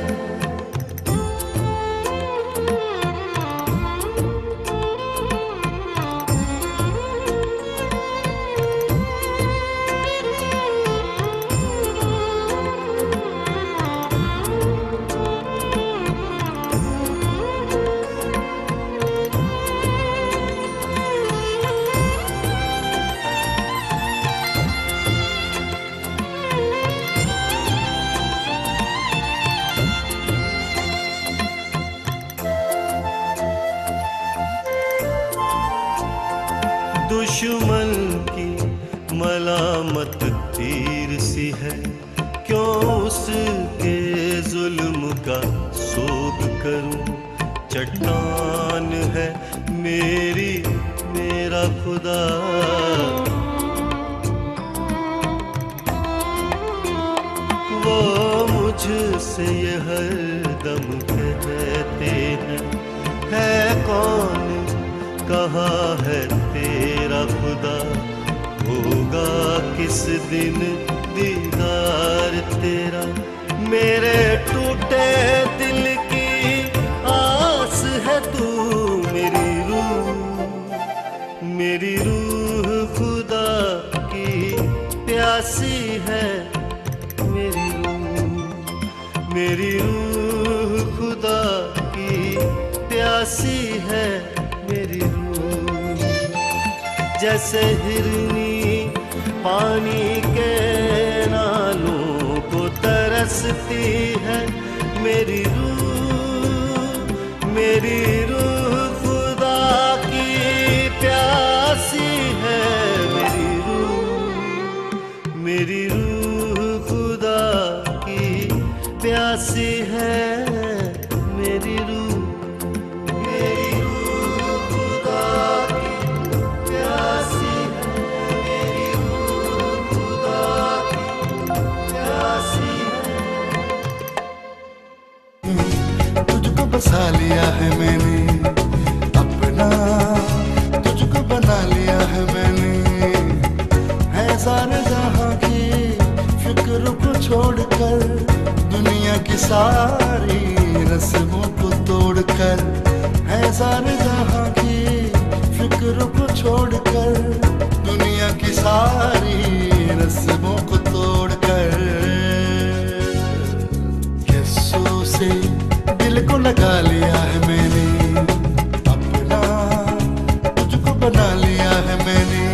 दुश्मन की मलामत तीर सी है, क्यों उसके जुल्म का सोग करूं। चट्टान है मेरा खुदा, वो मुझसे ये हरदम कहते हैं, है कौन कहाँ है तेरा खुदा। होगा किस दिन दीदार तेरा, मेरे टूटे दिल की आस है तू। मेरी रूह खुदा की प्यासी है, मेरी रूह खुदा की प्यासी है मेरी रूह। जैसे हिरनी पानी के नालों को तरसती है मेरी रूह, मेरी रूह खुदा की प्यासी है मेरी रूह, मेरी रूह खुदा की प्यासी है मेरी रूह, मेरी रूह खुदा की प्यासी है मेरी रूह खुदा की प्यासी है। तुझको बसा लिया है मैंने अपना, तुझको बना लिया है मैंने, है सारे जहां की फिक्र को छोड़कर, दुनिया की सारी रस्मों को तोड़कर, है सारे जहां की फिक्र को छोड़कर, दुनिया की सारी रस्मों को तोड़कर, यीशु से दिल को लगा लिया है मैंने अपना, तुझको बना लिया है मैंने,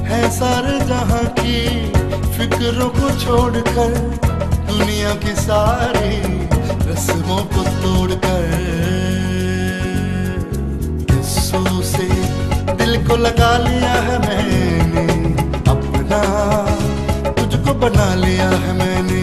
है सारे जहां की फिक्रों को छोड़कर, दुनिया की सारी रस्मों को तोड़कर, यीशु से दिल को लगा लिया है मैंने अपना, तुझको बना लिया है मैंने।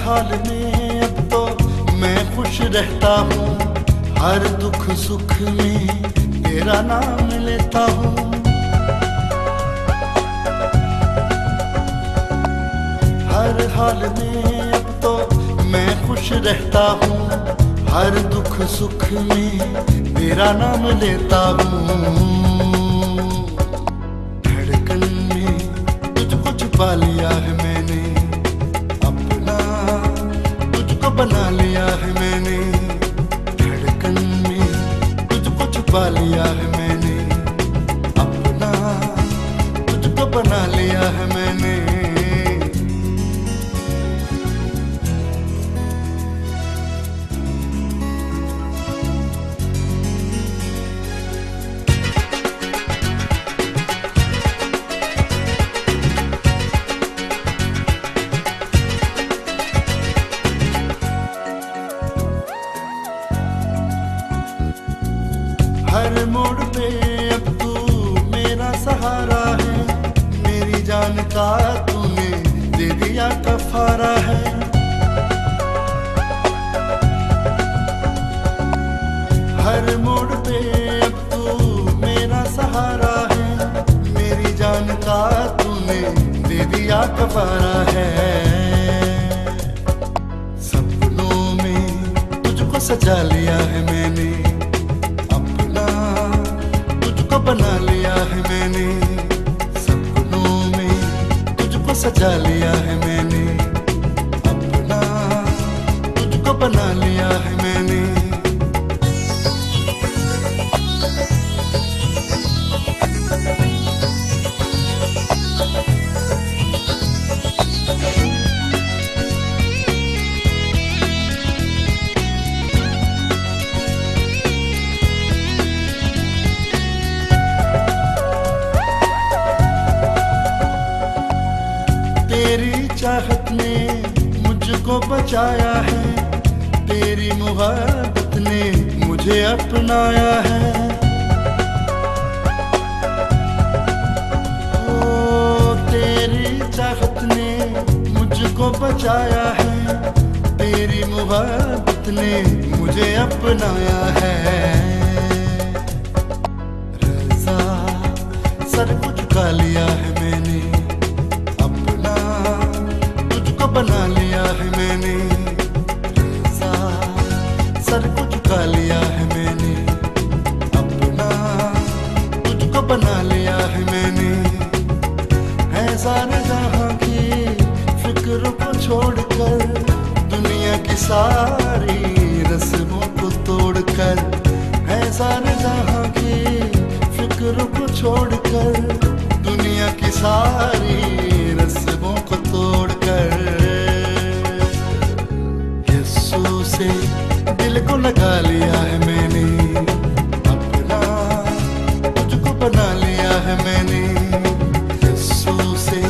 हाल में अब तो मैं खुश रहता हूँ, हर दुख सुख में तेरा नाम लेता हूँ, हर हाल में अब तो मैं खुश रहता हूँ, हर दुख सुख में तेरा नाम लेता हूँ, धड़कन में तुझको छुपा लिया है मैंने, बना लिया है मैंने, धड़कन में तुझको छुपा लिया है मैंने अपना, तुझको बना लिया है मैंने। हर मोड़ पे अब तू मेरा सहारा है, मेरी जान का तूने दे दिया कफारा है, हर मोड़ पे अब तू मेरा सहारा है, मेरी जान का तूने दे दिया कफारा है, सपनों में तुझको सजा लिया है मैंने, बना लिया है मैंने, सपनों में तुझको सजा लिया है मैंने अपना, तुझको बना लिया है मैंने। चाहत ने मुझको बचाया है, तेरी मोहब्बत ने मुझे अपनाया है। ओ तेरी चाहत ने मुझको बचाया है, तेरी मोहब्बत ने मुझे अपनाया है। रज़ा सर को झुका लिया है मैंने, अपना तुझको बना लिया है मैंने। रज़ा सर को झुका लिया है मैंने, अपना तुझको बना लिया है मैंने। है सारे जहां की फिक्र को छोड़कर, दुनिया की सारी रस्मों को तोड़कर, है सारे जहां की फिक्र को छोड़कर, दुनिया की सारी रस्मों को तोड़कर, यीशु से दिल को लगा लिया है मैंने, अपना तुझको बना लिया है मैंने। यीशु से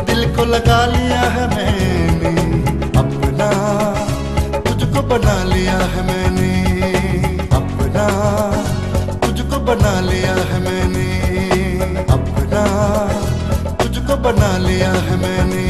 दिल को लगा लिया है मैंने, अपना तुझको बना लिया है मैंने, अपना तुझको बना लिया है मैंने, अपना तुझको बना लिया है मैंने।